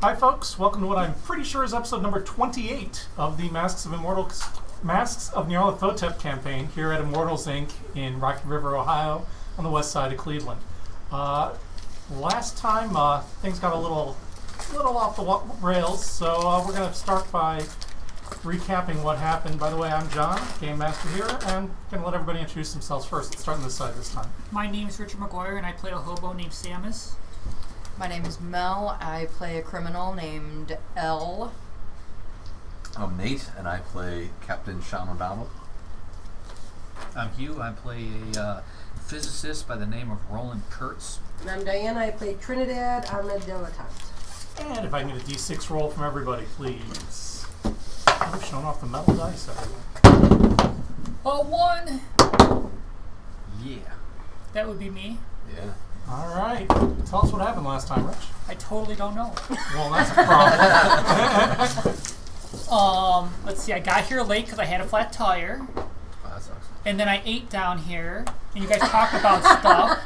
Hi folks, welcome to what I'm pretty sure is episode number 28 of the Masks of Nyarlathotep campaign here at Immortals Inc. in Rocky River, Ohio, on the west side of Cleveland. Last time things got a little off the rails, so we're going to start by recapping what happened. By the way, I'm John, Game Master here, and going to let everybody introduce themselves first. Let's start on this side this time. My name is Richard McGuire, and I play a hobo named Samus. My name is Mel. I play a criminal named Elle. I'm Nate, and I play Captain Sean O'Donnell. I'm Hugh. I play a physicist by the name of Roland Kurtz. And I'm Diana. I play Trinidad. I'm a dilettante. And if I need a d6 roll from everybody, please. I'm showing off the metal dice, everyone. A 1! Yeah. That would be me. Yeah. All right. Tell us what happened last time, Rich. I totally don't know. Well, that's a problem. Let's see. I got here late because I had a flat tire. Oh, that sucks. And then I ate down here, and you guys talked about stuff.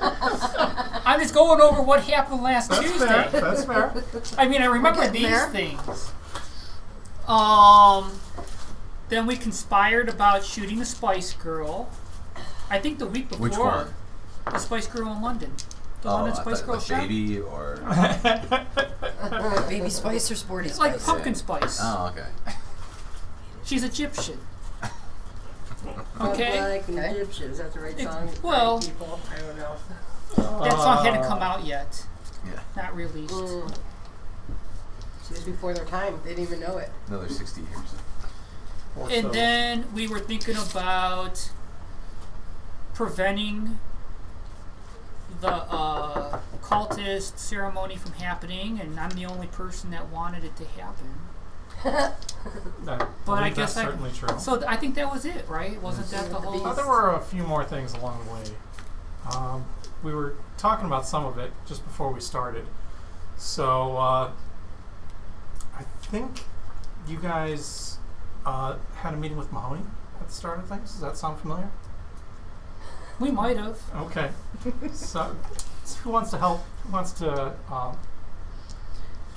I'm just going over what happened last Tuesday. That's fair. I mean, I remember these there. things. Then we conspired about shooting the Spice Girl. I think the week before. Which one? The Spice Girl in London. The Oh, London I Spice thought Girl like shop. baby or... Baby Spice or Sporty It's Spice? like pumpkin spice. Oh, okay. She's Egyptian. Okay. Like an Egyptian. Is that the right song? Well- Right, people? I don't know. That song hadn't come out yet. Yeah. Not released. She was before their time. They didn't even know it. Another 60 years. Or And so. then we were thinking about preventing the cultist ceremony from happening, and I'm the only person that wanted it to happen. But I guess that's certainly true. So I think that was it, right? Wasn't that the whole? There were a few more things along the way. We were talking about some of it just before we started. So I think you guys had a meeting with Mahoney at the start of things. Does that sound familiar? We might have. Okay. So who wants to help? Who wants to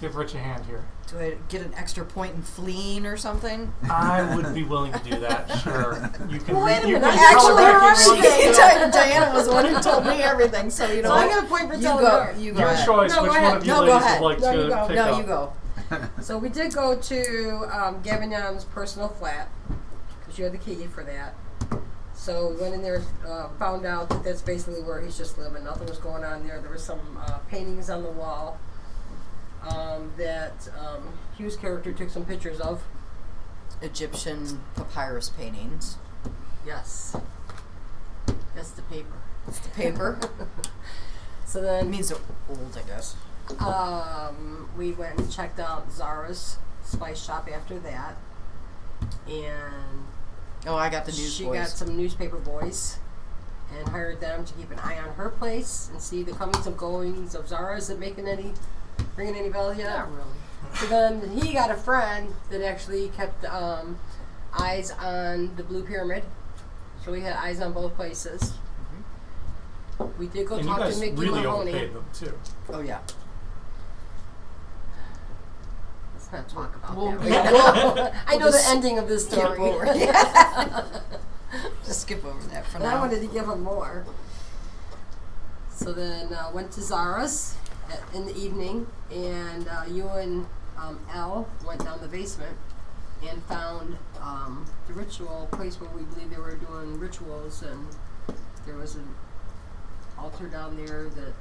give Rich a hand here? Do I get an extra point in fleeing or something? I would be willing to do that. Sure. You can. Wait a you minute, can actually, color back if you want. Diana was the one who told me everything, so you know So I what? got a point for You telling go. her. You go. Your ahead. choice. No, Which go one ahead. of you No, go ladies ahead. would like No, you to go. pick No, up? you go. So we did go to Gavignon's personal flat because you had the key for that. So we went in there, found out that that's basically where he's just living. Nothing was going on there. There were some paintings on the wall that Hugh's character took some pictures of. Egyptian papyrus paintings. Yes. That's the paper. It's the paper. So It then means they're old, I guess. we went and checked out Zara's spice shop after that. And Oh, I got the news she boys. got some newspaper boys and hired them to keep an eye on her place and see the comings and goings of Zara. Is it bringing any value? Not really. So then he got a friend that actually kept eyes on the Blue Pyramid. So we had eyes on both places. We did go And you talk guys to Mickey really Mahoney. overpaid them too. Oh, yeah. Let's not talk about We'll- that. I know we'll the just ending of this story. skip over. Just skip over that for And I now. wanted to give him more. So then went to Zara's in the evening, and you and Elle went down the basement and found the ritual place where we believe they were doing rituals, and there was an altar down there that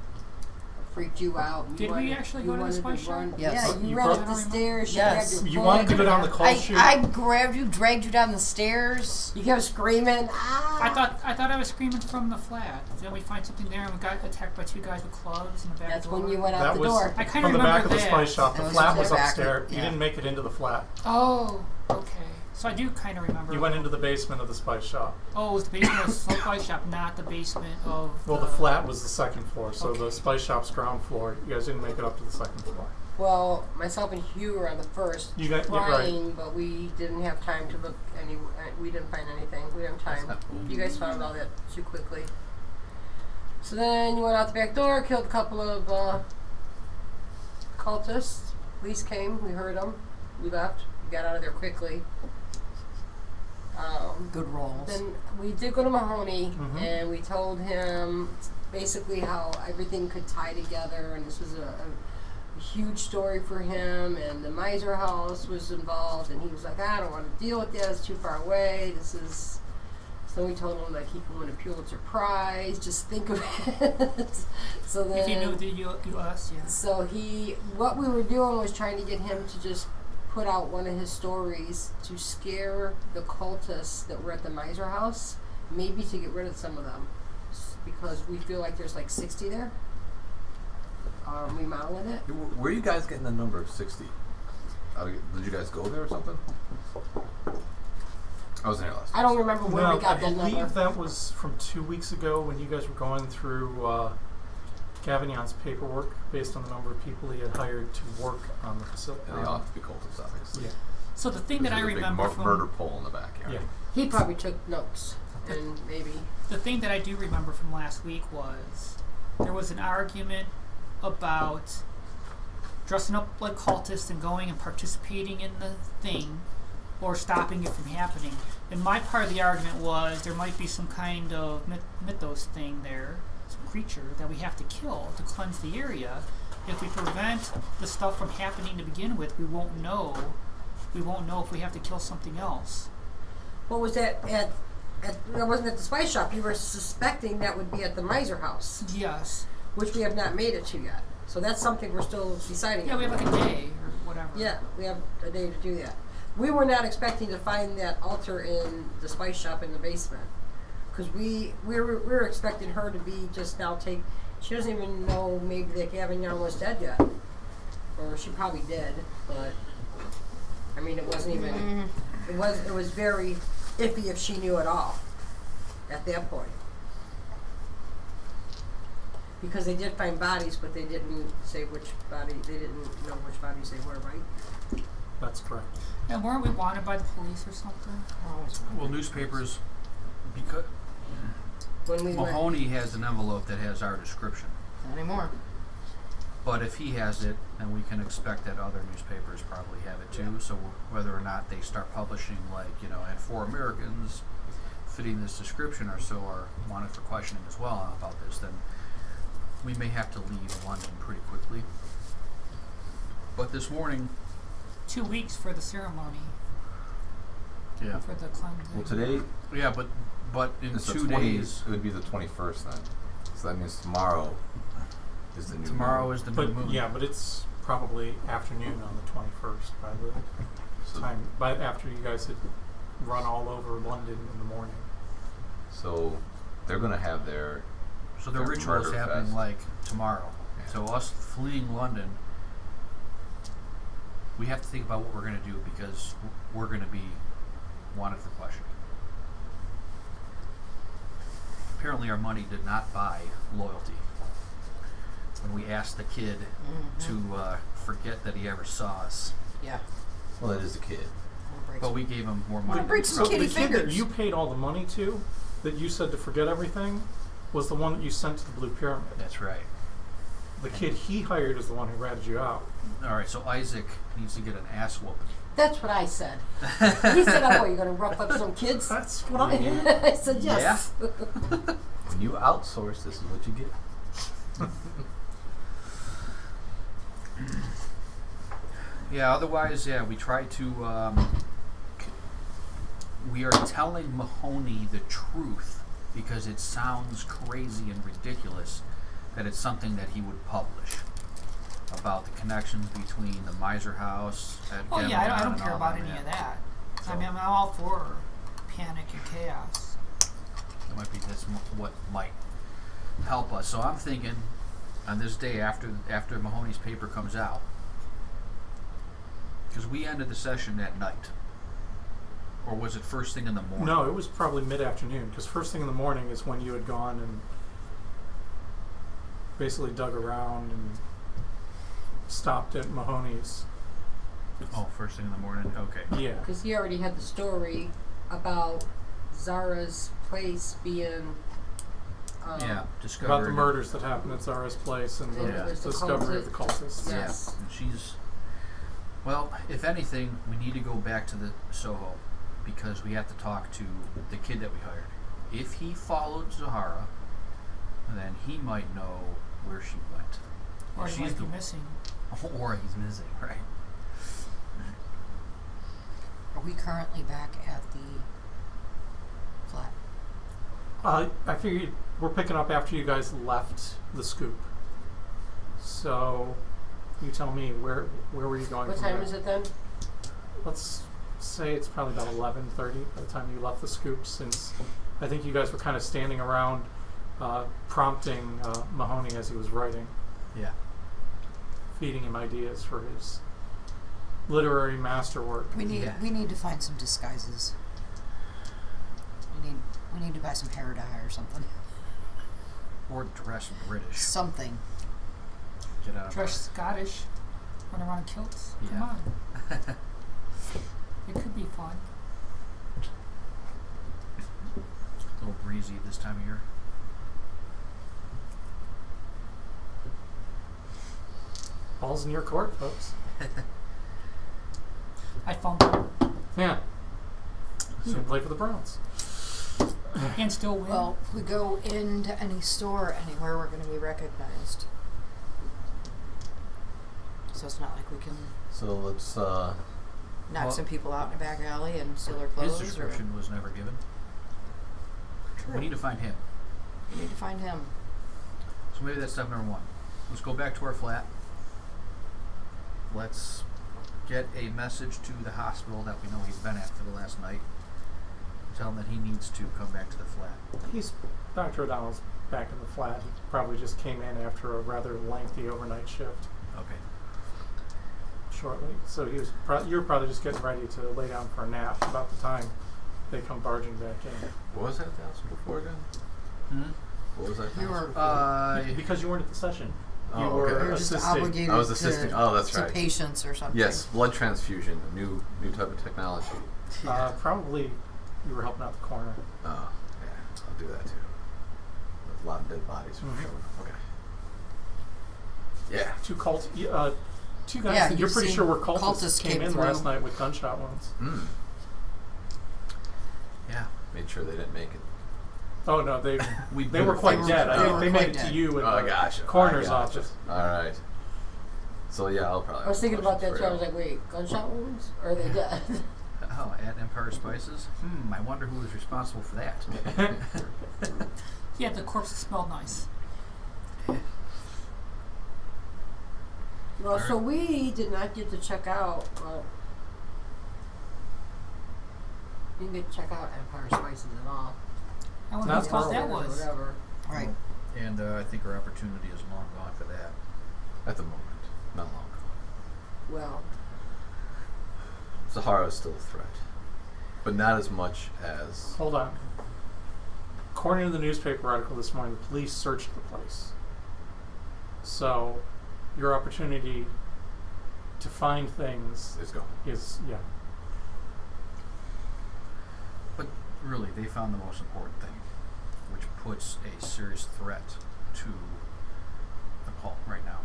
freaked you out. Did we actually go to the spice shop? Yes. Yeah, you You ran broke- up the stairs. She Yes. grabbed your You foot. wanted to go down the call chute. I grabbed you, dragged you down the stairs. You kept screaming. Ah! I thought I was screaming from the flat. Then we find something there, and we got attacked by two guys with clubs in the back. That's door. when you went out That the was door. I kinda from the back of remember the that. spice shop. That The was flat the was back, upstairs. You yeah. didn't make it into the flat. Oh, okay. So I do kind of remember. You went into the basement of the spice shop. Oh, it was the basement of the spice shop, not the basement of. Well, the flat was the second floor, so the Okay. spice shop's ground floor. You guys didn't make it up to the second floor. Well, myself and Hugh were on the first, You got you're right. trying, but we didn't have time to look any. We didn't find anything. We didn't have time. That's not cool. You guys found all that too quickly. So then you went out the back door, killed a couple of cultists, Police came. We heard them. We left. We got out of there quickly. Good rolls. Then we did go to Mahoney, Mhm. and we told him basically how everything could tie together, and this was a huge story for him, and the Miser House was involved, and he was like, I don't want to deal with this, it's too far away, this is... So we told him that he could win a Pulitzer Prize, just think of it. So then... If you knew the U.S., yeah. So what we were doing was trying to get him to just put out one of his stories to scare the cultists that were at the Miser House, maybe to get rid of some of them, because we feel like there's like 60 there. Remodeling it. Where are you guys getting the number of 60? Did you guys go there or something? I wasn't here last I don't remember where we I got that believe number. that was from 2 weeks ago when you guys were going through Gavignon's paperwork based on the number of people he had hired to work on the facility. And they all have to be cultists, obviously. Yeah. So the thing that I There's a big remember from murder pole in the backyard. Yeah. He probably took notes, and maybe. the thing that I do remember from last week was there was an argument about dressing up like cultists and going and participating in the thing or stopping it from happening. And my part of the argument was there might be some kind of mythos thing there, some creature that we have to kill to cleanse the area. If we prevent the stuff from happening to begin with, we won't know if we have to kill something else. What was that at that wasn't at the spice shop. You were suspecting that would be at the Miser House, Yes. which we have not made it to yet. So that's something we're still deciding Yeah, on. we have like a day or whatever. Yeah, we have a day to do that. We were not expecting to find that altar in the spice shop in the basement, because we were expecting her to be just now take. She doesn't even know maybe that Gavignon was dead yet, or she probably did. But I mean, it wasn't even. It was very iffy if she knew at all at that point, because they did find bodies, but they didn't say which body. They didn't know which bodies they were, right? That's correct. And weren't we wanted by the police or something? Well, newspapers, because When we went. Mahoney has an envelope that has our description. Not anymore. But if he has it, then we can expect that other newspapers probably have it too. So whether or not they start publishing, like, and 4 Americans fitting this description or so are wanted for questioning as well about this, then we may have to leave London pretty quickly. But this morning, 2 weeks for the ceremony, yeah, for the cleansing. Well, today yeah, but in it's the 2 20, days, it would be the 21st then. So that means tomorrow is the new tomorrow moon. is the But new moon. yeah, but it's probably afternoon on the 21st by the So, time after you guys had run all over London in the morning. so they're going to have their So the their ritual is murder happening fest. like tomorrow. Yeah. So us fleeing London, we have to think about what we're going to do because we're going to be wanted for questioning. Apparently our money did not buy loyalty. When we asked the kid to forget that he ever saw us, Yeah. Well, that is a kid. but we gave him more money. break than some So we the kitty kid that fingers. you paid all the money to, that you said to forget everything, was the one that you sent to the Blue Pyramid. That's right. The kid he hired is the one who ratted you out. All right, so Isaac needs to get an ass whooping. That's what I said. He said, "Oh, you're going to rough up some kids." That's what I did. I said, "Yes." When you outsource, this is what you get. Yeah, otherwise, yeah, we try to, we are telling Mahoney the truth because it sounds crazy and ridiculous that it's something that he would publish about the connections between the Miser House at Oh yeah, I Gavignon don't and care all about that, any yeah. of that. So- I mean, I'm all for panic and chaos. It might be what might help us. So I'm thinking on this day after Mahoney's paper comes out, because we ended the session at night, or was it first thing in the morning? No, it was probably mid-afternoon, because first thing in the morning is when you had gone and basically dug around and stopped at Mahoney's. Oh, first thing in the morning. Okay. Yeah. Because he already had the story about Zara's place being. Yeah, discovered. About the murders that happened at Zara's place and the Yeah. discovery of the cultists. Yes. And she's Well, if anything, we need to go back to the Soho because we have to talk to the kid that we hired. If he followed Zahara, then he might know where she went. Or If he might be missing. Or he's missing, right? Are we currently back at the flat? I figured we're picking up after you guys left the scoop. So, you tell me, where were you going What from time there? is it then? Let's say it's probably about 11:30 by the time you left the scoop, since I think you guys were kind of standing around prompting Mahoney as he was writing, Yeah. feeding him ideas for his literary masterwork. We need to find some disguises. We need to buy some hair dye or something. Or dress British. Something. Get out of Dress Scottish. Run around in kilts. Come Yeah. on. It could be fun. A little breezy this time of year. Ball's in your court, folks. I fumble Yeah. So you play for the Browns. and still win. Well, if we go into any store anywhere, we're going to be recognized. So it's not like we can So let's. knock Well- some people out in a back alley and steal their clothes. His description was never given. Or, We need to find him. we need to find him. So maybe that's step number one. Let's go back to our flat. Let's get a message to the hospital that we know he's been at for the last night. Tell him that he needs to come back to the flat. Dr. O'Donnell's back in the flat. He probably just came in after a rather lengthy overnight shift Okay. shortly. So you were probably just getting ready to lay down for a nap about the time they come barging back in. What was that house before again? Hmm? What was that You house were- before? Because you weren't at the session. Oh, You okay. were You're just assisting. obligated I was assisting. to, Oh, that's to right. patients or something. Yes, blood transfusion, a new type of technology. Probably you were helping out the coroner. Oh, yeah, I'll do that too. With a lot of dead bodies for Mhm. sure. Okay. Yeah. Two guys Yeah, that you're you've pretty seen sure were cultists cultists came came in through. last night with gunshot wounds. Yeah. Made sure they didn't make it. Oh no, they We they were quite were- dead. I they think were they quite made it to dead. you in Oh, the gotcha. coroner's I gotcha. office. All right. So yeah, I'll probably. I was thinking about that for too. I you. was like, wait, gunshot wounds? Or are they dead? Oh, at Empire Spices? I wonder who was responsible for that. Yeah, the corpses smelled nice. Well, so we did not get to check out. We didn't get to check out Empire Spices at all. I wonder That's whose fault horrible. that Or was. whatever. Right. And I think our opportunity is long gone for that. At the moment, not long. Well, Sahara is still a threat, but not as much as. Hold on. According to the newspaper article this morning, the police searched the place. So, your opportunity to find things Is gone. is, yeah. But really, they found the most important thing, which puts a serious threat to the cult right now.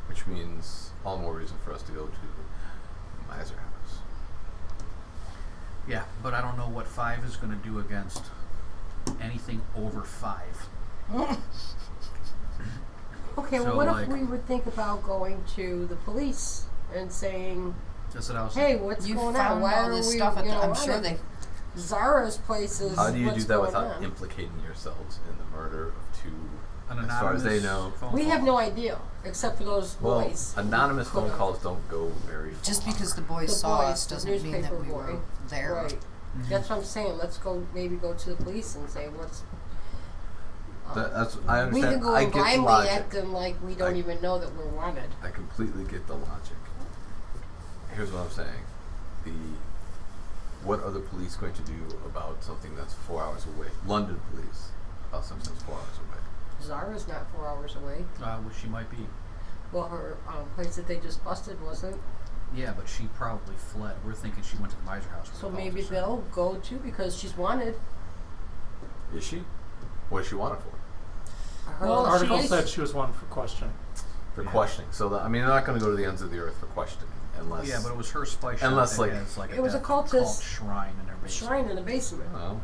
Which means all more reason for us to go to Miser House. Yeah, but I don't know what 5 is going to do against anything over 5. okay. Well, So, what like- if we would think about going to the police and saying, That's what I was "Hey, what's You going on? found Why all are this we? stuff. You know, I'm sure on they. Zara's place is How do you what's do that going without on. implicating yourselves in the murder of two? an As far as they anonymous know. phone We call. have no idea, except for those Well, boys. anonymous phone Could- calls don't go very far. Just because the boys The saw boys, us the doesn't mean that newspaper we were boy. there. Right. Mhm. That's what I'm saying. Let's maybe go to the police and say what's. That's I we understand. can go I and get the blindly logic. acting like we don't I- even know that we're wanted. I completely get the logic. Here's what I'm saying. What are the police going to do about something that's 4 hours away? London police about something that's 4 hours away. Zara's not 4 hours away. Well, she might be. Well, her place that they just busted wasn't. Yeah, but she probably fled. We're thinking she went to the Miser house. So where the maybe cultists are. they'll go too because she's wanted. Is she? What is she wanted for? Her Well, The little article place- said she was one for questioning. for Yeah. questioning. So I mean, they're not going to go to the ends of the earth for questioning unless. Yeah, but it was her spice shop Unless, that like- has like It was a death cultist cult shrine in their A basement. shrine in the basement. Well,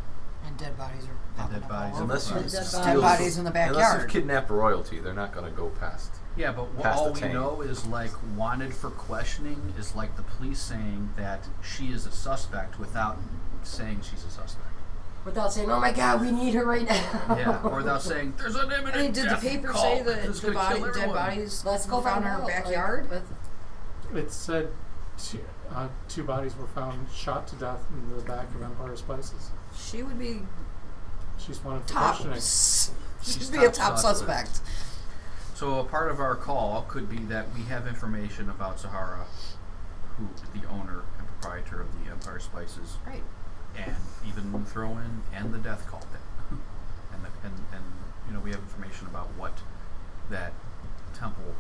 And dead bodies are popping dead up bodies all over unless the you place. Dead Dead bodies. bodies in the unless backyard. you've kidnapped royalty, they're not going to go past. Yeah, but Past all the we tank. know is like wanted for questioning is like the police saying that she is a suspect without saying she's a suspect. Without saying, "Oh my God, we need her right now." Yeah, or without saying there's an imminent I mean, did the death paper cult say that that's the gonna kill dead everyone." bodies Let's go were found in find her out. backyard? It said two bodies were found shot to death in the back of Empire Spices. She would be She's wanted for top. questioning. She's She'd be a top top suspect. suspect. So a part of our call could be that we have information about Sahara, who the owner and proprietor of the Empire Spices, Right. and even throw in and the death cult thing, and you know we have information about what that temple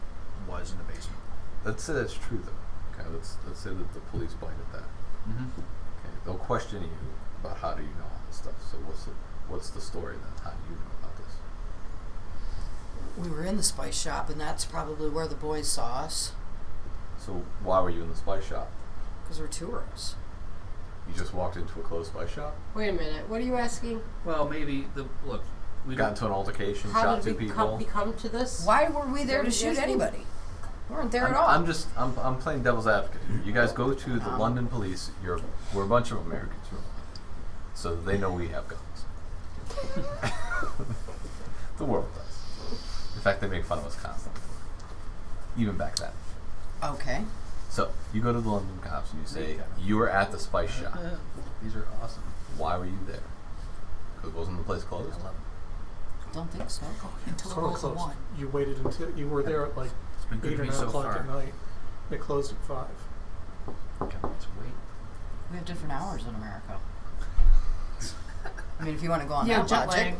was in the basement. Let's say that's true, though. Okay, let's say that the police bite at that. Mm-hmm. Okay, they'll question you about how do you know all this stuff. So what's the story then? How do you know about this? We were in the spice shop, and that's probably where the boys saw us, So why were you in the spice shop? because we're tourists. You just walked into a closed spice shop, Wait a minute. What are you asking? Well, maybe we got don't. into an altercation, How shot did two we people. come to this? Why were we there What to are you shoot asking? anybody? We weren't there at all. I'm playing devil's advocate. You guys go to the No. London police. We're a bunch of Americans, really. So they know we have guns. The world does. In fact, they make fun of us constantly. Even back then. Okay. So you go to the London cops and you say Make you were at the spice shop. These are awesome. Why were you there? Because wasn't the place closed? Don't think so. Until it Sort of rolls a close. one. You waited until you were there at like It's been good 8 to or me 9 so o'clock far. at night. They closed at 5. Okay, let's wait. We have different hours in America. I mean, if you want to go on Yeah, that jet logic. lag.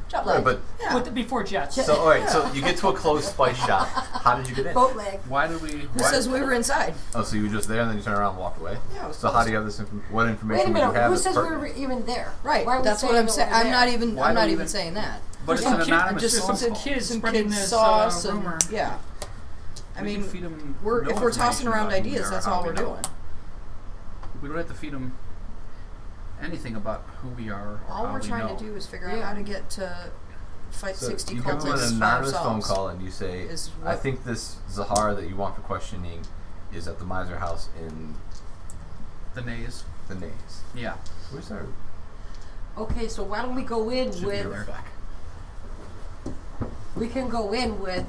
Jet Right, lag. but yeah. Before jets. so all right. So you get to a closed spice shop. How did you get in? Boat leg. Why did we? Who Why, says we were inside? Oh, so you were just there and then you turned around and walked away? Yeah, it was So how closed. do you have this? What Wait information a would you minute. have? Who that's says we were pertinent? even there? Right. Why are we That's what saying I'm that saying. we're I'm there? not even. Why I'm do not we even even- saying that. But it's Some an kid- anonymous just phone some call. kids Some spreading kids this saw us and rumor. yeah. I We mean, can feed 'em we're no if we're tossing information around about who we ideas, are, that's how all we we're know. doing. We don't have to feed them anything about who we are or All how we're we trying know. to do is figure out how to get to fight So 60 you give them cultists an by anonymous ourselves. phone call and you say, is I what- think this Zahara that you want for questioning is at the Miser house in The nays. the Nays. Yeah. Where's our... Okay, so why don't we go in Should be with? there. Back. We can go in with,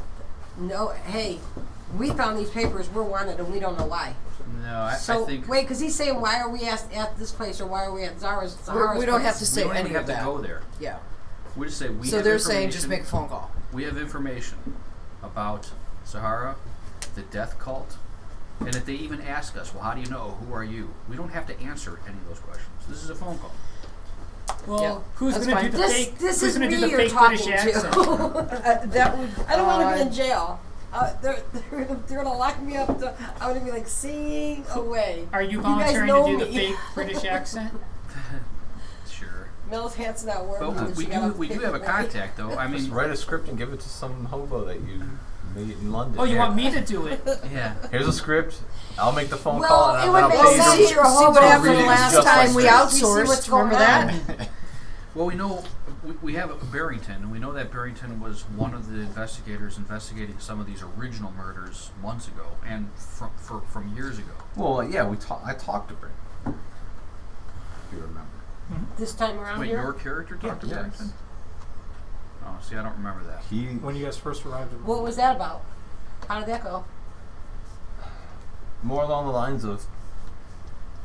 no. Hey, we found these papers. We're wanted, and we don't know why. No, I So think wait, because he's saying, why are we at this place or why are we at Zara's We don't have to place? say we don't any even have of to that. go there. Yeah. We just say we So have they're saying just information- make a phone call. We have information about Sahara, the death cult, and if they even ask us, well, how do you know? Who are you? We don't have to answer any of those questions. This is a phone call. Well, Yeah, who's that's going to fine. do the This fake? this who's is going to me do the you're fake talking British accent? to. That would. I don't want to be in jail. They're gonna lock me up. I'm gonna be like seeing away. Are you guys volunteering know to do the me. fake British accent? Sure. Mel's hand's not working. But we She do got we do have a away. contact though. I Just mean, write a script and give it to some hobo that you meet in London. Oh, you Here. want me to do it? yeah. Here's a script. I'll make the phone Well, call it and would then make I'll pay sense. you. See You're a what hobo. happened Read the it last just time like we this. We see what's outsourced. going Remember that? Well, we know we have Barrington, and we know that Barrington was one of the investigators investigating some of these original murders months ago and from years ago. Well, yeah, I talked to Brent. If you remember. This time around Wait, here. your character talked to Yes. Barrington? Oh, see, I don't remember that. He When you guys first arrived in What was that about? How did that go? more along the lines of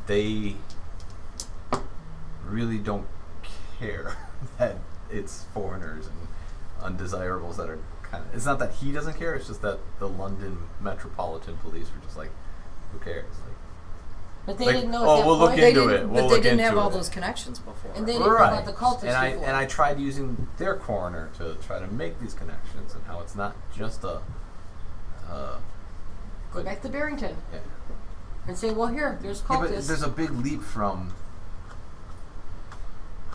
they really don't care that it's foreigners and undesirables that are kind of. It's not that he doesn't care. It's just that the London Metropolitan Police were just like, who cares? But they Like, didn't know oh, at that we'll look point. They into didn't, it. We'll but they look didn't into have all it. those connections before. And they didn't know Right. about the cultists and before. I tried using their coroner to try to make these connections and how it's not just a. Go back to Barrington Yeah. and say, well, here, there's Yeah, but cultists. there's a big leap from,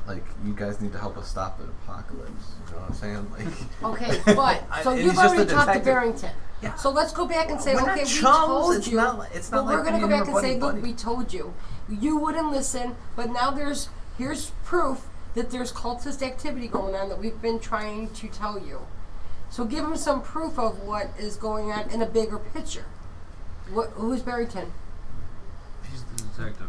like, you guys need to help us stop the apocalypse. You know what I'm saying? Like, Okay, but so And you've he's just already a talked to detective. Barrington. Yeah. So let's go back and say, We're not okay, we chums. told It's you. not like- it's but not we're like gonna me go and back her and say, buddy. look, we told you. You wouldn't listen, but now here's proof that there's cultist activity going on that we've been trying to tell you. So give them some proof of what is going on in a bigger picture. Who's Barrington? He's the detective.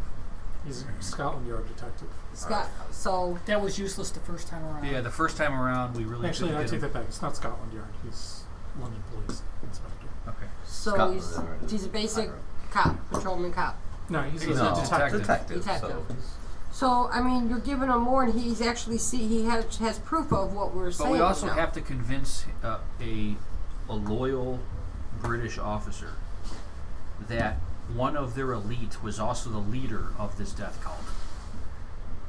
He's a Scotland Yard detective. Scott. So That was useless the first time around. Yeah, the first time around we really Actually, I couldn't take get that back. It's not Scotland Yard. He's London Police Inspector. him. Okay. so Scotland he's, Yard is he's a basic higher. cop, patrolman cop. No, he's He's a a detective. Detective. Detective. So So I mean, you're giving him more, and he's actually he has proof of what we're But saying. we also now. have to convince a loyal British officer that one of their elite was also the leader of this death cult.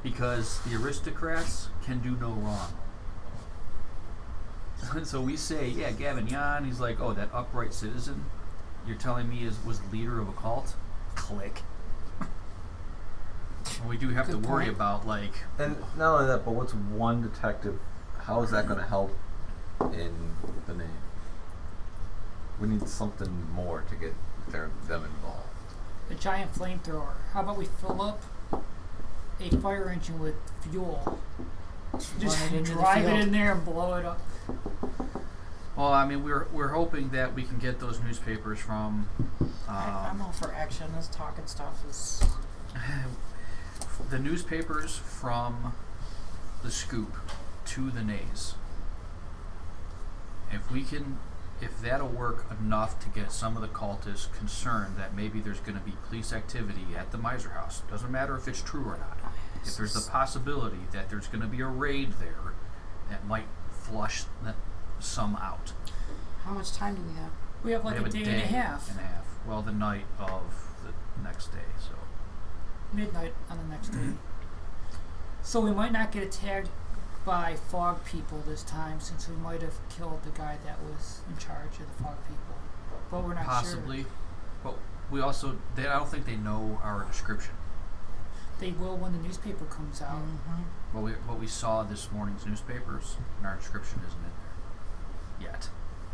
Because the aristocrats can do no wrong. So we say, yeah, Gavin Yan, he's like, oh, that upright citizen you're telling me was the leader of a cult? Click. And we do have Good to worry point. about, like, And not only that, but what's one detective? How is that going to help in the name? We need something more to get them involved. A giant flamethrower. How about we fill up a fire engine with fuel? Just Run it into the drive it field. in there and blow it up. well, I mean, we're hoping that we can get those newspapers from I'm all for action. This talking stuff is. the newspapers from the Scoop to the Nays. If that'll work enough to get some of the cultists concerned that maybe there's going to be police activity at the Miser House, doesn't matter if it's true or not. If there's the possibility that there's going to be a raid there, that might flush some out. How much time do we have? We have like We have a day and a half. Well, the night of the next day, so. Midnight on the next day. So we might not get attacked by fog people this time, since we might have killed the guy that was in charge of the fog people. But we're not Possibly. sure. But we also, I don't think they know our description. They will when the newspaper comes out. Mm-hmm. What we saw this morning's newspapers, and our description isn't in there yet.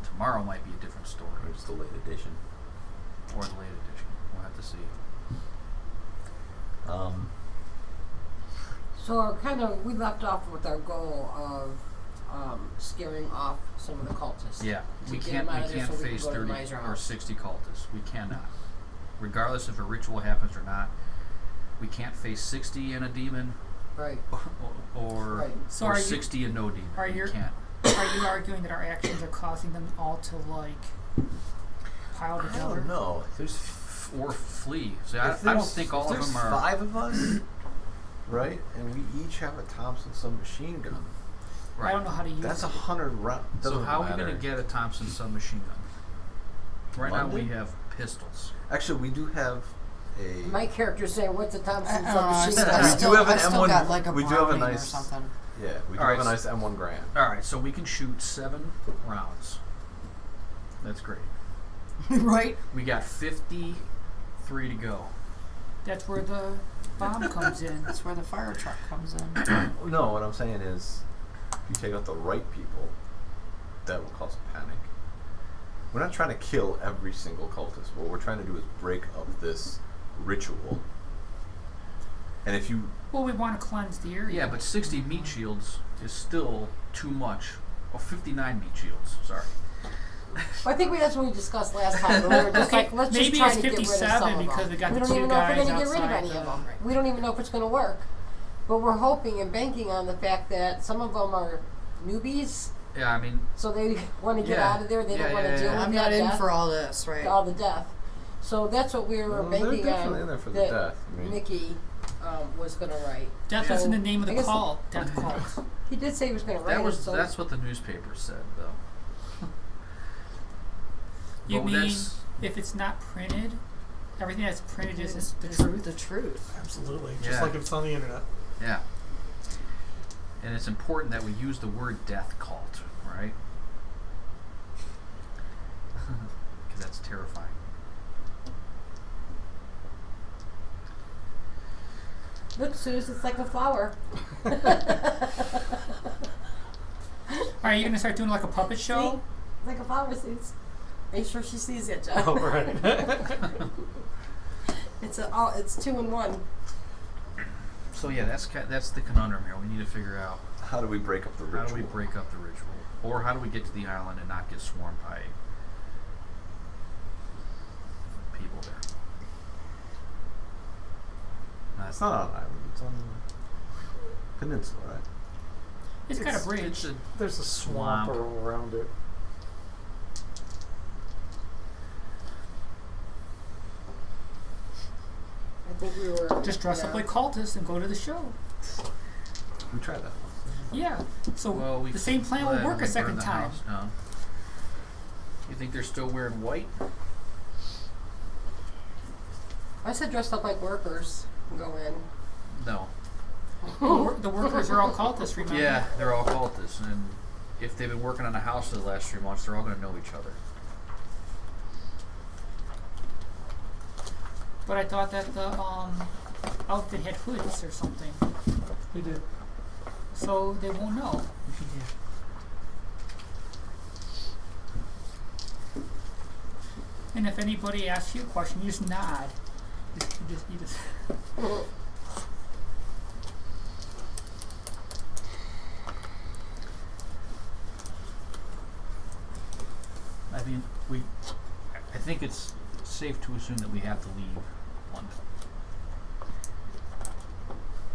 Tomorrow might be a different story, Or just a late edition. or the late edition. We'll have to see. So we left off with our goal of scaring off some of the cultists. Yeah, To we get can't them out of there so we can face go to 30 Miser or House. 60 cultists. We cannot, regardless if a ritual happens or not. We can't face 60 and a demon, Right. or Right. So or are you- 60 and no demon. are We you- can't. Are you arguing that our actions are causing them all to pile I together? don't know. Or flee. See, If I don't there's- think all if of them there's are. 5 of us, right? And we each have a Thompson submachine gun. I don't know how to use That's it. 100 rounds. So how are we going to get a Thompson submachine gun? Right now we London? have pistols. Actually, we do have a. My character's saying, "What's a Thompson I submachine still, gun?" I We still, do have I an still M1 got like a we do have a Browning nice- or something. Yeah, we do All have right, a nice M1 Grand. All right, so we can shoot 7 rounds. That's great. Right? We got 53 to go. That's where the bomb comes in. That's where the fire truck comes in. No, what I'm saying is, if you take out the right people, that will cause panic. We're not trying to kill every single cultist. What we're trying to do is break up this ritual. And if you Well, we want to cleanse the area. Yeah, but 60 meat shields is still too much. Oh, 59 meat shields. Sorry. I think that's what we discussed last time. We were just Okay, like, let's maybe just try it's to get rid of 57 some of because them. we got the don't two even know if we're guys gonna get rid of outside any of the- them. We don't even know if it's going to work. But we're hoping and banking on the fact that some of them are newbies, Yeah, I mean, so they want to get Yeah. out of there. They Yeah, don't want to yeah, deal yeah. with I'm that not in death, for all this, right? all the death. So that's what we were Well, they're banking definitely on. in there for the that death. I mean, Mickey was going to write. Death So, is in the name of I the guess- cult. Death cult. He did say he was going to write it. So that's what the newspaper said, though. You But mean that's- if it's not printed, everything that's printed It's isn't the it's truth? The truth. Absolutely. Yeah. Just like if it's on the internet. Yeah. And it's important that we use the word death cult, right? Because that's terrifying. look, Suze, it's like a flower. Are you gonna start doing like a puppet show? See? It's like a flower, Suze. Are you sure she sees it, John? Oh, right. It's 2 in 1. So yeah, that's the conundrum here. We need to figure out How do we break up the ritual? how do we break up the ritual, or how do we get to the island and not get swarmed by people there. It's not on an island. It's on a peninsula, right? It's got a bridge. There's a swamp around it. I think we were Just dress up like cultists and go to the show. We tried that once. Yeah. So Well, we the same plan will fled work and a we second burned the time. house. No. You think they're still wearing white? I said dressed up like workers and go in. No. The workers are all cultists, remember? Yeah, they're all cultists, and if they've been working on a house for the last 3 months, they're all going to know each other. But I thought that the outfit had hoods or something, We did. so they won't know. And if anybody asks you a question, you just nod. You just I mean, I think it's safe to assume that we have to leave London.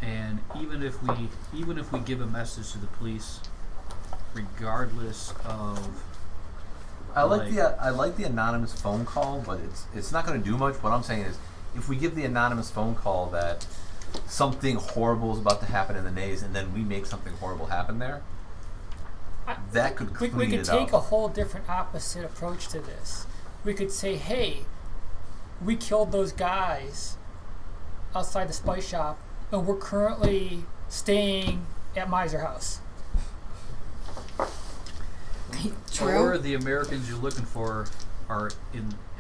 And even if we give a message to the police, regardless of I like the anonymous phone call, but it's not going to do much. What I'm saying is, if we give the anonymous phone call that something horrible is about to happen in the Nays, and then we make something horrible happen there, that could clean we could it take up. a whole different opposite approach to this. We could say, hey, we killed those guys outside the spice shop, and we're currently staying at Miser House. True. or the Americans you're looking for are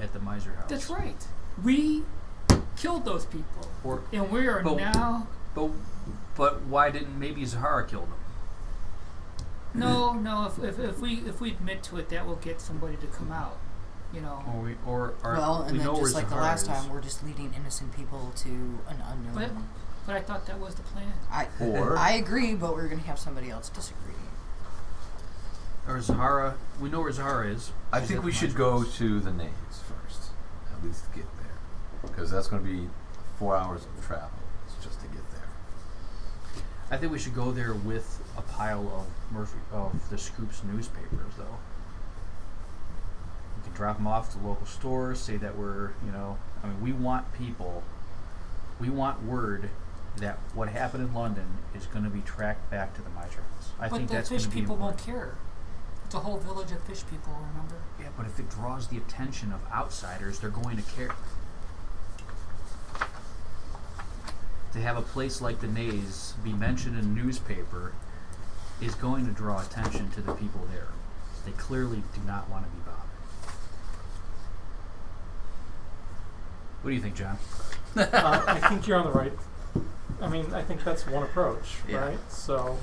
at the Miser house. That's right. We killed those people, Or and we are But- now. but why didn't maybe Zahara kill them? No. If we admit to it, that will get somebody to come out. You know. Or Well, we and then know where just like the Zahara last is. time, we're just leading innocent people to an unknown. But I thought that was the plan. Or- I agree, but we're gonna have somebody else disagree. Or Zahara, we know where Zahara is. I She's think at we the should Miser go house. to the Nays first, at least get there, because that's going to be 4 hours of travel just to get there. I think we should go there with a pile of the Scoop's newspapers, though. We can drop them off to local stores, say that we want we want word that what happened in London is going to be tracked back to the Miser house. I But think the that's fish going to be people won't important. care. It's a whole village of fish people, remember? Yeah, but if it draws the attention of outsiders, they're going to care. To have a place like the Nays be mentioned in a newspaper is going to draw attention to the people there. They clearly do not want to be bothered. What do you think, John? I think you're on the right. I mean, I think that's one approach, Yeah. right? So,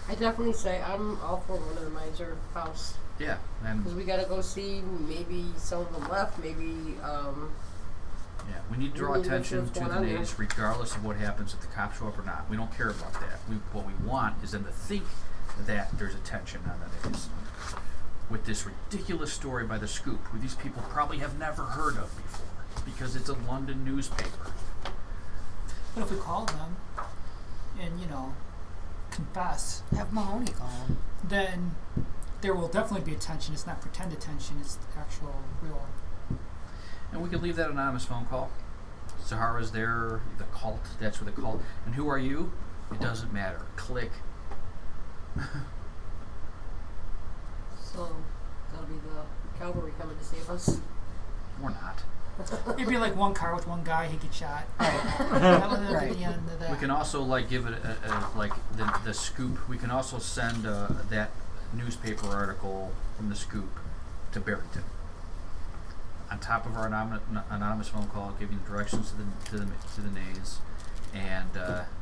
I definitely say I'm all for one of the Miser house Yeah, because and we gotta go see. Maybe some of them left. Maybe we need to draw We need to make sure attention what's to going the on there. Nays, regardless of what happens if the cops show up or not. We don't care about that. What we want is them to think that there's attention on the Nays. With this ridiculous story by the Scoop, who these people probably have never heard of before, because it's a London newspaper. But if we call them and, confess, Have Mahoney call him. then there will definitely be attention. It's not pretend attention, it's actual, real. And we could leave that anonymous phone call. Zahara's there, the cult, that's where the cult. And who are you? It doesn't matter. Click. so. That'll be the cavalry coming to save us. Or not. It'd be like one car with one guy, he'd get shot. That would be Right. the end of that. We can also give it the Scoop. We can also send that newspaper article from the Scoop to Barrington. On top of our anonymous phone call, giving directions to the Nays, and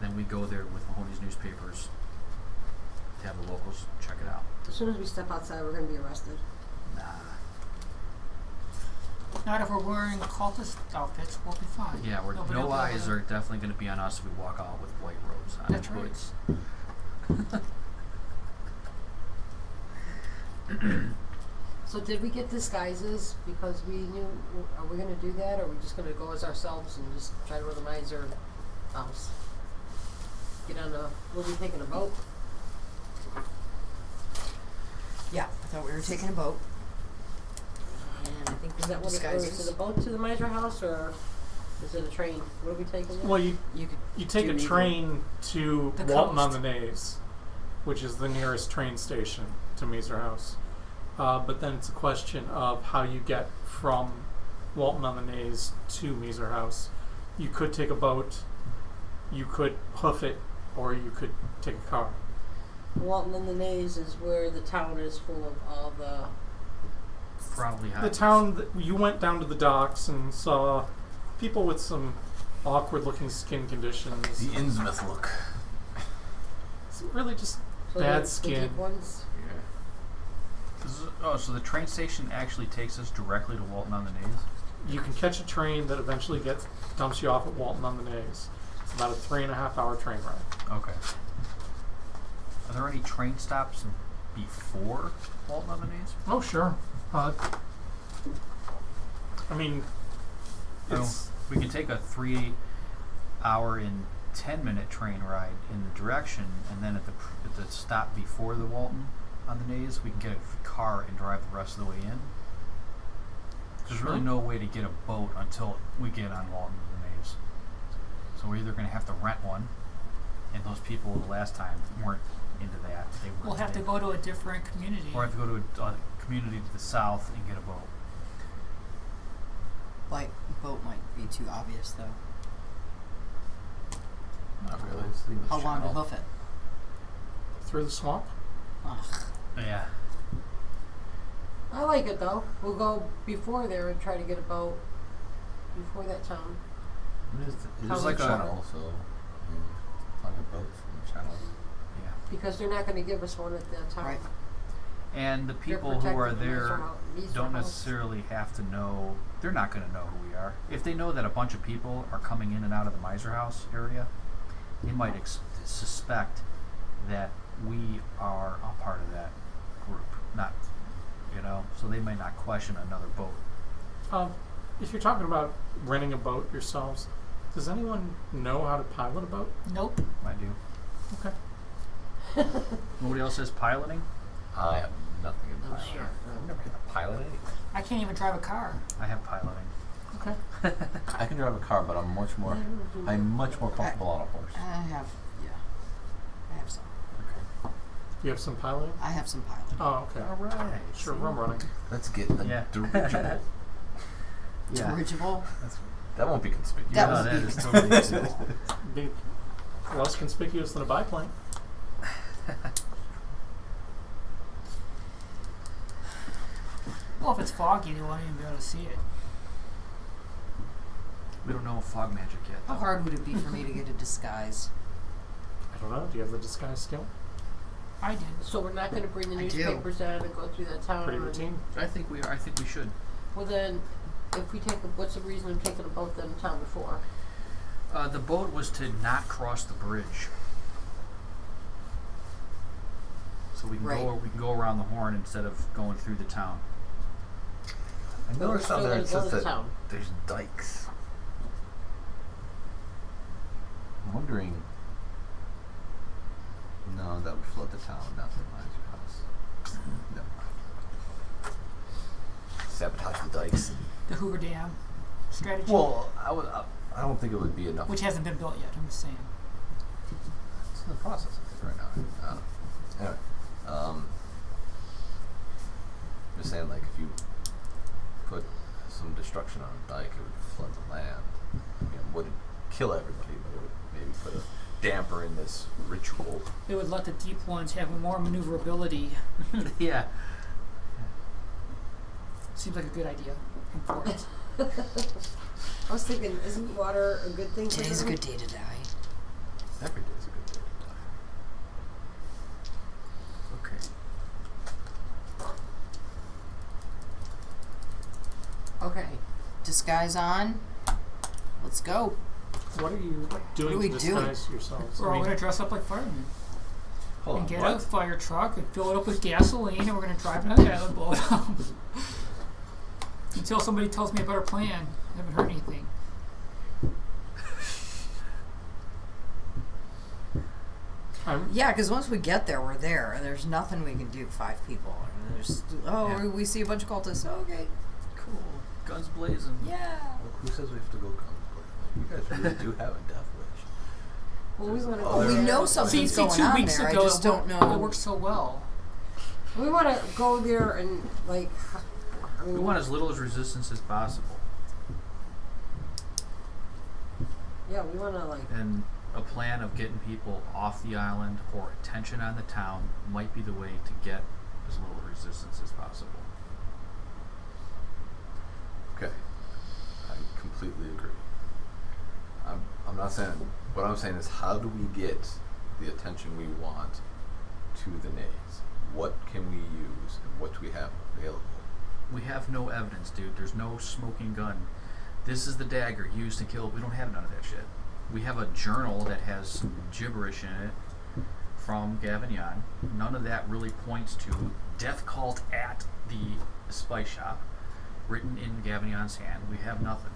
then we go there with Mahoney's newspapers to have the locals check it out. As soon as we step outside, we're gonna be arrested. Nah, Not if we're wearing cultist outfits, we'll be fine. Yeah, we're, Nobody no will be able eyes to- are definitely going to be on us if we walk out with white robes on. That's and right. hoods. So did we get disguises because we knew? Are we gonna do that, or are we just gonna go as ourselves and just try to run the miser house? Get on a. We'll be taking a boat. Yeah, I thought we were taking a boat. And I think we Is that need what it goes? Is disguises. it a boat to the miser house, or is it a train? What are we taking? There? Well, you You could take do a either. train to The Walton on coast. the Naze, which is the nearest train station to Meeser House. But then it's a question of how you get from Walton on the Naze to Meeser House. You could take a boat, you could hoof it, or you could take a car. Walton and the Naze is where the town is full of all the. Probably The houses. town, you went down to the docks and saw people with some awkward-looking skin conditions. The Innsmouth look. It's really just So bad the skin. deep ones. Oh, so the train station actually takes us directly to Walton on the Naze? You can catch a train that eventually dumps you off at Walton on the Naze. It's about a 3.5-hour train ride. Okay. Are there any train stops before Walton on the Naze? Oh, sure. I mean, it's We could take a 3-hour and 10-minute train ride in the direction, and then at the stop before the Walton on the Naze, we can get a car and drive the rest of the way in. There's really Sure. no way to get a boat until we get on Walton on the Naze. So we're either going to have to rent one, and those people the last time weren't into that. They We'll have to go to a different community. Or have to go to a community to the south and get a boat. Like, boat might be too obvious, though. Not really. It's the English How long to Channel. hoof it? through the swamp. Ugh. Yeah. I like it though. We'll go before there and try to get a boat before that town. It is How's like the a channel? channel, so plenty of boats in the channel. Yeah. Because they're not going to give us one at that time. Right. And the They're people who are protecting the there Meeser don't house. necessarily have to know. They're not going to know who we are. If they know that a bunch of people are coming in and out of the Miser House area, they might suspect that we are a part of that group. Not, so they may not question another boat. If you're talking about renting a boat yourselves, does anyone know how to pilot a boat? Nope. I do. Okay. Nobody else has piloting? I have nothing in Oh, pilot. sure. I've never had to pilot anything. I can't even drive a car. I have piloting. Okay. I can drive a car, but I'm much more comfortable on a horse. I have some. You have some piloting? I have some pilot. Oh, okay. All right. Sure, rum running. Let's get a Yeah. dirigible. Yeah. Dirigible? That won't be conspicuous. That No, would that be is totally acceptable. Be less conspicuous than a biplane. Well, if it's foggy, they won't even be able to see it. We don't know fog magic yet. How though. hard would it be for me to get a disguise? I don't know. Do you have the disguise skill? I did. So we're not going to bring the I do. newspapers down and go through that town. Pretty and- routine. I think we should. Well then, if we take, what's the reason of taking a boat then the town before? The boat was to not cross the bridge, so we can go around the horn instead of going through the town. I But we're noticed still on there going it to go says to the that town. there's dikes. I'm wondering. No, that would flood the town, not the miser house. Never mind. Sabotage the dikes. The Hoover Dam strategy, Well, I don't think it would be enough. which hasn't been built yet. I'm just saying. It's in the process of it right now. I don't know. Anyway, just saying, like, if you put some destruction on a dike, it would flood the land. It wouldn't kill everybody, but it would maybe put a damper in this ritual. It would let the deep ones have more maneuverability. Yeah. Seems like a good idea. I'm for it. I was thinking, isn't water a good thing for Today's a them? good day to die. Every day is a good day. Okay. Okay, disguise on. Let's go. What are you doing are we to doing? disguise yourselves? We're I all mean, gonna dress up like firemen Hold and on, get what? a fire truck and fill it up with gasoline, and we're gonna drive down the island and blow it up. Until somebody tells me a better plan. I haven't heard anything. Yeah, because once we get there, we're there, and there's nothing we can do. 5 people. And there's Yeah. we see a bunch of cultists. Okay, Cool. Guns blazing. yeah. Look, who says we have to go guns blazing? Like, you guys really do have a death wish. Well, we want to Oh, go We there- know See, something's going 2 on weeks there. ago, I just don't know. It worked so well. We want to go there and like. I mean, We want as little as resistance as possible, Yeah, we want to like. and a plan of getting people off the island or attention on the town might be the way to get as little resistance as possible. Okay, I completely agree. I'm not saying. What I'm saying is, how do we get the attention we want to the nays? What can we use, and what do we have available? We have no evidence, dude. There's no smoking gun. This is the dagger used to kill. We don't have none of that shit. We have a journal that has gibberish in it from Gavin Yan. None of that really points to death cult at the spice shop, written in Gavin Yan's hand. We have nothing.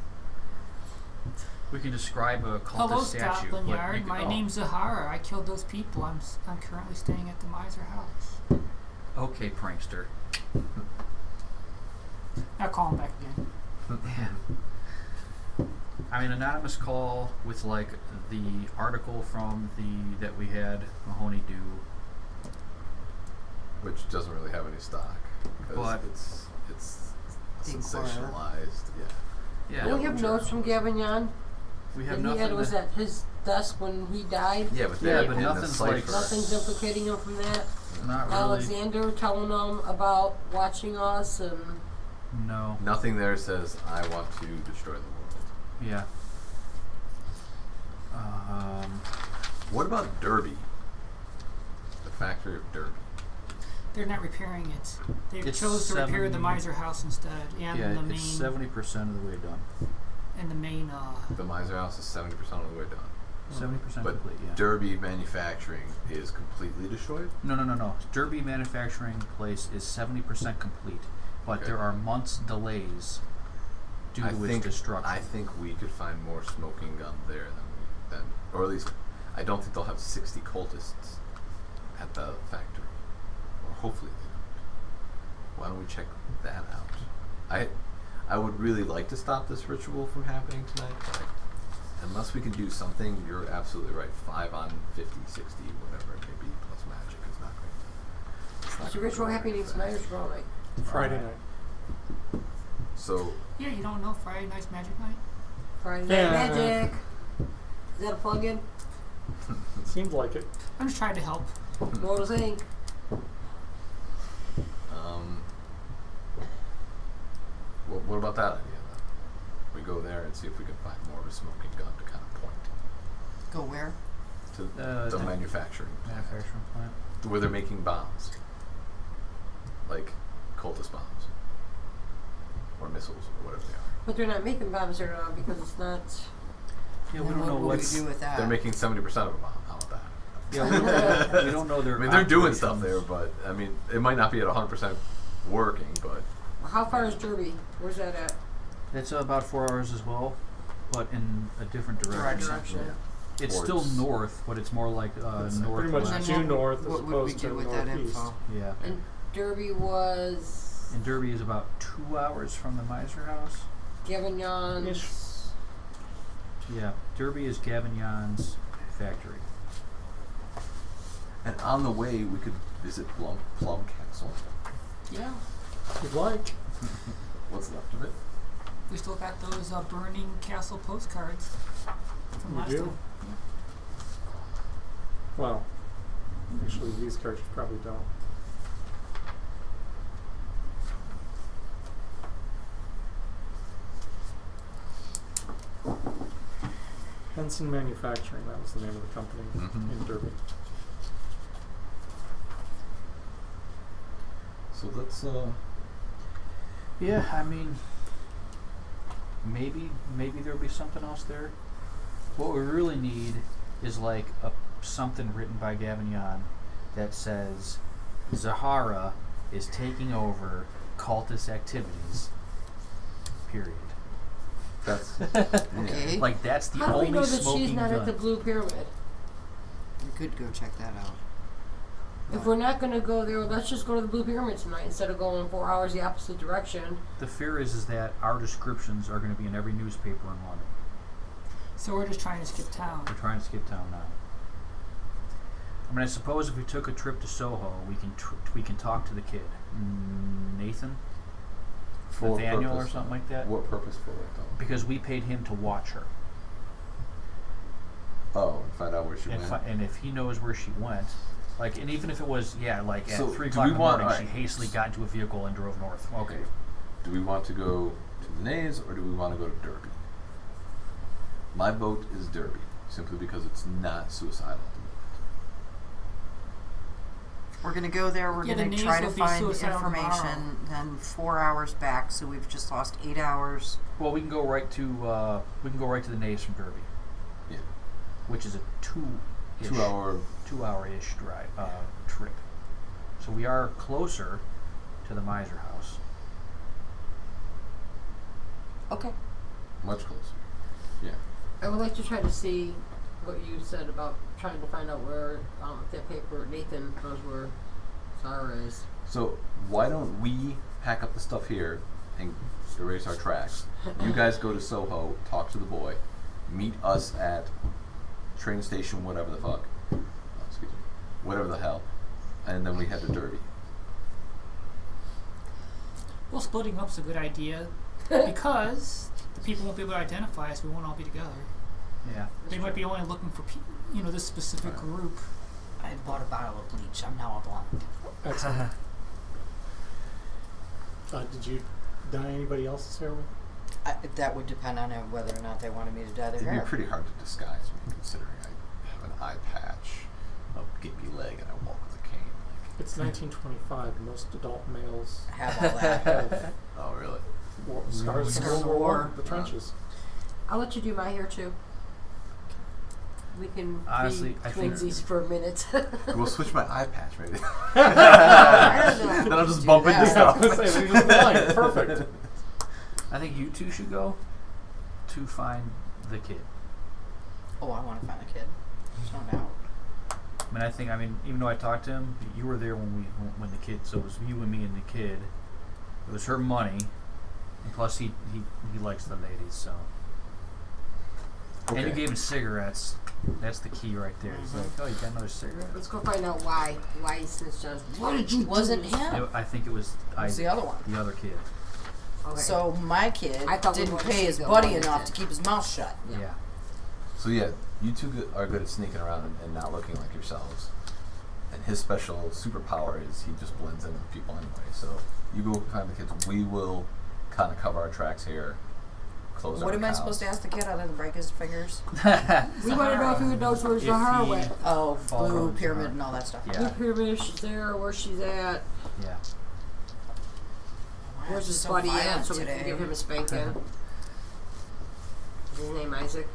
We can describe a cultist Hello, statue. Scotland but we Yard. can- My oh. name's Zahara. I killed those people. I'm currently staying at the Miser house. Okay, prankster. Now call him back again. Man. I mean, anonymous call with like the article from that we had Mahoney do. Which doesn't really have any stock, because But- it's The Inquirer. sensationalized. Yeah. Yeah. Do we have notes from Gavin Yan? We have that nothing. he had was that- at his desk when he died. Yeah, but Yeah, they're but in the nothing's like- cipher. Nothing's implicating him from that. Not really. Alexander telling them about watching us and. No. Nothing there says I want to destroy the world. Yeah. What about Derby? The factory of Derby. They're not repairing it. They It's chose to repair the 7 Miser house instead, and Yeah, the main it's 70% of the way done. and the main. The Miser House is 70% of the way done. 70% But complete. Yeah. Derby manufacturing is completely destroyed. No. Derby manufacturing place is 70% complete, but Okay. there are months delays due to its destruction. I think we could find more smoking gun there than or at least I don't think they'll have 60 cultists at the factory. Or hopefully they don't. Why don't we check that out? I would really like to stop this ritual from happening tonight, but unless we can do something, you're absolutely right. 5 on 50, 60, whatever it may be, plus magic is not going to. It's not Is the gonna ritual work happening like that. tonight or tomorrow night? Friday Alright. night. So Yeah, you don't know Friday Night's Magic Night? Friday Yeah. Night Magic. Is that a plug-in? It seemed like it. I'm just trying to help. Mortals Inc. what about that idea then? We go there and see if we can find more of a smoking gun to kind of point Go where? to the the manufacturing plant, manufacturing plant. where they're making bombs, like cultist bombs or missiles or whatever they are. But they're not making bombs there now because it's not. Yeah, we And don't know what what's. we do with that. They're making 70% of a bomb. How about that? Yeah, we don't know their. I mean, they're doing stuff there, operations. but I mean, it might not be at 100% working, but How far is Derby? Where's that at? It's about 4 hours as well, but in a different direction. Direction. It's Or still it's- north, but it's more like It's northwest. pretty much And due then north as what would we opposed to do with that northeast. info? Yeah. And Derby was And Derby is about 2 hours from the Miser house. Gavin Jan's. Ish. Yeah, Derby is Gavin Jan's factory. and on the way we could visit Plum Castle. Yeah, If you'd like. What's left of it? we still got those burning castle postcards from We last do. time. Well, actually, these cards probably don't. Henson Manufacturing, that was the name of the company Mhm. in Derby. So let's Yeah, I mean, maybe there'll be something else there. What we really need is like something written by Gavignon that says Zahara is taking over cultist activities. Period. That's Okay. Like that's the How do we only know that smoking she's not gun. at the Blue Pyramid? We could go check that out. If we're not going to go there, let's just go to the Blue Pyramid tonight instead of going 4 hours the opposite direction. The fear is that our descriptions are going to be in every newspaper in London. So we're just trying to skip town. We're trying to skip town now. I mean, I suppose if we took a trip to Soho, we can talk to the kid, Nathan, for Nathaniel, or purpose. something like that, What purpose for it though? because we paid him to watch her. Oh, and find out where she And, went. and if he knows where she went, like, and even if it was, like at So, 3 do o'clock we in the want- morning, she alright. hastily got into a vehicle and drove north. Okay. Do we want to go to the Nays or do we want to go to Derby? My vote is Derby, simply because it's not suicidal. We're gonna go there. We're Yeah, the gonna names try to will be find suicidal information. Then 4 hours back, so we've just lost 8 hours. Well, we can go right to the Nays from Derby, Yeah. which is a 2-hour. 2-hour-ish drive trip. So we are closer to the Miser house. Okay. Much closer. Yeah. I would like to try to see what you said about trying to find out where that paper, Nathan knows where Zara is. So why don't we pack up the stuff here and erase our tracks? You guys go to Soho, talk to the boy, meet us at train station, whatever the fuck. Oh, excuse me. Whatever the hell. And then we head to Derby. Well, splitting up's a good idea because the people won't be able to identify us. We won't all be together. Yeah. They might be only looking for this specific group. I bought a bottle of bleach. I'm now a blonde. Excellent. Did you dye anybody else's hair with? That would depend on whether or not they wanted me to dye their It'd hair. be pretty hard to disguise me, considering I have an eye patch, a gimpy leg, and I walk with a cane. It's 1925. Most adult males Have all that. have Oh, really? scars from Scars World War War. I, the trenches. I'll let you do my hair too. We can Honestly, be I think- twinsies for a minute. We'll switch my eye patch, maybe. I don't know. Then I'll just Do bump into that. stuff. I was gonna say, we just blind. Perfect. I think you two should go to find the kid. Oh, I want to find the kid. There's no doubt. I mean, even though I talked to him, you were there when the kid. So it was you and me and the kid. It was her money, and plus he likes the ladies. So and you Okay. gave him cigarettes. That's the key right there. He's like, oh, you got another cigarette? Let's go find out why he snitched on us. What did you Wasn't do? him. I think it was It was the other one. the other kid. Okay. So my kid I thought we didn't wanted pay to his go buddy on with enough it. to keep his mouth shut. Yeah. So yeah, you two are good at sneaking around and not looking like yourselves. And his special superpower is he just blends in with people anyway. So you go find the kids. We will kind of cover our tracks here. Close our What am I accounts. supposed to ask the kid other than break his fingers? We want to know if he knows where If Zahara he- went. Oh, Fall blue roads pyramid are- and all that stuff. Yeah. Blue Pyramid, if she's there, where she's at. Yeah. Wow, Where's it's his so buddy at, violent so we today. can give him a spanking. Is his name Isaac?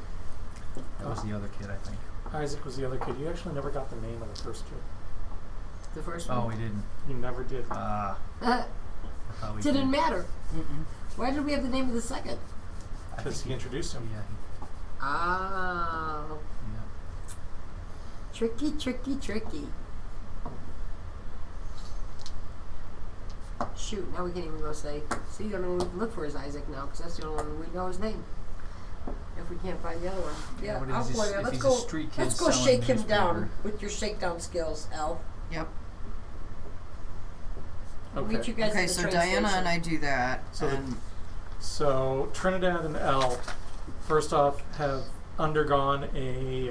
That was the other kid, I think. Isaac was the other kid. You actually never got the name of the first kid. The first Oh, one? we didn't. You never did. I thought we Didn't did. matter. Mm-mm. Why did we have the name of the second? I Because think he introduced him. Yeah. Oh. Yeah. Tricky, tricky, tricky. Shoot, now we can't even go say. See, the only one we can look for is Isaac now, because that's the only one we know his name. If we can't find the other one. Yeah, What I'll is he- go there. if Let's he's go. a street kid Let's go selling shake him newspaper. down with your shakedown skills, Al. Yep. We'll meet you Okay. guys Okay, at the so train Diana station. and I do that. So the- and So Trinidad and Elle, first off, have undergone a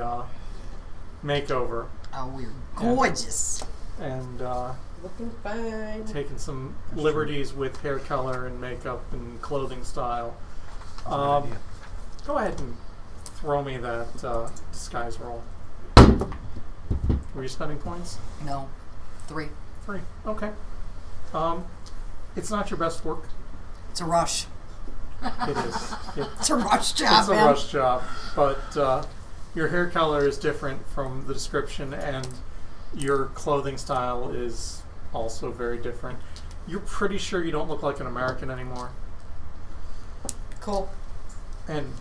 makeover oh, we're gorgeous. and Looking fine. taken some That's liberties with hair color and makeup and clothing style. That's a good idea. Go ahead and throw me that disguise roll. Were you spending points? No, 3. 3. Okay. It's not your best work. It's a rush. It is. It's a rush job, It's a man. rush job, but your hair color is different from the description, and your clothing style is also very different. You're pretty sure you don't look like an American anymore, Cool. and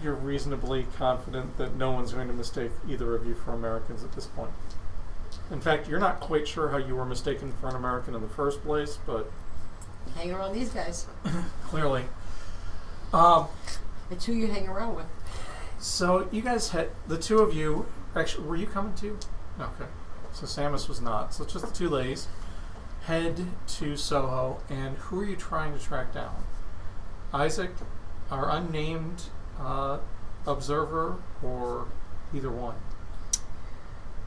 you're reasonably confident that no one's going to mistake either of you for Americans at this point. In fact, you're not quite sure how you were mistaken for an American in the first place, but Hang around these guys. clearly. It's who you hang around with. So you guys had, the two of you, actually, were you coming too? Okay. So Samus was not. So it's just the two ladies. Head to Soho, and who are you trying to track down? Isaac, our unnamed observer, or either one?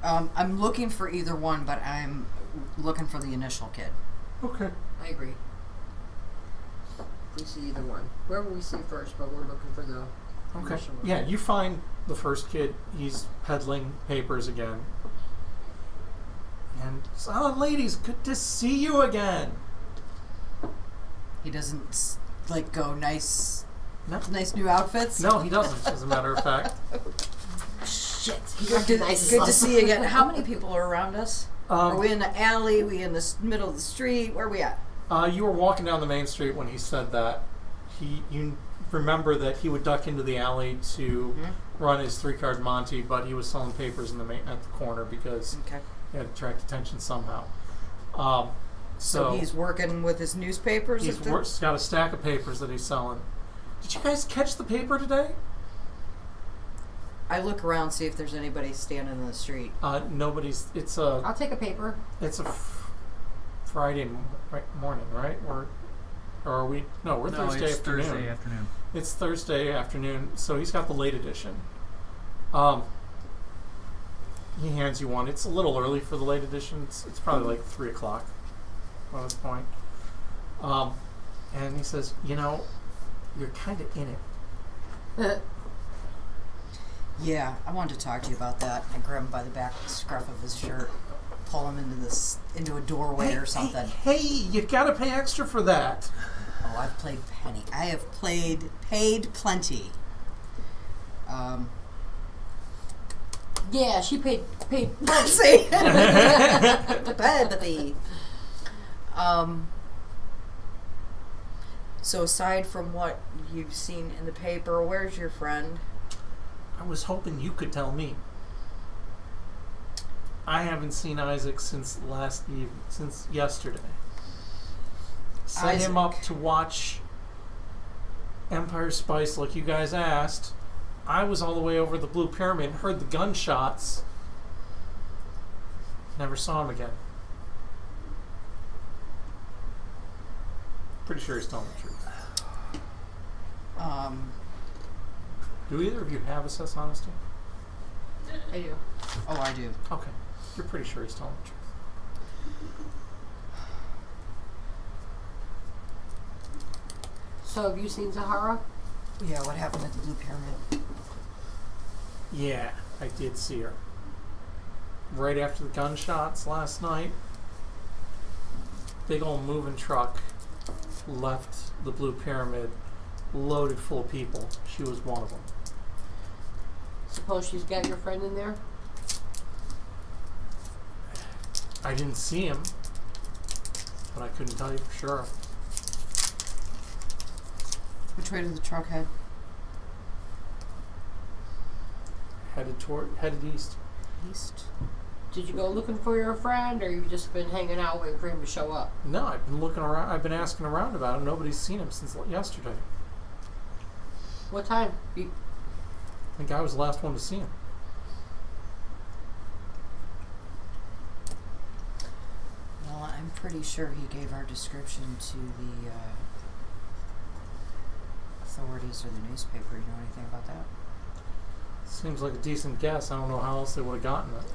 I'm looking for either one, but I'm looking for the initial kid. Okay. I agree. We see either one. Whoever we see first, but we're looking for the Okay. initial one. Yeah, you find the first kid. He's peddling papers again. And, ladies, good to see you again. He doesn't like go nice No. new outfits. No, he doesn't, as a matter of fact. Shit. He Good, recognizes good to us. see you again. How many people are around us? Are we Um, in the alley? We in the middle of the street? Where are we at? you were walking down the main street when he said that. You remember that he would duck into the alley to run his 3-card Monty, but he was selling papers in the at the corner because Okay. he had to attract attention somehow. So he's working with his newspapers. He's got a stack of papers that he's selling. Did you guys catch the paper today? I look around, see if there's anybody standing in the street. Nobody's. It's I'll take a paper. a Friday morning, right? Or are we? No, we're Thursday it's afternoon. Thursday afternoon. It's Thursday afternoon, so he's got the late edition. He hands you one. It's a little early for the late edition. It's probably like 3 o'clock at this point. And he says, you're kind of in it. Yeah, I wanted to talk to you about that. I grab him by the back scruff of his shirt, pull him into a doorway or something. Hey, you gotta pay extra for that. Oh, I've played penny. I have paid plenty. Yeah, she paid. See, plenty. So aside from what you've seen in the paper, where's your friend? I was hoping you could tell me. I haven't seen Isaac since yesterday. Set him up to watch Empire Spice like you guys asked. I was all the way over the Blue Pyramid, heard the gunshots. Never saw him again. Pretty sure he's telling the truth. Do either of you have assess honesty? I do. Oh, I do. Okay. You're pretty sure he's telling the truth. So have you seen Zahara? Yeah, what happened at the Blue Pyramid? Yeah, I did see her. Right after the gunshots last night, big old moving truck left the Blue Pyramid loaded full of people. She was one of them. Suppose she's got your friend in there? I didn't see him, but I couldn't tell you for sure. Which way did the truck head? Headed east. East. Did you go looking for your friend, or you've just been hanging out waiting for him to show up? No, I've been looking around. I've been asking around about him. Nobody's seen him since yesterday. What time? I think I was the last one to see him. Well, I'm pretty sure he gave our description to the authorities or the newspaper. You know anything about that? Seems like a decent guess. I don't know how else they would have gotten it.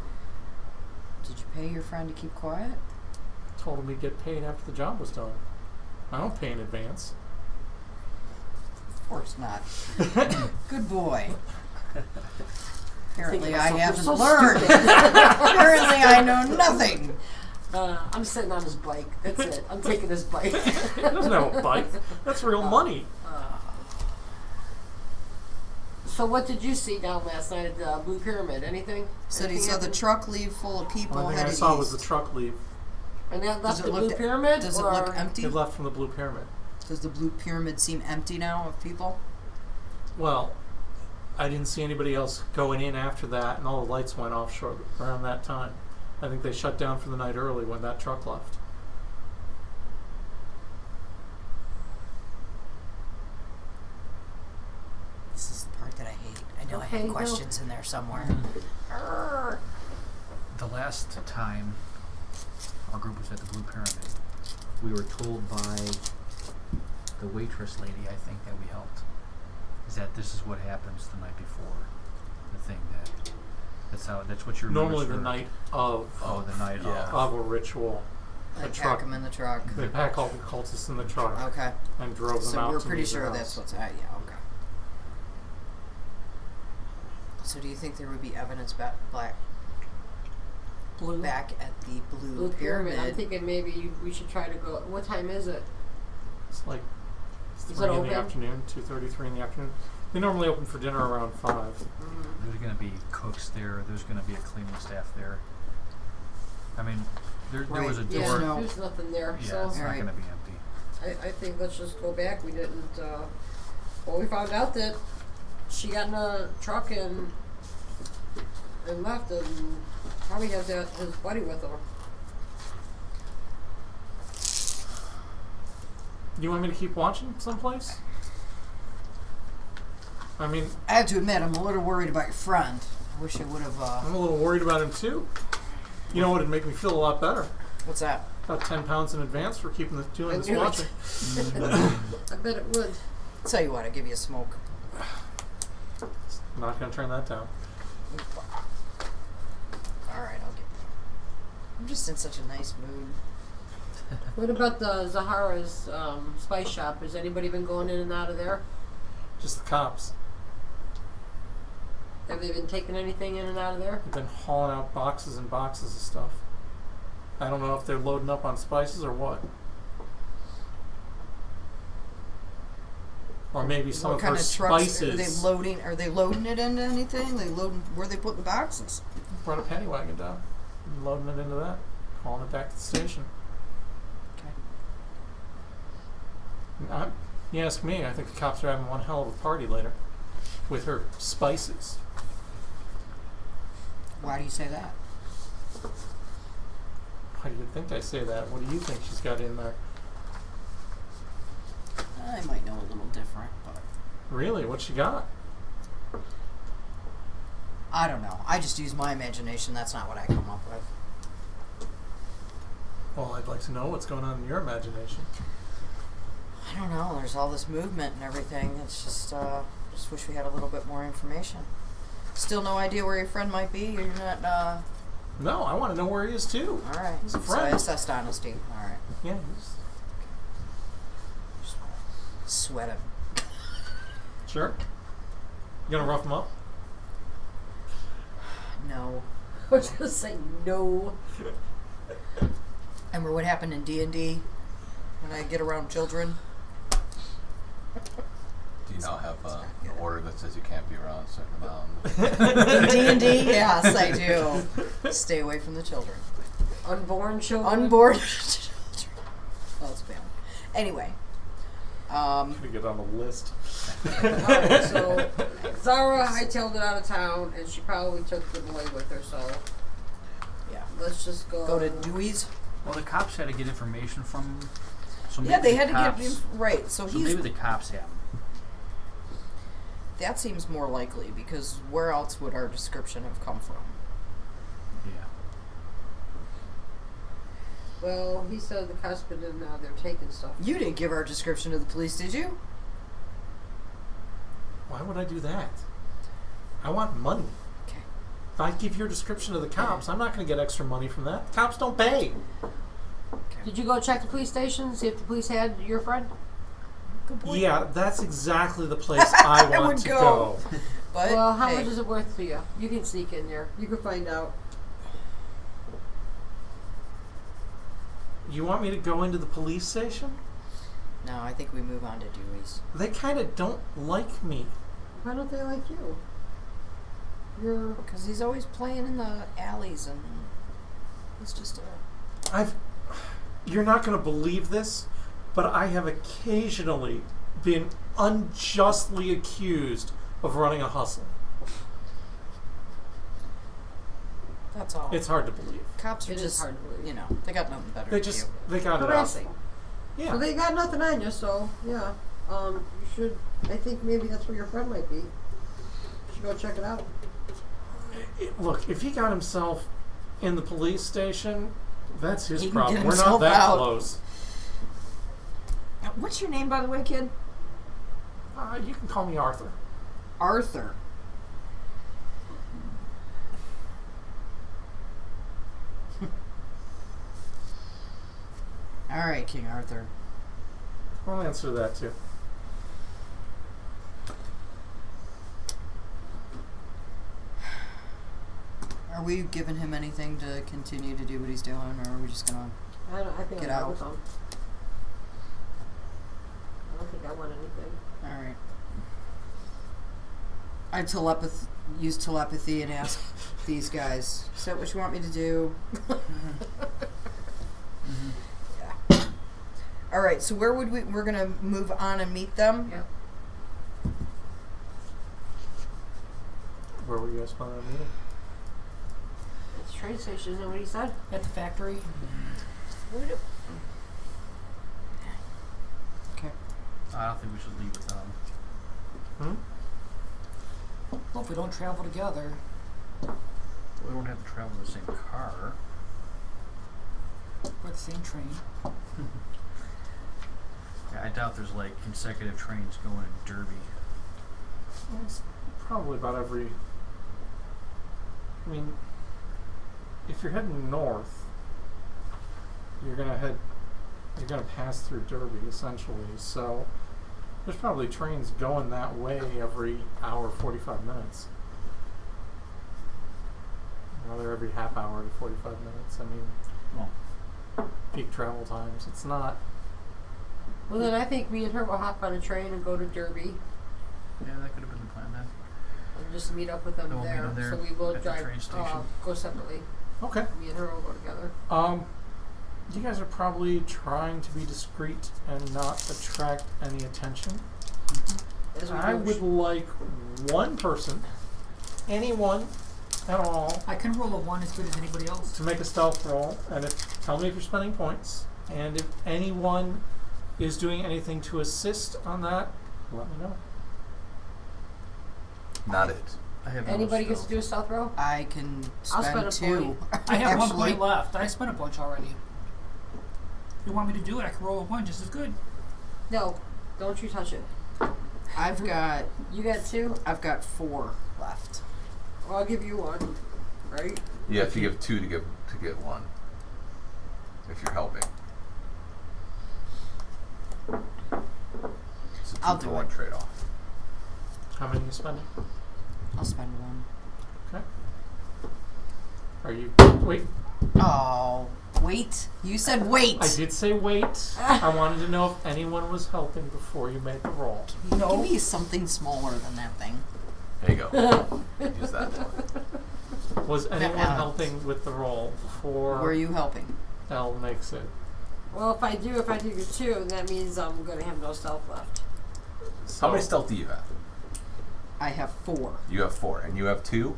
Did you pay your friend to keep quiet? Told him we'd get paid after the job was done. I don't pay in advance. Of course not. Good boy. Apparently Thinking I myself, haven't "You're so learned. stupid." Apparently I know nothing. I'm sitting on his bike. That's it. I'm taking his bike. He doesn't have a bike. That's real money. So what did you see down last night at the Blue Pyramid? Anything? So he Anything saw the happen? truck leave full of people Only thing I headed saw was the east. truck leave. And that left Does it the look Blue Pyramid? Does it or- look empty? It left from the Blue Pyramid. Does the Blue Pyramid seem empty now of people? Well, I didn't see anybody else going in after that, and all the lights went off short around that time. I think they shut down for the night early when that truck left. This is the part that I hate. I know I Okay, had no. questions in there somewhere. Arrgh. The last time our group was at the Blue Pyramid, we were told by the waitress lady, I think, that we helped, is that this is what happens the night before the thing. That's what you remember. Normally the night of the night Yeah. of a ritual, They a pack truck. them in the truck. They pack all the cultists in the truck Okay. and drove them So out. we're to pretty meet their sure house. that's what's yeah, okay. So do you think there would be evidence back at the Blue, Blue Pyramid. I'm Pyramid? thinking maybe we should try to go. What time is it? It's like Is 3 it in open? the afternoon, 2:33 in the afternoon. They normally open for dinner around 5. There's going to be cooks there. There's going to be a cleaning staff there. I mean, there was a Right, door. yeah. Yeah, no- there's nothing there. Yeah, So it's not Alright. going to be empty. I think let's just go back. We didn't. Well, we found out that she got in a truck and left, and probably has his buddy with her. You want me to keep watching someplace? I mean, I have to admit, I'm a little worried about your friend. I wish I would have. I'm a little worried about him too. You know what would make me feel a lot better? What's that? About 10 pounds in advance for keeping doing I this knew it. watching. I bet it would. Tell you what, I'll give you a smoke. I'm not going to turn that down. Alright, I'll get I'm just in such a nice mood. What about the Zahara's spice shop? Has anybody been going in and out of there? Just the cops. Have they been taking anything in and out of there? They've been hauling out boxes and boxes of stuff. I don't know if they're loading up on spices or what. Or maybe some What of kind her of trucks spices. are they loading it into anything? Where are they putting the boxes? Brought a paddy wagon down. And loading it into that. Hauling it back to the station. Okay. You ask me, I think the cops are having one hell of a party later. With her spices. Why do you say that? Why do you think I say that? What do you think she's got in there? I might know a little different, but Really? What she got? I don't know. I just use my imagination. That's not what I come up with. Well, I'd like to know what's going on in your imagination. I don't know. There's all this movement and everything. It's just wish we had a little bit more information. Still no idea where your friend might be. You're not. No, I want to know where he is too. All right. He's a So I friend. assessed honesty. All right. Yeah, Sweat him. sure. You gonna rough him up? No. I was gonna say no. Remember what happened in D&D when I get around children? Do you now have an order that says you can't be around a certain amount? In D&D, yes, I do. Stay away from the children. Unborn children. Unborn children. Oh, it's bad. Anyway. Should we get on the list? Alright, so Zara hightailed it out of town, and she probably took the boy with her. So Yeah. let's just go. Go to Dewey's. Well, the cops had to get information from. So maybe Yeah, they the had to cops, get right. So So he's maybe the cops have 'em. that seems more likely because where else would our description have come from? Yeah. Well, he said the cops been in now. They're taking stuff. You didn't give our description to the police, did you? Why would I do that? I want money. Okay. If I give your description to the cops, I'm not going to get extra money from that. The cops don't pay. Did you go check the police station, see if the police had your friend? Good point. Yeah, that's exactly the place I I want would to go. go. But Well, how hey, much is it worth to you? You can sneak in there. You can find out. You want me to go into the police station? No, I think we move on to Dewey's. They kind of don't like me. Why don't they like you? You're Because he's always playing in the alleys and he's just a... You're not going to believe this, but I have occasionally been unjustly accused of running a hustle. That's all. It's hard to believe. Cops are It is just, hard to believe. you know, they got nothing better They to just, do. they got it out. harassing. Yeah. So they got nothing on you, so yeah. You should. I think maybe that's where your friend might be. You should go check it out. Look, if he got himself in the police station, that's his He can problem. get We're not himself that out. close. What's your name, by the way, kid? You can call me Arthur. Arthur. All right, King Arthur. I'll answer that too. Are we giving him anything to continue to do what he's doing, or are we just gonna... I think Get I'm out. with them. I don't think I want anything. All right. I use telepathy and ask these guys, is that what you want me to do? Yeah. All right, so where would we're going to move on and meet them? Yep. Where were you guys planning on meeting? It's a train station, isn't that what he said? At the factory. Okay. I don't think we should leave with them. Hmm? Well, if we don't travel together, We don't have to travel in the same car. we're the same train. Yeah, I doubt there's like consecutive trains going to Derby. It's probably about every... I mean, if you're heading north, you're gonna pass through Derby essentially. So there's probably trains going that way every hour, 45 minutes. Another every half hour to 45 minutes. I mean, Well, peak travel times. It's not. Well, then I think me and her will hop on a train and go to Derby yeah, that could have been the plan then. and just meet up with them Then we'll meet there. them there So we will at the drive, train station. go separately. Okay. Me and her will go together. You guys are probably trying to be discreet and not attract any attention. As we I go. would like one person, anyone at all, I can roll a 1 as good as anybody else. to make a stealth roll, and tell me if you're spending points, and if anyone is doing anything to assist on that, let me know. Not it. I have no Anybody gets stealth. to do a stealth roll? I can I'll spend spend a 2. I have 1 Actually, point left. I spent a bunch already. If you want me to do it, I can roll a 1 just as good. No, don't you touch it. I've got You got 2? 4 left. Well, I'll give you 1, right? You have to give 2 to get 1. If you're helping. It's a 2 I'll for do 1 it. trade-off. How many are you spending? I'll spend 1. Okay. Are you... Wait. Oh, wait. You said wait. I did say wait. I wanted to know if anyone was helping before you made the roll. Give me something smaller than that thing. There you go. Use that one. Was anyone Alex. helping with the roll before Were you helping? Elle makes it? Well, if I do your 2, that means I'm going to have no stealth left. How many stealth do you have? I have 4. You have 4, and you have 2.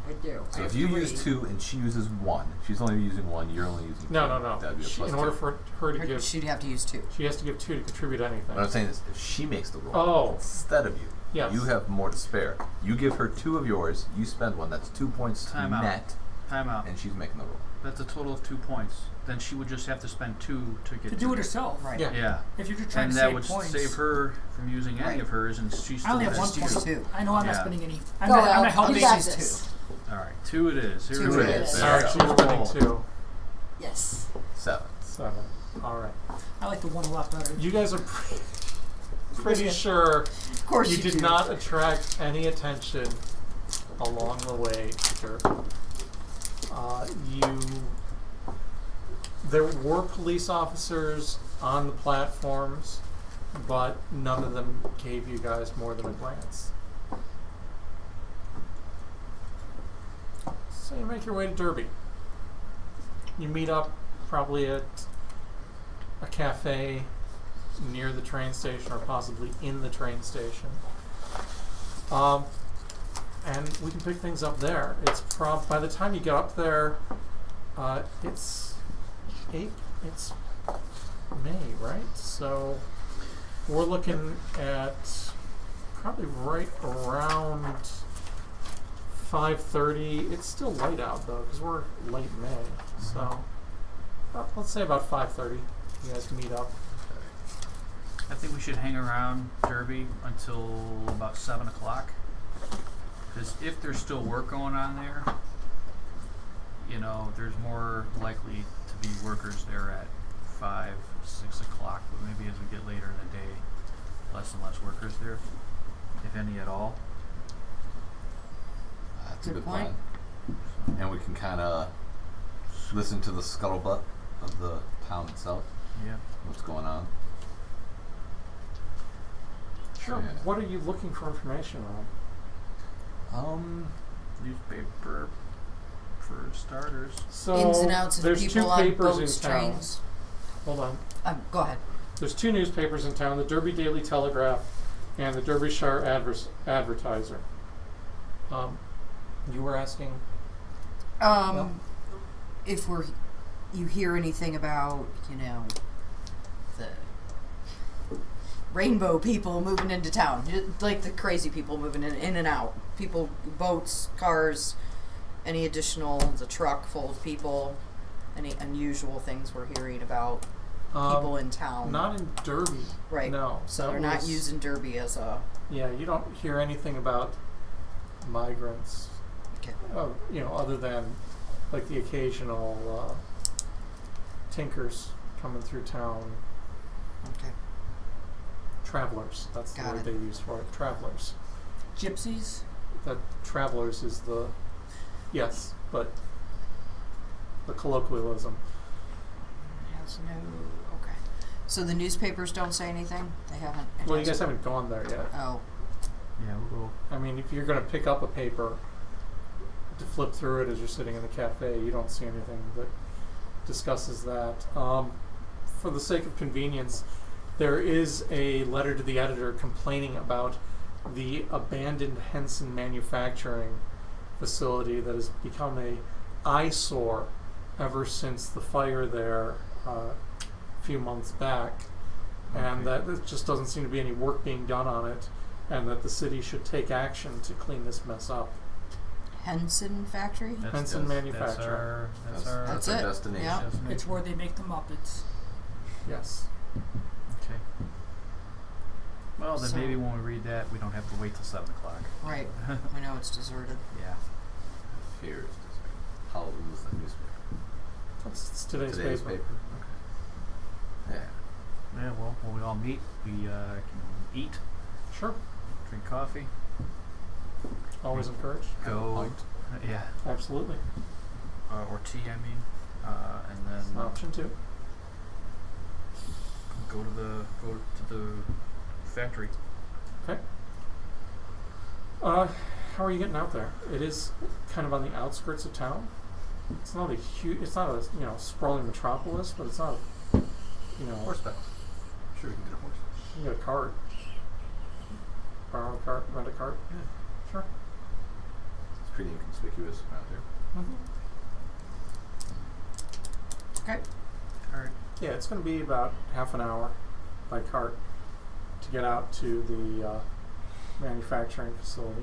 I do. So I if have you 3. use 2 and she uses 1, she's only using 1. You're only using 2. No. That'd be a plus In 2. order for her to give... She'd have to use 2. She has to give 2 to contribute anything. What I'm saying is, if she makes the roll Oh. instead of you, Yes. you have more to spare. You give her 2 of yours. You spend 1. That's 2 points Time out. net, Time out. and she's making the roll. That's a total of 2 points. Then she would just have to spend 2 to get To do it herself. Right. Yeah. Yeah. If you're just trying And to that save would points. save her from using any Right. of hers, and she I still only have 1 has Just point. 2. I know I'm not Yeah. spending any. I'm Go, not Al. helping. You got She's this. All right, 2 it is. Here 2 we it go. is. There Alright, you she's go. spending 2. Yes. 7. 7. Alright. I like the 1 a lot better. You guys are pretty sure Of course you you did do. not attract any attention along the way to Derby. There were police officers on the platforms, but none of them gave you guys more than a glance. So you make your way to Derby. You meet up probably at a cafe near the train station or possibly in the train station. And we can pick things up there. It's by the time you get up there, it's May, right? So we're looking at probably right around 5:30. It's still light out though, because we're late May. So let's say about 5:30. You guys meet up. I think we should hang around Derby until about 7 o'clock. Because if there's still work going on there, you know, there's more likely to be workers there at 5, 6 o'clock. But maybe as we get later in the day, less and less workers there, if any at all. That's a Good good point. plan. And we can kind of listen to the scuttlebutt of the town itself. Yeah. What's going on? Sure. Yeah. What are you looking for information on? Newspaper for starters. So Ins and outs of there's people two on papers boats, in town. trains. Hold on. Go ahead. There's two newspapers in town: the Derby Daily Telegraph and the Derbyshire Advertiser. You were asking. No. If you hear anything about, the rainbow people moving into town, like the crazy people moving in and out, people, boats, cars, any additional, the truck full of people, any unusual things we're hearing about people in town. Not in Derby. Right. No. So that they're not was- using Derby as a. Yeah, you don't hear anything about migrants. Okay. Other than like the occasional tinkers coming through town. Okay. Travelers. That's the Got word it. they use for it. Travelers. Gypsies. That travelers is the yes, but the colloquialism. Has no. Okay. So the newspapers don't say anything. They haven't. it Well, you guys hasn't- haven't gone there yet. Oh. Yeah, we'll go. I mean, if you're going to pick up a paper to flip through it as you're sitting in the cafe, you don't see anything that discusses that. For the sake of convenience, there is a letter to the editor complaining about the abandoned Henson manufacturing facility that has become a eyesore ever since the fire there a few months back, and that there just doesn't seem to be any work being done on it, and that the city should take action to clean this mess up. Henson factory. Henson Manufacturing. That's our That's our it. destination. Yeah. destination. It's where they make the Muppets. Yes. Okay. Well, then So- maybe when we read that, we don't have to wait till 7 o'clock. Right. I know it's deserted. Yeah. Here is this. How old is the newspaper? It's today's paper. Okay. Yeah. Yeah. Well, when we all meet, we can eat, Sure. drink coffee, Always encouraged. Have a go. pint. Yeah. Absolutely. Or tea, I mean, and then It's an option too. go to the factory. Okay. How are you getting out there? It is kind of on the outskirts of town. It's not a huge. It's not a sprawling metropolis, but it's not. Horseback. Sure, we can get a horse. You can get a cart. Borrow a cart. Rent a cart. Yeah. Sure. It's pretty inconspicuous around here. Okay. All right. Yeah, it's going to be about half an hour by cart to get out to the manufacturing facility.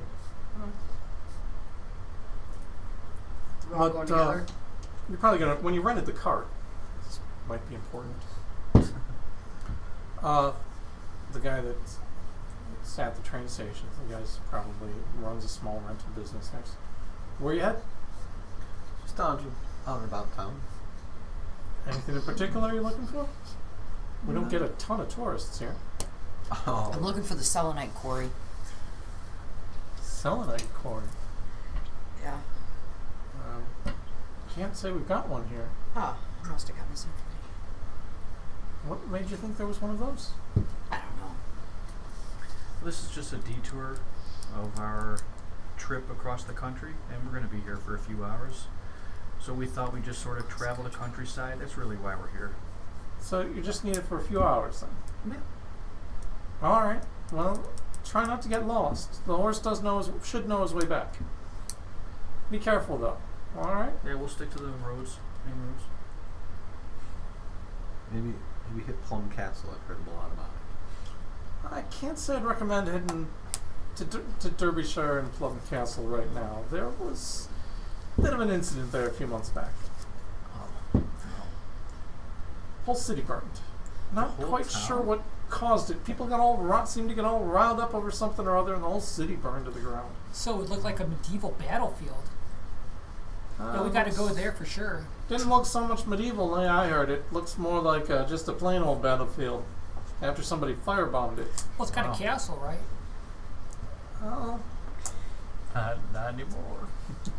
We're all going together. You're probably gonna when you rented the cart. This might be important. The guy that's at the train station, the guy's probably runs a small rental business next. Where you at? Just out and about town. Anything in particular you're looking for? We don't get a ton of tourists here. Oh. I'm looking for the selenite quarry. Selenite quarry. Yeah. Can't say we've got one here. Ah. I must have got misinformation. What made you think there was one of those? I don't know. This is just a detour of our trip across the country, and we're going to be here for a few hours. So we thought we'd just sort of travel the countryside. That's really why we're here. So you just need it for a few hours then? Yeah. All right. Well, try not to get lost. The horse should know his way back. Be careful though. All right. Yeah, we'll stick to the roads, main roads. Maybe hit Plum Castle. I've heard a lot about it. I can't say I'd recommend heading to Derbyshire and Plum Castle right now. There was a bit of an incident there a few months back. Oh. Whole city burned. Not Whole quite town? sure what caused it. People seemed to get all riled up over something or other, and the whole city burned to the ground. So it looked like a medieval battlefield. But we got to go there for sure. Didn't look so much medieval the way I heard it. Looks more like just a plain old battlefield after somebody firebombed it. Well, it's got Wow. a castle, right? Oh, Not anymore. it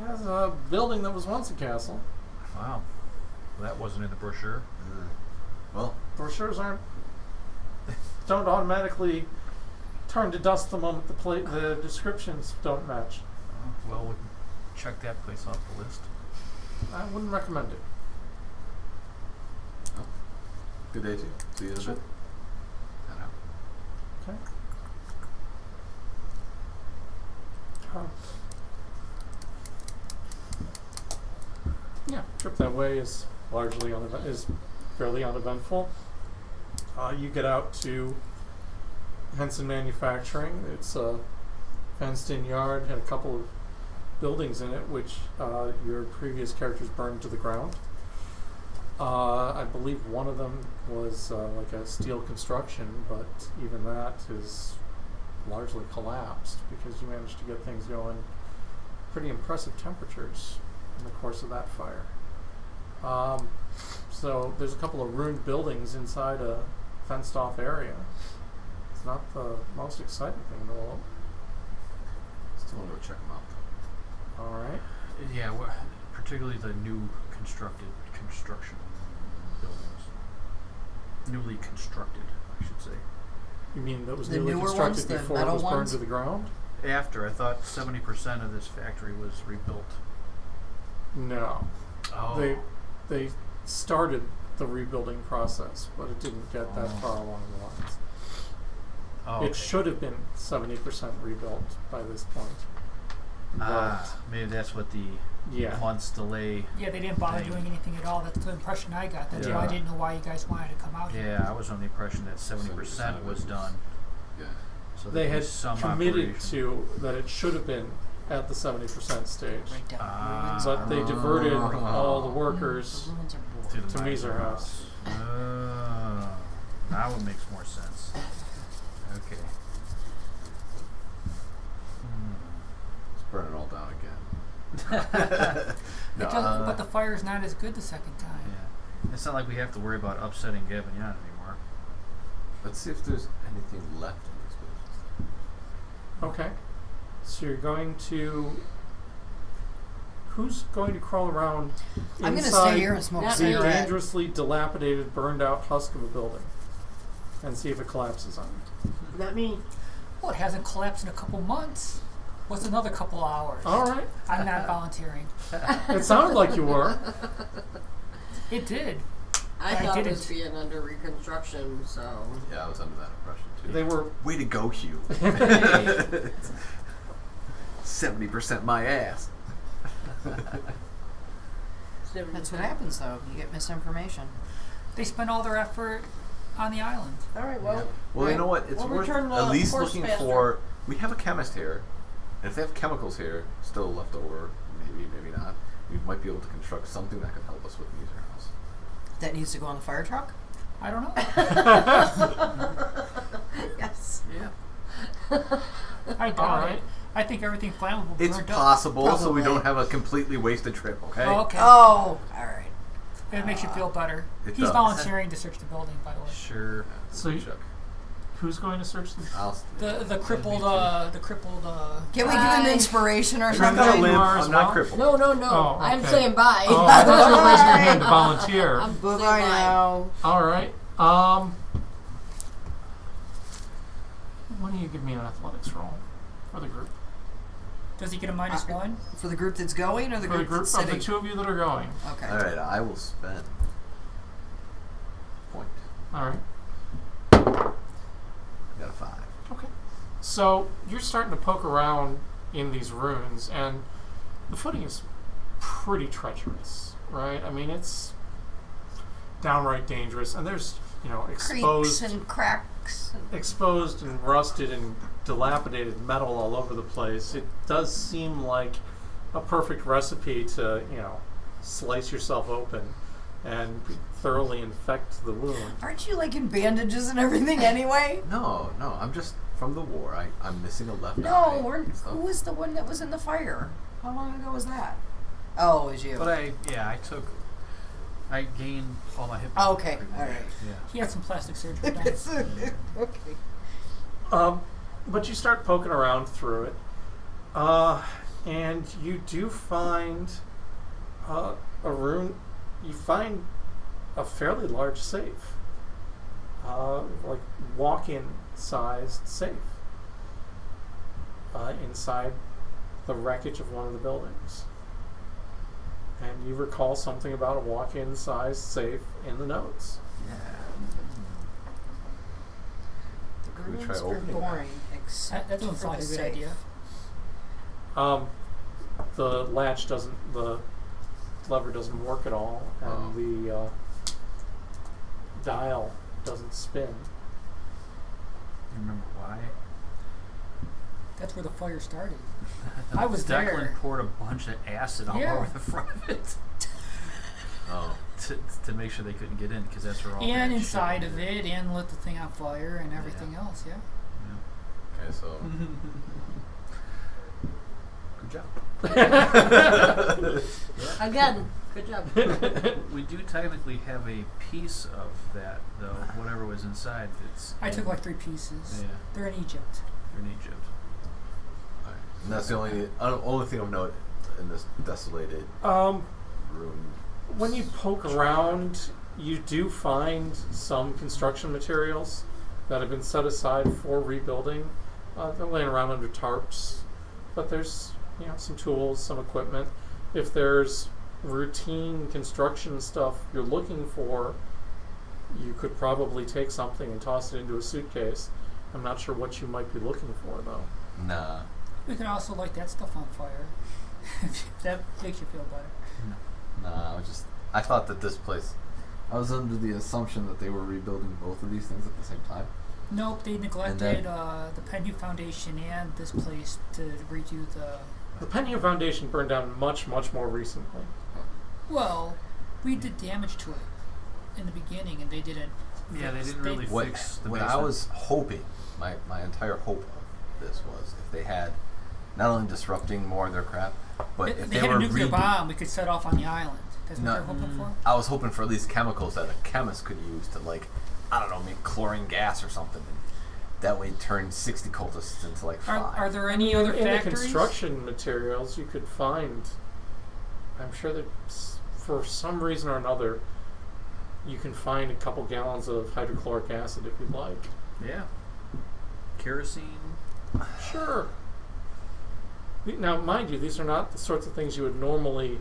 has a building that was once a castle. Wow. Well, that wasn't in the brochure. Well, Brochures don't automatically turn to dust the moment the descriptions don't match. Well, we can check that place off the list. I wouldn't recommend it. good day to you. See you in a Sure. bit. Head out. Okay. Yeah, trip that way is fairly uneventful. You get out to Henson Manufacturing. It's a fenced-in yard, had a couple of buildings in it, which your previous characters burned to the ground. I believe one of them was like a steel construction, but even that is largely collapsed because you managed to get things going pretty impressive temperatures in the course of that fire. So there's a couple of ruined buildings inside a fenced off area. It's not the most exciting thing in the world. Still want to go check them out. All right. Yeah, particularly the new construction buildings. Newly constructed, I should say. You mean that was The newly newer constructed ones, the before it metal was burned ones? to the ground? After, I thought 70% of this factory was rebuilt. No. Oh. They started the rebuilding process, but it didn't get that Oh. far along the lines. Oh, It should have been 70% rebuilt by this point. Maybe that's what the Yeah. months delay. Yeah, they didn't bother Dang. doing anything at all. That's the impression I got. That's why I Yeah. didn't know why you guys wanted to come out here. Yeah, I was under the impression that 70% was done. Yeah. So They there had was some committed operation. to that it should have been at the 70% stage. Right down. Ah. But they diverted all the workers The ruins are boring. to the to Miser House. Oh, now it makes more sense. Okay. Let's burn it all down again. It doesn't- but the fire's not as good the second time. Yeah. It's not like we have to worry about upsetting Gavin Yan anymore. Let's see if there's anything left in these buildings. Okay. So you're going to. Who's going to crawl around I'm gonna inside stay here and smoke a Not the me. cigarette. dangerously dilapidated, burned out husk of a building and see if it collapses on you? Not me. Well, it hasn't collapsed in a couple months. What's another couple hours? All right. I'm not volunteering. It sounded like you were. It did. I I thought it was didn't. being under reconstruction, so. Yeah, I was under that impression too. They were. Way to go, Hugh. 70% my ass. That's what happens, though. You get misinformation. They spent all their effort on the island. All right, well. Well, you know what? It's We'll worth return the at least horse looking faster. for. We have a chemist here, and if they have chemicals here still left over, maybe not. We might be able to construct something that can help us with Miser House. That needs to go on the fire truck? I don't know. Yes. Yeah. I doubt Alright. it. I think everything flammable It's burned up. possible, so we Probably. don't have a completely wasted trip. Okay. Oh, okay. Oh, alright. It makes you feel better. It He's does. volunteering to search the building, by the way. Sure. So you- Chuck. Who's going to search the? The crippled Can we give him inspiration or You're something? gonna I'm limp. not as well? crippled. No, Oh, I'm okay. saying bye. Oh, I thought you were raising your hand to volunteer. I'm Bye saying bye. now. All right. Why don't you give me an athletics roll for the group? Does he get a -1? For the group that's going or the For the group group that's of sitting? the two of you that are going. Okay. All right, I will spend point. All right. I got a 5. Okay. So you're starting to poke around in these ruins, and the footing is pretty treacherous, right? I mean, it's downright dangerous, and there's Creaks exposed and cracks. exposed and rusted and dilapidated metal all over the place. It does seem like a perfect recipe to, slice yourself open and thoroughly infect the wound. Aren't you like in bandages and everything anyway? No, I'm just from the war. I'm missing a left eye. No, and stuff. who was the one that was in the fire? How long ago was that? Oh, it was you. But I gained all my hip. Oh, okay, pretty much. all right. Yeah. He had some plastic surgery done. Okay. But you start poking around through it, and you do find a room. You find a fairly large safe, like walk-in sized safe, inside the wreckage of one of the buildings. And you recall something about a walk-in sized safe in the notes. The Can we try rooms are opening that? boring, except That doesn't for sound the like a good safe. idea. The latch doesn't, the lever doesn't work at all, and the dial doesn't spin. You remember why? That's where the fire started. I was there. Declan poured a bunch of acid all Yeah. over the front of it Oh, to make sure they couldn't get in, because that's where all And that inside shit of is. it, and lit the thing on fire, and everything else, yeah. okay, so good job. Again, good job. We do technically have a piece of that, though. Whatever was inside, it's. I took like 3 pieces. Yeah, They're in Egypt. they're in Egypt. Alright. And that's the only thing of note in this desolated room. When you poke around, you do find some construction materials that have been set aside for rebuilding. They're laying around under tarps, but there's some tools, some equipment. If there's routine construction stuff you're looking for, you could probably take something and toss it into a suitcase. I'm not sure what you might be looking for, though. Nah. We can also light that stuff on fire. If that makes you feel better. Nah, I thought that this place, I was under the assumption that they were rebuilding both of these things at the same time. Nope, they neglected then- the Pendu Foundation and this place to redo the. The Penny Foundation burned down much, much more recently. Well, we did damage to it in the beginning, and they didn't. Yeah, they fix- didn't really What, fix the what I basement. was hoping, my entire hope of this was if they had not only disrupting more of their crap, but if They they had were a nuclear bomb we could set off on the island. That's what No. they're hoping for. I was hoping for at least chemicals that a chemist could use to, like, I don't know, make chlorine gas or something. And that way turn 60 cultists into like 5. Are there any other In the factories? construction materials, you could find, I'm sure that for some reason or another, you can find a couple gallons of hydrochloric acid if you'd like. Yeah. Kerosene. Sure. Now, mind you, these are not the sorts of things you would normally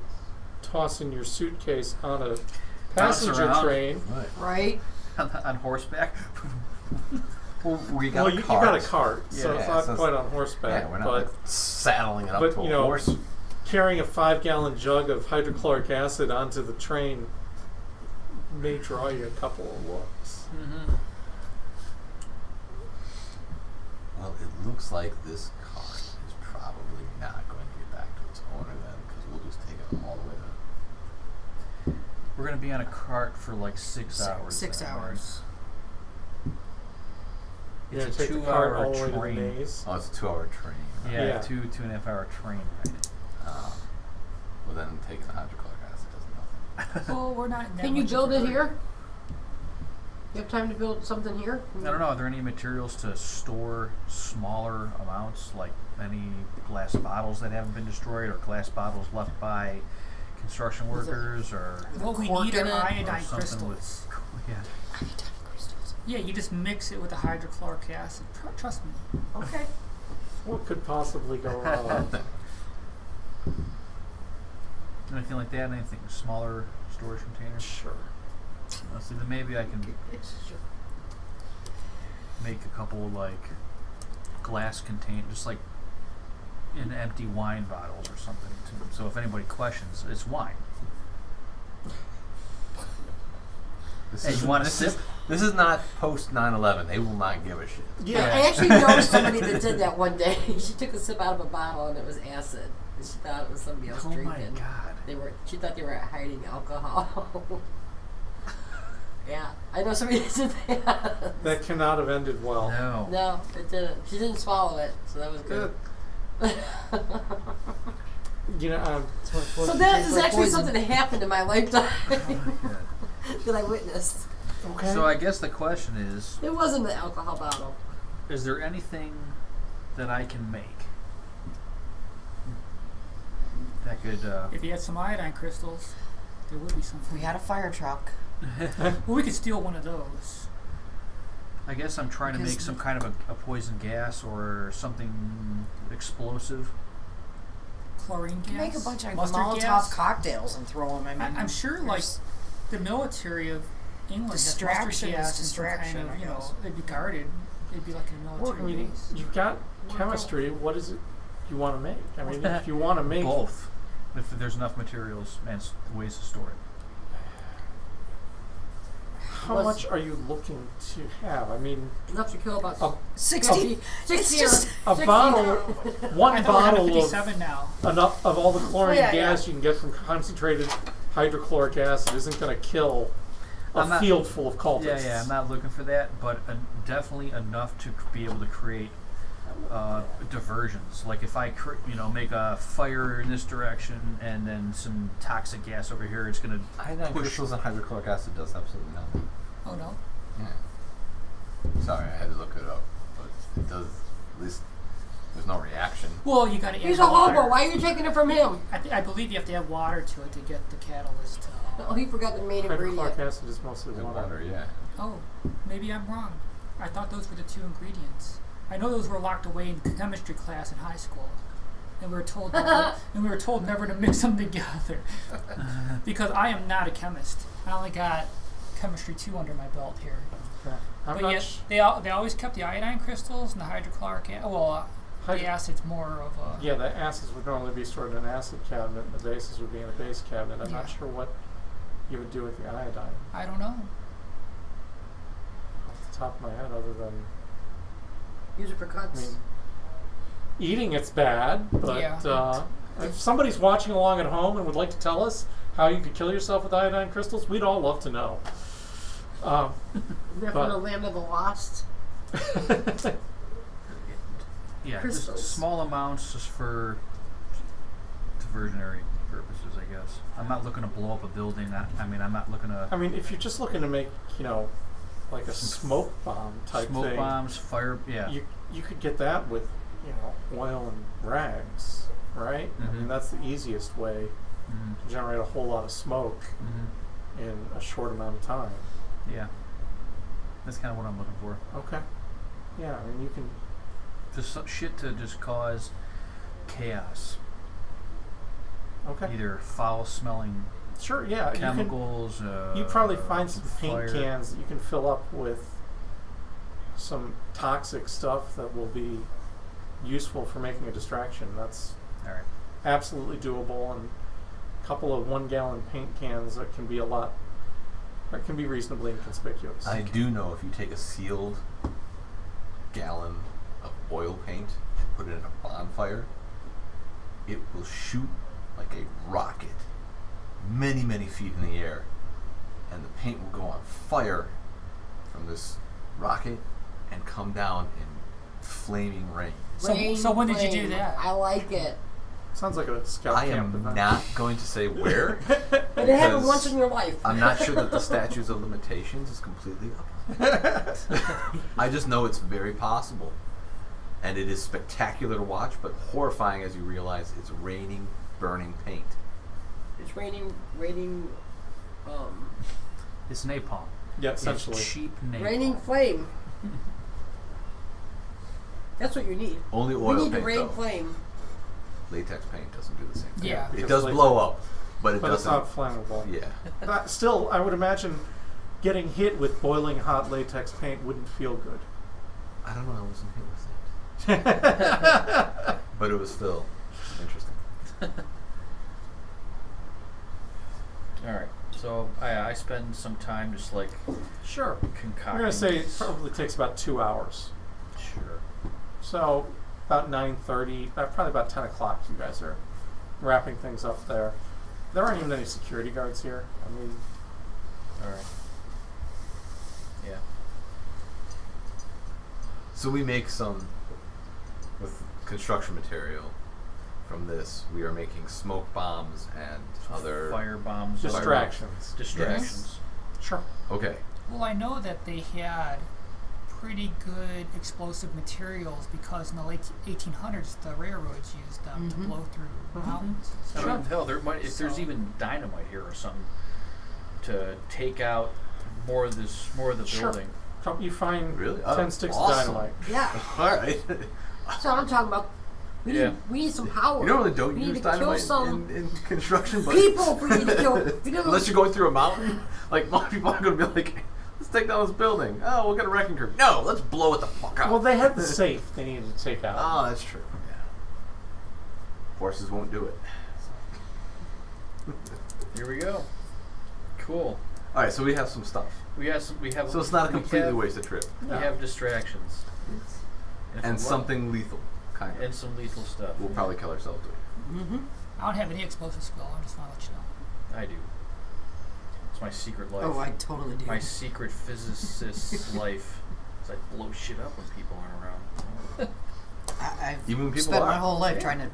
toss in your suitcase on a passenger around. train. Right. Right? On horseback. Well, we got Well, a you cart. got a cart, so Yeah, it's not so quite on horseback. Yeah, we're not but like saddling it up but, to a you know, horse. carrying a 5-gallon jug of hydrochloric acid onto the train may draw you a couple of looks. Mm-hmm. Well, it looks like this cart is probably not going to get back to its owner then, because we'll just take it all the way to. We're gonna be on a cart for like 6 hours. 6 then, hours. You're It's going a to take the cart 2-hour all the way to the train. maze. Oh, it's a 2-hour train. Right? Yeah, Yeah. 2.5 hour train ride. Well, then taking the hydrochloric acid does nothing. Well, we're not. In that Can you much of build a it hurry. here? You have time to build something here? I don't know. Are there any materials to store smaller amounts, like any glass bottles that haven't been destroyed, or glass bottles left by construction workers, or What we cork need in are it, or iodine something crystals. yeah? Yeah, you just mix it with the hydrochloric acid. Trust me. Okay. What could possibly go wrong? Anything like that? Anything smaller storage containers? Sure. See, then maybe I can make a couple like glass contain, just like in empty wine bottles or something. So if anybody questions, it's wine. Hey, you want to sip? This is not post 9/11. They will not give a shit. Yeah, I actually know somebody that did that one day. She took a sip out of a bottle and it was acid. And she thought it was somebody else Oh drinking. my god! She thought they were hiding alcohol. Yeah, I know somebody that did that. That cannot have ended well. No. No, it didn't. She didn't swallow it, so that was good. You know, So that is actually something that happened in my lifetime Yeah. that I witnessed. okay. So I guess the question is: It wasn't the alcohol bottle. is there anything that I can make that could? If you had some iodine crystals, there would be If something. we had a fire truck. Well, we could steal one of those. I guess I'm trying to Because make some kind of a poison gas or something explosive. Chlorine gas. Make a bunch of mustard Molotov gas. cocktails and throw them. I mean, I'm sure, like, there's- the military of England Distraction has mustard is gas and some distraction, kind of, I you know, guess. they'd be guarded. They'd be like in a Well, I military mean, base. you've got chemistry. What is it you want to make? I mean, if you want to make Both, if there's enough materials and ways to store it. how much are you looking to have? I mean, Enough to kill about a, 60. 60 It's just a 60. bottle, one I thought we're bottle of 57 now. enough of all the chlorine Yeah, gas you can get from concentrated hydrochloric acid isn't going to kill a I'm not- field full of cultists. Yeah, I'm not looking for that, but definitely enough to be able to create diversions. Like if I, make a fire in this direction and then some toxic gas over here, it's gonna Iodine push. crystals and hydrochloric acid does absolutely nothing. Oh, no. Yeah. Sorry, I had to look it up, but it does. At least there's no reaction. Well, you gotta add He's a water. hobo. Why are you taking it from him? I believe you have to add water to it to get the catalyst to... Oh, he forgot the main Hydrochloric ingredient. acid is mostly The water. water, yeah. Oh, maybe I'm wrong. I thought those were the two ingredients. I know those were locked away in chemistry class in high school, and we were told never to mix them together. Because I am not a chemist. I only got chemistry 2 under my belt here. Yeah. I'm But not yet sh- they always kept the iodine crystals and the hydrochloric acid. Well, Hyd- the acid's more of a... Yeah, the acids would normally be stored in an acid cabinet, and the bases would be in a base cabinet. I'm not Yeah. sure what you would do with the iodine I don't know. off the top of my head, other than, Use it for I cuts. mean, eating it's bad, but Yeah. if somebody's watching along at home and would like to tell us how you could kill yourself with iodine crystals, we'd all love to know. They're from the land of the lost. Yeah, Crystals. just small amounts just for diversionary purposes, I guess. I'm not looking to blow up a building. I'm not looking to I mean, if you're just looking to make, like a smoke bomb type smoke thing, bombs, fire. Yeah, you could get that with, oil and rags, right? I mean, Mhm. that's the easiest way hmm to generate a whole lot of smoke in a short amount of time. yeah. That's kind of what I'm looking for. Okay. Yeah, I mean, you can. Just shit to just cause chaos. Okay. Either foul-smelling Sure. Yeah. chemicals. You probably find some paint fire. cans that you can fill up with some toxic stuff that will be useful for making a distraction. That's All right. absolutely doable, and a couple of 1-gallon paint cans that can be reasonably inconspicuous. I do know if you take a sealed gallon of oil paint and put it in a bonfire, it will shoot like a rocket many, many feet in the air, and the paint will go on fire from this rocket and come down in flaming rain. So when did you do Flame. that? I like it. Sounds like a scout I camp am event. not going to say where. And it happened because once in your life. I'm not sure that the statutes of limitations is completely up. I just know it's very possible. And it is spectacular to watch, but horrifying as you realize it's raining burning paint. It's raining, It's napalm. Yeah, essentially. It's cheap napalm. raining flame. That's what you need. Only We oil need paint to rain though. flame. Latex paint doesn't do the same thing. Yeah. It Because does latex- blow up, but it But it's doesn't. not flammable. Yeah. Still, I would imagine getting hit with boiling hot latex paint wouldn't feel good. I don't know. I wasn't hit with it, but it was still interesting. All right. So I spend some time just like Sure. concocting. I'm going to say it these. probably takes about 2 hours. Sure. So about 9:30, probably about 10 o'clock you guys are wrapping things up there. There aren't even any security guards here. I mean, All right. Yeah. So we make some with construction material. From this, we are making smoke bombs and other Fire bombs. distractions. Distractions. Sure. Okay. Well, I know that they had pretty good explosive materials because in the late 1800s, the railroads used them to Mhm. blow through Mhm. mountains. I Sure. mean, hell, there might if there's So- even dynamite here or something to take out more of the Sure. building. You find Really? 10 sticks awesome. of dynamite. Yeah. All right. That's what I'm talking about. Yeah. We need some power. You normally don't we use need to kill dynamite some in construction, but people for you to kill. Because unless you're going through a mountain, like most people are going to be like, "Let's take down this building. Oh, we'll get a wrecking crew." No, let's blow it the fuck up. Well, they had the safe they needed to take out. Oh, that's true. Yeah. Horses won't do it. Here we go. Cool. All right, so we have some stuff. We have some. We have. So it's not a we completely have, wasted trip, We have distractions. If and we want- something lethal, kind of. and some lethal stuff. We'll probably kill ourselves doing it. Mm-hmm. I don't have any explosive skill. I just want to let you know. I do. It's my secret life. Oh, I totally do. My secret physicist's life is I blow shit up when people aren't around. I've Even when people spent are. my whole life Yeah.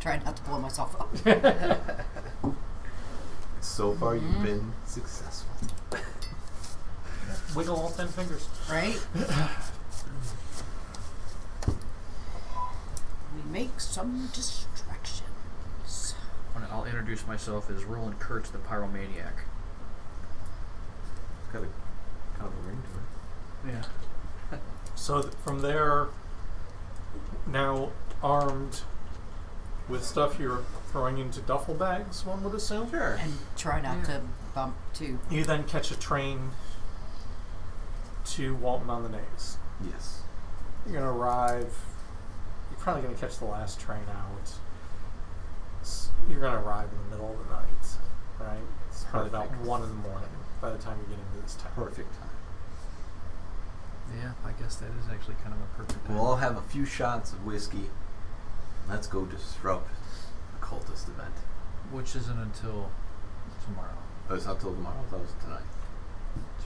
trying not to blow myself up. So far, Mhm. you've been successful. Wiggle all 10 fingers. Right? We make some distractions. I'll introduce myself as Roland Kurtz, the pyromaniac. It's got a kind of a ring to it. Yeah. So from there, now armed with stuff you're throwing into duffel bags, one would assume. Sure. And try not to bump too. You then catch a train to Walton on the Naze. Yes. You're going to arrive. You're probably going to catch the last train out. You're going to arrive in the middle of the night, right? It's probably about Perfect. 1 in the morning by the time you get into this town. Perfect time. Yeah, I guess that is actually kind of a perfect time. We'll all have a few shots of whiskey. Let's go disrupt the cultist event. Which isn't until tomorrow. Oh, it's not till tomorrow. That was tonight.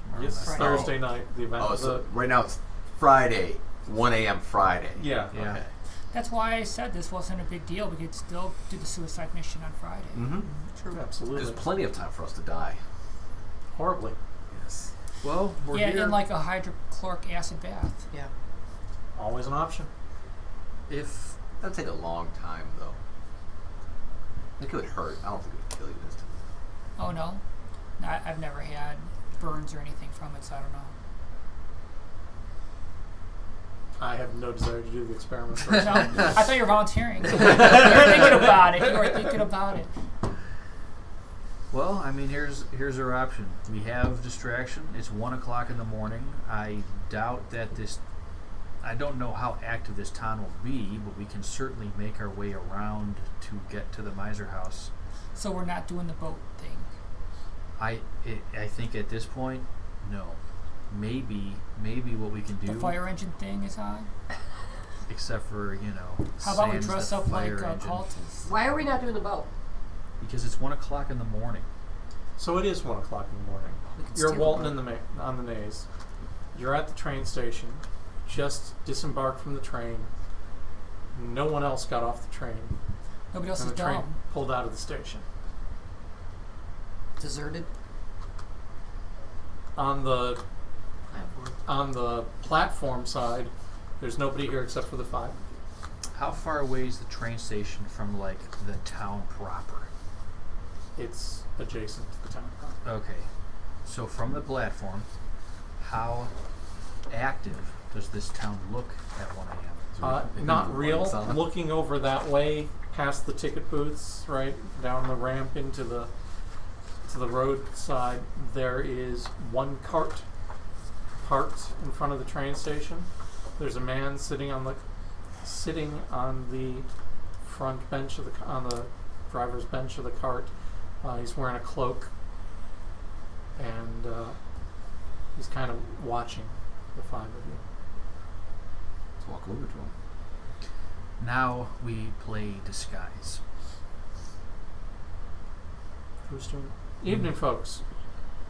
Tomorrow Yes, night. Friday. Thursday night, the event. Oh, was so right now it's Friday, 1 a.m. Friday. yeah. Yeah. Okay. That's why I said this wasn't a big deal. We could still do the suicide mission on Friday. Mm-hmm. True. Absolutely. There's plenty of time for us to die. Horribly. Yes. Well, we're Yeah, here. in like a hydrochloric acid bath. Yeah. Always an option. if That'd take a long time, though. I think it would hurt. I don't think it would kill you instantly. Oh no, I've never had burns or anything from it, so I don't know. I have no desire to do the experiment. No, I thought you were volunteering. You were thinking about it. You were thinking about it. Well, I mean, here's our option. We have distraction. It's 1 o'clock in the morning. I doubt that this. I don't know how active this town will be, but we can certainly make our way around to get to the Miser house. So we're not doing the boat thing. I think at this point, no. Maybe what we can do. The fire engine thing is on. Except for How about we sans dress the up like fire engine. cultists? Why are we not doing the boat? Because it's 1 o'clock in the morning. So it is 1 o'clock in the morning. We could You're steal Walton it. in on the Naze. You're at the train station. Just disembarked from the train. No one else got off the train. Nobody else and is the train dumb. pulled out of the station. Deserted. On the platform side, there's nobody here except for the 5. How far away is the train station from like the town proper? It's adjacent to the town proper. Okay, so from the platform, how active does this town look at 1 a.m.? Not real. Lights on. Looking over that way, past the ticket booths, right down the ramp into the roadside, there is one cart parked in front of the train station. There's a man sitting on the front bench of on the driver's bench of the cart. He's wearing a cloak, and he's kind of watching the 5 of you. Let's walk over to him. Now we play disguise. Who's doing? Evening, folks.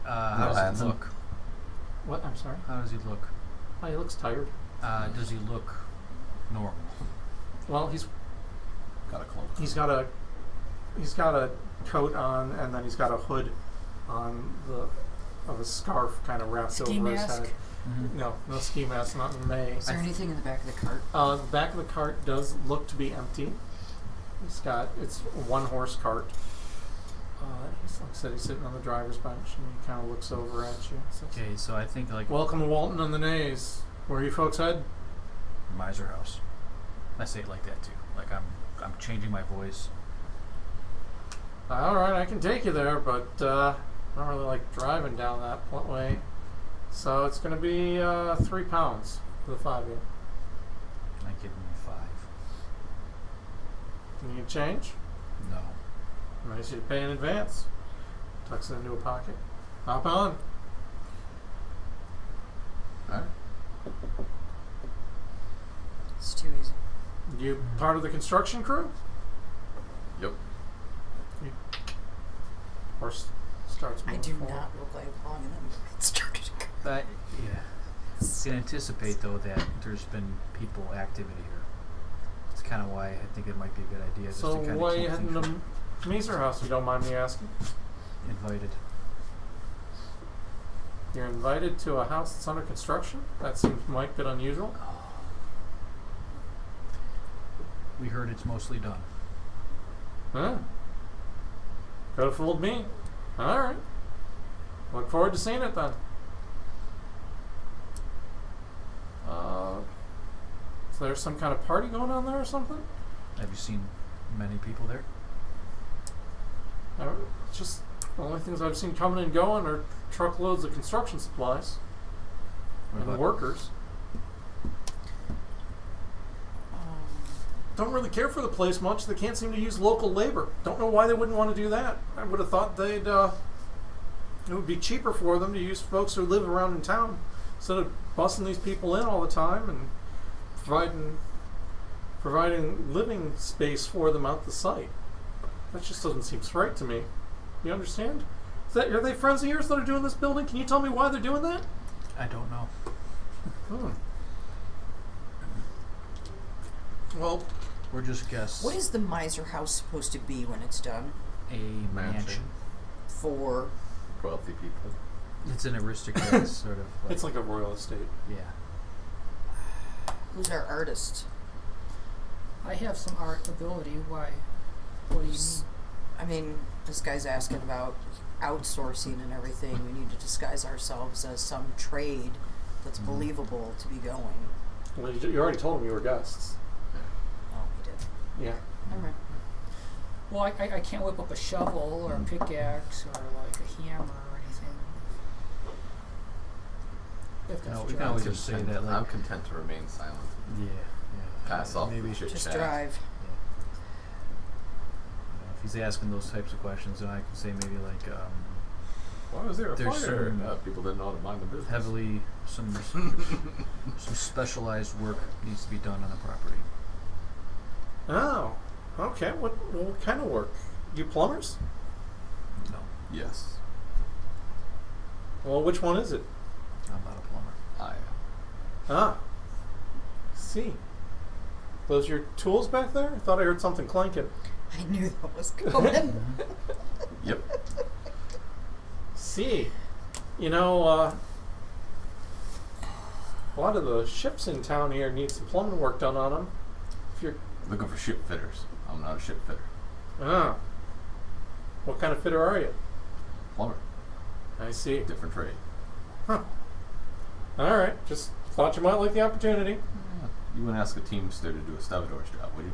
How does handsome. he look? What? I'm sorry. How does he look? Oh, he looks tired. Does he look normal? Well, he's Got a cloak. He's got a coat on, and then he's got a hood on of a scarf kind of wrapped Ski over his mask? head. No ski mask, not in May. Is there anything in the back of the cart? The back of the cart does look to be empty. It's a 1-horse cart. He's, like I said, he's sitting on the driver's bench, and he kind of looks over at you. Says, Okay, so I think like "Welcome to Walton on the Naze. Where you folks head?" Miser House. I say it like that too. Like I'm changing my voice. All right, I can take you there, but I don't really like driving down that way. So it's going to be £3 for the 5 of you. I give him 5. You need change? No. Nice you to pay in advance. Tucks it into a pocket. Hop on. Alright. It's too easy. You part of the construction crew? Yep. Horse starts I moving do forward. not look like I belong in them. It started. But yeah. You can anticipate though that there's been people activity here. It's kind of why I think it might be a good idea just So to kind why of are you keep heading things to Meeser House, if you don't mind me asking? invited. You're invited to a house that's under construction? That seems quite a bit unusual. We heard it's mostly done. Huh? Could have fooled me. Alright. Look forward to seeing it then. Is there some kind of party going on there or something? Have you seen many people there? Just the only things I've seen coming and going are truckloads of construction supplies and workers. Don't really care for the place much. They can't seem to use local labor. Don't know why they wouldn't want to do that. I would have thought it would be cheaper for them to use folks who live around in town instead of busing these people in all the time and providing living space for them out the site. That just doesn't seem right to me. You understand? Are they friends of yours that are doing this building? Can you tell me why they're doing that? I don't know. Well, We're just guests. What is the Miser House supposed to be when it's done? a mansion? For Wealthy people. It's an aristocrat sort of. Like, it's like a royal estate. yeah. who's our artist? I have some art ability. Why? What do you mean? I mean, this guy's asking about outsourcing and everything. We need to disguise ourselves as some trade that's believable to be going. Well, you already told them you were guests. Oh, we did. Yeah. All right. Well, I can't whip up a shovel or a pickaxe or like a hammer or anything. If that's No, what we you're can always asking. just say that, like. I'm content to remain silent. Yeah. Pass off Maybe the chit Just chat. drive. If he's asking those types of questions, then I can say maybe like Why was there a There's fire? some People didn't know how to mind the business. heavily some specialized work needs to be done on the property. Oh, okay. What kind of work? You plumbers? No, Yes. Well, which one is it? I'm not a plumber. I Ah, see. Those your tools back there? I thought I heard something clanking. I knew that was coming. Yep. See, you know, a lot of the ships in town here need some plumbing work done on them. If you're, Looking for ship fitters. I'm not a ship fitter. what kind of fitter are you? Plumber. I see. Different trade. Huh. All right. Just thought you might like the opportunity. You wouldn't ask a teamster to do a stevedore's job, would you?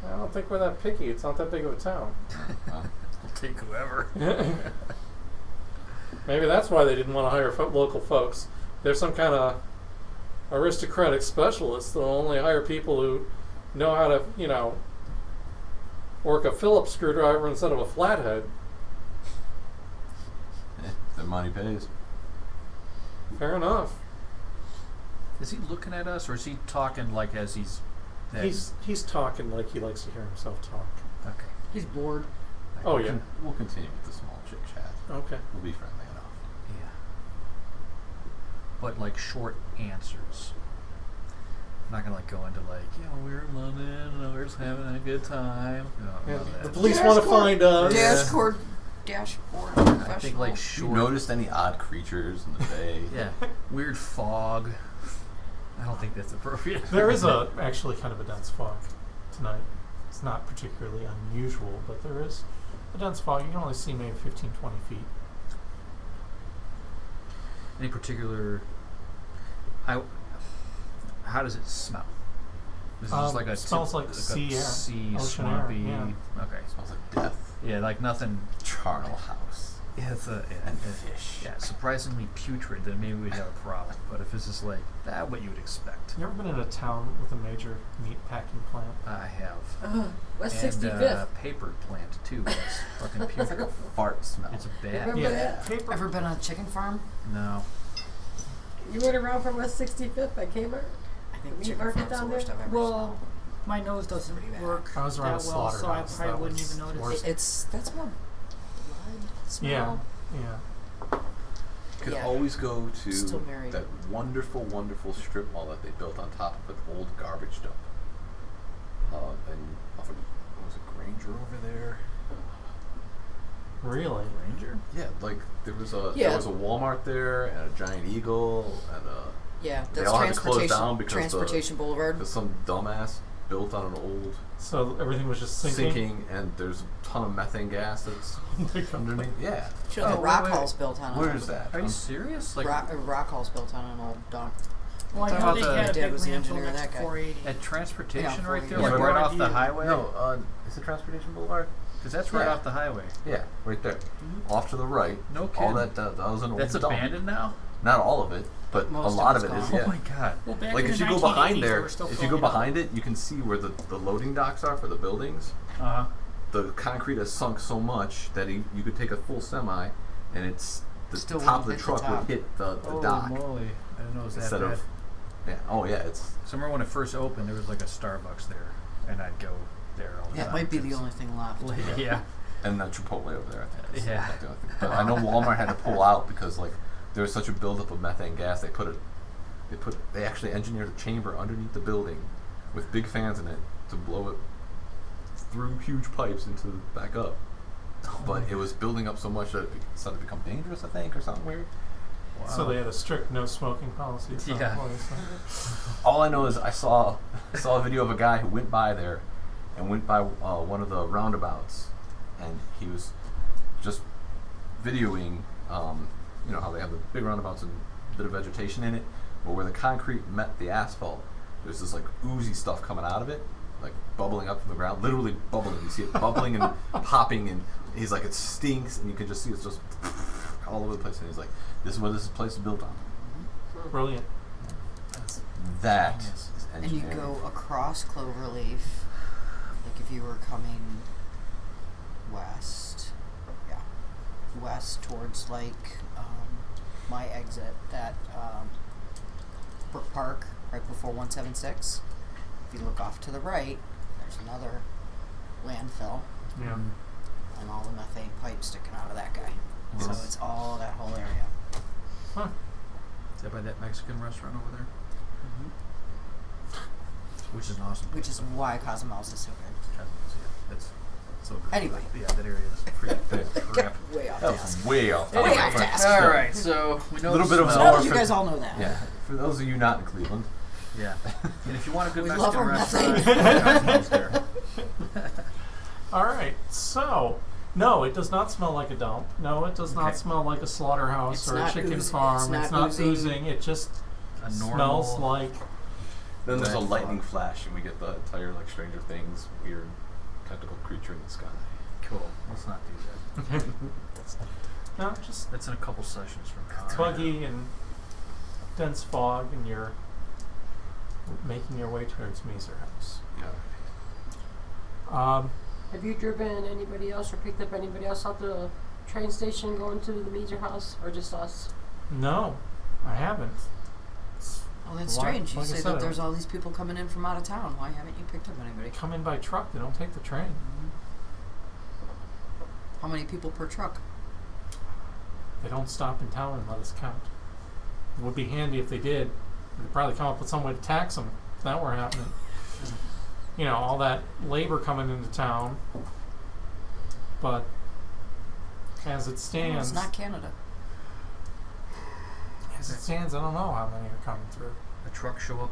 I don't think we're that picky. It's not that big of a town. Well, We'll take whoever. Maybe that's why they didn't want to hire local folks. There's some kind of aristocratic specialists that'll only hire people who know how to, you know, work a Phillips screwdriver instead of a flathead. their money pays. Fair enough. Is he looking at us, or is he talking like as he's? He's talking like he likes to hear himself talk. Okay. He's bored. Oh yeah. We'll continue with the small chit chat. Okay. We'll be friendly enough. Yeah. But like short answers. I'm not gonna like go into like, we're in London and we're just having a good time. No, Yeah. none of that. The police want to find us. Yeah. Dashboard I professional. think like You short. noticed any odd creatures in the bay? Yeah. Weird fog. I don't think that's appropriate. There is actually kind of a dense fog tonight. It's not particularly unusual, but there is a dense fog. You can only see maybe 15, 20 feet. Any particular? How does it smell? Is it just like a smells like sea air, sea ocean air, swampy? yeah. Okay. Smells like death. Yeah, like nothing. Charnel house. Yeah, it's a And fish. yeah, surprisingly putrid. Then maybe we'd have a problem. But if it's just like what you would expect. You ever been in a town with a major meat packing plant? I have. West And 65th. paper plant too. It's fucking It's like a putrid. fart smell. It's bad. Remember Yeah. that? Paper. Ever been on a chicken farm? No. You went around from West 65th by Kmart? I think You chicken working farm's the down worst there? I've ever Well, smelled. my nose doesn't pretty bad. work I was around that a well, so I slaughterhouse. probably That wouldn't was even notice. worse. That's more blood smell. Yeah. Yeah. Could Yeah. always go to Still married. that wonderful, wonderful strip mall that they built on top of an old garbage dump. And off of, what was it, Granger over there? Really? Ranger. Yeah, like there was a Yeah. Walmart there and a Giant Eagle and Yeah, They that's all had to close transportation. down because Transportation Boulevard. there's some dumbass built on an old So everything was just sinking? and there's a ton of methane gas that's underneath. Yeah. Sure, Oh, the wait, Rock wait. Hall's built on Where an is that? Are you serious? Like Rock Hall's built on an old dump. Well, I Talk know about they the- had a Dad big was the landfill engineer, next that to guy. 480. at transportation Yeah, right there, yeah, like where right are off the you? highway. No, is it Transportation Boulevard? Because that's right Yeah. off the highway. Yeah, right there. Off to the right. No All kidding. that was an old That's dump. abandoned now. Not all of it, but Most a of lot it's of it is. gone. Yeah. Oh my god. Well, back Like in if the you go 1980s, behind they there, were still if you filling go it up. behind it, you can see where the loading docks are for the buildings. Uh huh. The concrete has sunk so much that you could take a full semi, and it's the Still top of the wouldn't hit the truck would top. hit the Holy dock moly! I didn't know it was that instead bad. of. Yeah. Oh yeah, it's. So I remember when it first opened, there was like a Starbucks there, and I'd go there all the Yeah, time. Might be the 'cause- only thing left. Yeah. And that Chipotle over there, I think. is Yeah. about the only thing. But I know Walmart had to pull out because like there was such a buildup of methane gas. They actually engineered a chamber underneath the building with big fans in it to blow it through huge pipes into back up. But it was building up so much that it started to become dangerous, I think, or something weird. Wow. So they had a strict no smoking policy for Yeah. employees. All I know is I saw a video of a guy who went by there and went by one of the roundabouts, and he was just videoing, how they have the big roundabouts and a bit of vegetation in it, but where the concrete met the asphalt, there's this like oozy stuff coming out of it, like bubbling up from the ground, literally bubbling. You see it bubbling and popping, and he's like, it stinks, and you can just see it's just all over the place. And he's like, this is what this place is built on. Brilliant. That Genius. is And you engineering. go across Cloverleaf, like if you were coming west, west towards like my exit at Brook Park, right before 176. If you look off to the right, there's another landfill Yeah. and all the methane pipes sticking out of that guy. So Yes. it's all that whole area. Huh. Is that by that Mexican restaurant over there? Which is an awesome. which is why Cozumel's is so good. That's so good. Anyway. Yeah, that area is pretty crap. Way off That task. was way off. Way topic, off but task. still. All right, so we know Little the bit of smell. No, more you for- guys all know that. Yeah, for those of you not in Cleveland, Yeah, and if you want a good We Mexican love our restaurant, methane. Cosmo's there. All right, so no, it does not smell like a dump. No, it does not Okay. smell like a slaughterhouse It's or a not chicken oozing. farm. It's not oozing. oozing. It just A smells normal. like. then there's a Red lightning fog. flash, and we get the entire like Stranger Things weird tentacle creature in the sky. Cool. Let's not do that. No, just That's in a couple sessions from now. buggy and dense fog, and you're making your way towards Meeser House. Yeah. Have you driven anybody else or picked up anybody else out the train station going to the Meeser house, or just us? No, I haven't. Oh, that's Why- strange. You like I say said, that there's all these people coming in from out of town. Why haven't you picked up anybody? They come in by truck. They don't take the train. How many people per truck? They don't stop in town and let us count. It would be handy if they did. We'd probably come up with some way to tax them if that were happening. You know, all that labor coming into town. But as it Well, stands, it's not Canada. as it stands, I don't know how many are coming through. A truck show up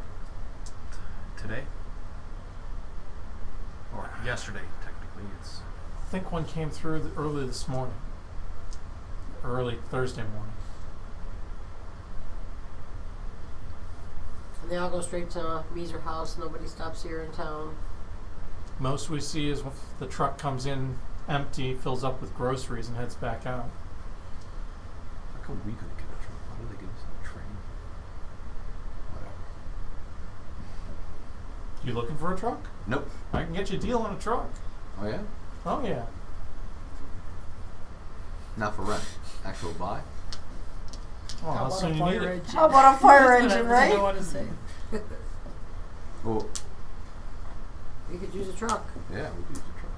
today? Or yesterday, technically. It's I think one came through early this morning. Early Thursday morning. And they all go straight to Meeser house. Nobody stops here in town. Most we see is if the truck comes in empty, fills up with groceries, and heads back out. How come we couldn't get a train? Why did they give us a train? Whatever. You looking for a truck? Nope. I can get you a deal on a truck. Oh yeah. Oh yeah. Not for rent. Actual buy. Oh, how soon you need it? engine? How about a fire That's engine, what I right? want to say. Well, We could use a truck. yeah, we could use a truck.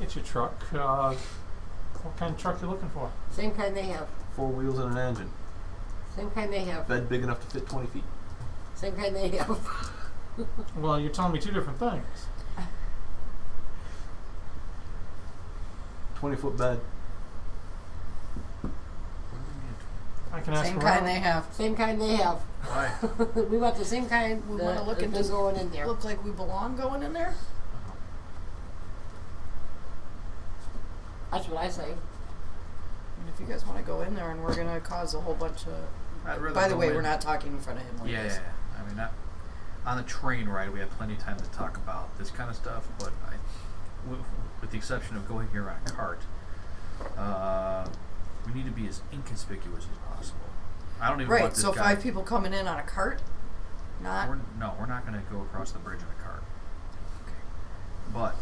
Get your truck. What kind of truck you looking for? Same kind they have. 4 wheels and an engine. Same kind they have. Bed big enough to fit 20 feet. Same kind they have. Well, you're telling me two different things. 20-foot bed. I can ask Same around. kind they have. Same kind they have. Why? We want the same kind. We that want to look has into been going in there. Look like we belong going in there. That's what I say. And if you guys want to go in there and we're gonna cause a whole bunch of. I'd rather By the go way, in. we're not talking in front of him like Yeah, this. I mean, on the train ride, we have plenty of time to talk about this kind of stuff, but with the exception of going here on a cart, we need to be as inconspicuous as possible. I don't even want Right. this So guy. 5 people coming in on a cart. Not. We're not going to go across the bridge in a cart. But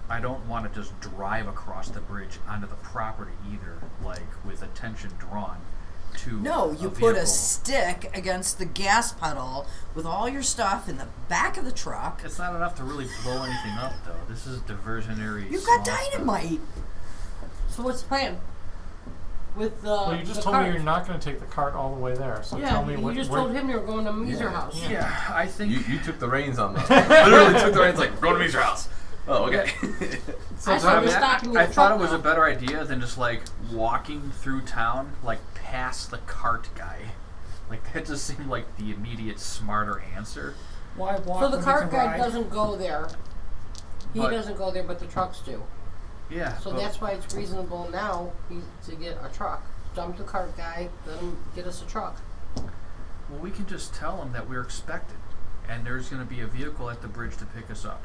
I don't want to just drive across the bridge onto the property either, like with attention drawn to No, you a put vehicle. a stick against the gas pedal with all your stuff in the back of the truck. It's not enough to really blow anything up, though. This is diversionary. You've got small stuff. dynamite. So what's the plan? With the Well, you just the told cart? me you're not going to take the cart all the way there. So Yeah, tell me you what. just where- told him you were going to Meeser Yeah. house. Yeah, I think. You took the reins on that. Literally took the reins like, go to Mee's house. Oh, okay. I I, saw mean, you stopping I your thought truck it was now. a better idea than just like walking through town, like past the cart guy. Like that just seemed like the immediate smarter answer. Why walk So the when you cart can guy ride? doesn't go there. He But- doesn't go there, but the trucks do. Yeah. So but that's why it's reasonable now to get a truck. Jump the cart guy, let him get us a truck. well, we can just tell him that we're expected, and there's going to be a vehicle at the bridge to pick us up.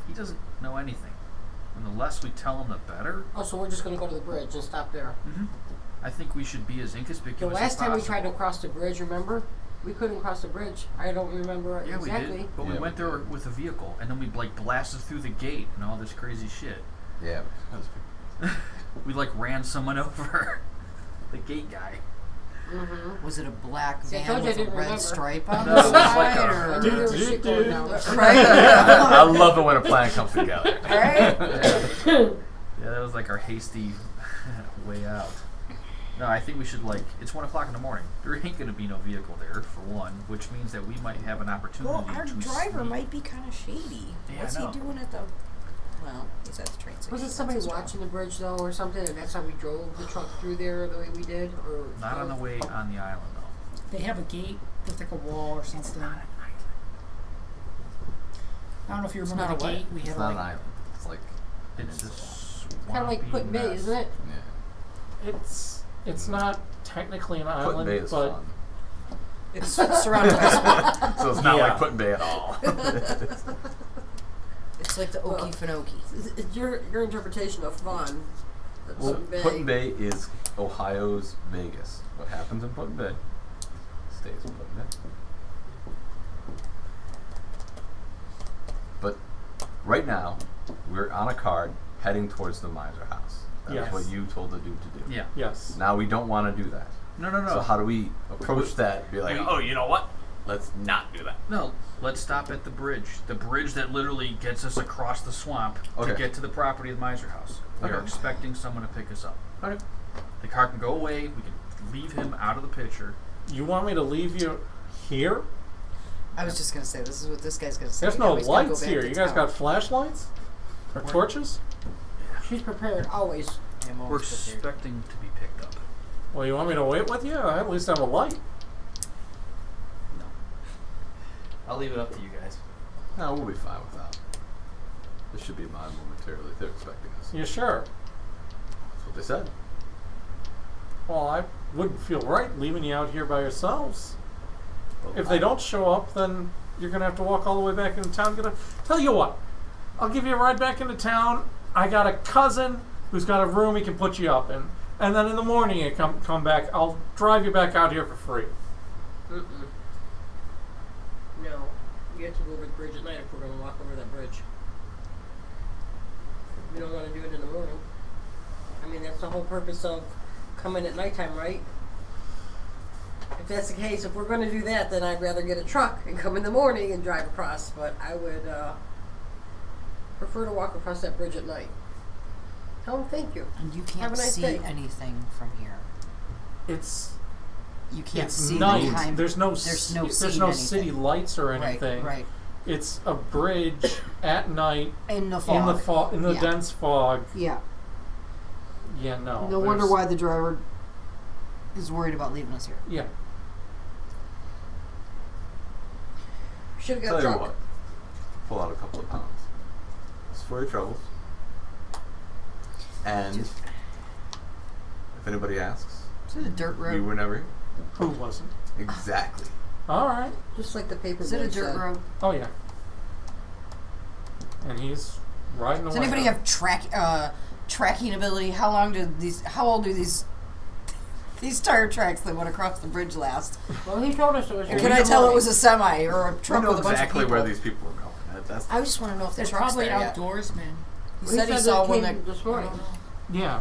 He doesn't know anything, and the less we tell him, the better. Oh, so we're just going to go to the bridge and stop there. Mm-hmm. I think we should be as inconspicuous The as last time we tried to possible. cross the bridge, remember? We couldn't cross the bridge. I don't remember Yeah, exactly. we did. But Yeah, we we went there did. with a vehicle, and then we like blasted through the gate and all this crazy shit. Yeah, because We like ran someone over. The gate guy. Mm-hmm. Was it a black See, I van told you I with a didn't red remember. stripe on No, the it was like side? a- I or- knew there was shit going down. Right? I love it when a plan comes together. Right? Yeah, that was like our hasty way out. No, I think we should it's 1 o'clock in the morning. There ain't gonna be no vehicle there for one, which means that we might have an opportunity Well, our to driver sneak- might be kind of shady. Yeah, What's I he know. doing at the? Well, he's at the train station. Was it That's somebody his job. watching the bridge though, or something, and that's how we drove the truck through there the way we did, or Not on the way on the island though. They have a gate with like a wall or something. I don't know if you It's remember not the a what? gate. We It's had not like an island. It's like It's a kind of like swampy Put Bay, mess. isn't it? yeah. It's not technically an island, Put-in-Bay is but fun. It's surrounded by swamp. So it's not Yeah. like Put-in-Bay at all. It's like the Well, Okefenokee. It's your interpretation of fun. That's Well, Bay. Put-in-Bay is Ohio's Vegas. What happens in Put-in-Bay stays in Put-in-Bay. But right now, we're on a card heading towards the Miser house. That's Yes. what you told the dude to do. Yeah. yes. Now we don't want to do that. No. So how do we approach that? Be like, we- oh, you know what? Let's not do that. No, let's stop at the bridge. The bridge that literally gets us across the swamp to Okay. get to the property of the Miser house. We are Okay. expecting someone to pick us up. Okay. The car can go away. We can leave him out of the picture. You want me to leave you here? I was just gonna say, this is what this guy's gonna say. There's Now no he's gonna go lights back here. to You guys town. got flashlights or torches? She's prepared always. I'm We're always prepared. expecting to be picked up. Well, you want me to wait with you? I at least have a light. No. I'll leave it up to you guys. No, we'll be fine with that. This should be mine momentarily. They're expecting us. You sure? That's what they said. Well, I wouldn't feel right leaving you out here by yourselves. Well, If they don't show up, then you're gonna have to walk all the way back into town. Tell you what, I'll give you a ride back into town. I got a cousin who's got a room he can put you up in, and then in the morning you come back. I'll drive you back out here for free. Mm-mm. No, we have to go over the bridge at night if we're going to walk over that bridge. We don't want to do it in the morning. I mean, that's the whole purpose of coming at nighttime, right? If that's the case, if we're going to do that, then I'd rather get a truck and come in the morning and drive across. But I would prefer to walk across that bridge at night. Tell them thank you. And you Have can't a nice see day. anything from here. It's You can't it's see night. behind. There's no There's no there's seeing no anything. city lights or anything. Right. It's a bridge at night In the fog. in the Yeah. dense fog. Yeah. Yeah, no. No wonder there's- why the driver is worried about leaving us here. Yeah. Should have got Tell a you truck. what. Pull out a couple of pounds. It's for your troubles. And if anybody asks, Is it a dirt road? we were never here. Who wasn't? Exactly. All right. Just like the paper Is it a boy dirt said. road? Oh yeah. And he's riding away. Does anybody have tracking ability? How old do these tire tracks that went across the bridge last? Well, he told us it was. And here can I in the tell it morning. was a semi or a We truck know with a bunch of exactly people? where these people were going. That's I just want to know if the They're truck's probably there yet. outdoorsmen. He Well, said he that saw one came that. this morning. Yeah.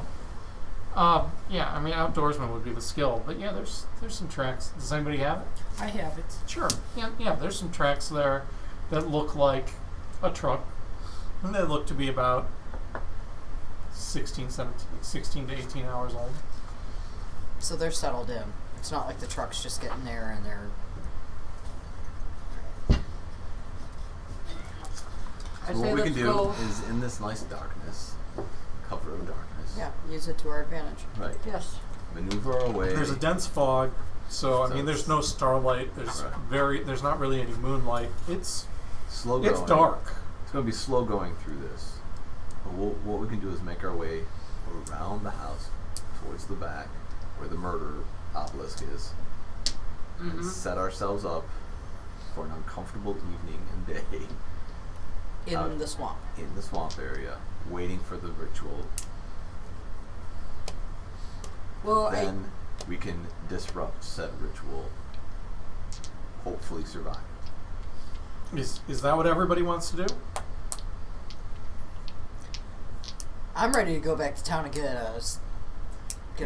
Yeah, I mean outdoorsman would be the skill, but yeah, there's some tracks. Does anybody have it? I have it. Sure. Yeah, there's some tracks there that look like a truck. And they look to be about 16 to 18 hours old. So they're settled in. It's not like the truck's just getting there and they're. I So say what we let's can do go. is in this nice darkness, cover of darkness. Yeah, use it to our advantage. Right. Yes. Maneuver our way. There's a dense fog, so I So mean there's no starlight, there's Right. there's not really any moonlight. It's slow going. dark. It's going to be slow going through this. But what we can do is make our way around the house towards the back where the murder obelisk is and set ourselves up for an uncomfortable evening and day In the swamp. in the swamp area waiting for the ritual. Well, Then we can disrupt said ritual, hopefully survive. Is that what everybody wants to do? I'm ready to go back to town and get a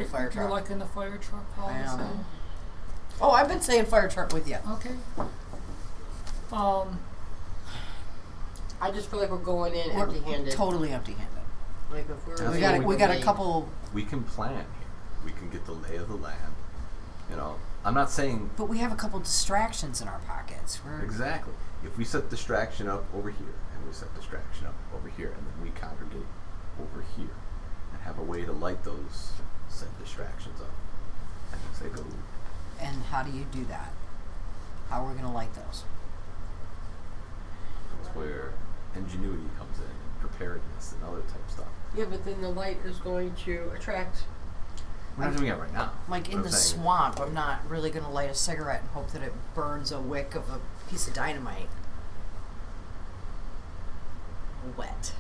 fire You're truck. like in the fire truck all I the am. time. Oh, I've been saying fire truck with you. Okay. I just feel like we're going in We're empty-handed. totally empty-handed. Like if we're That's We what got we we got a leaving- couple. We can plan here. We can get the lay of the land. You know, I'm not saying But we have a couple distractions in our pockets. We're exactly. If we set distraction up over here, and we set distraction up over here, and then we congregate over here, and have a way to light those said distractions up, and as they go, And how do you do that? How are we going to light those? that's where ingenuity comes in, and preparedness, and other type stuff. Yeah, but then the light is going to attract. We're not doing it right now. Like in I'm the saying- swamp, I'm not really going to light a cigarette and hope that it burns a wick of a piece of dynamite. Wet.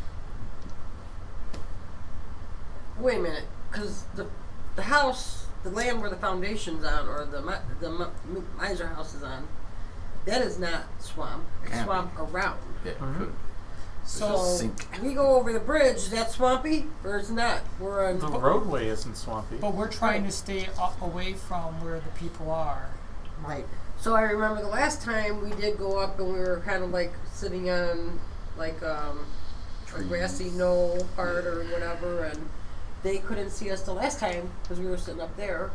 Wait a minute, because the house, the land where the foundation's on, or the miser house is on, that is not swamp. It's Can't be. swamp around. Yeah, it Mhm. could. So sink. we go over the bridge. Is that swampy or is it not? We're on. The roadway isn't swampy. But we're trying to stay away from where the people are. Right. So I remember the last time we did go up and we were kind of like sitting on like a grassy knoll part or whatever, and they couldn't see us the last time because we were sitting up there.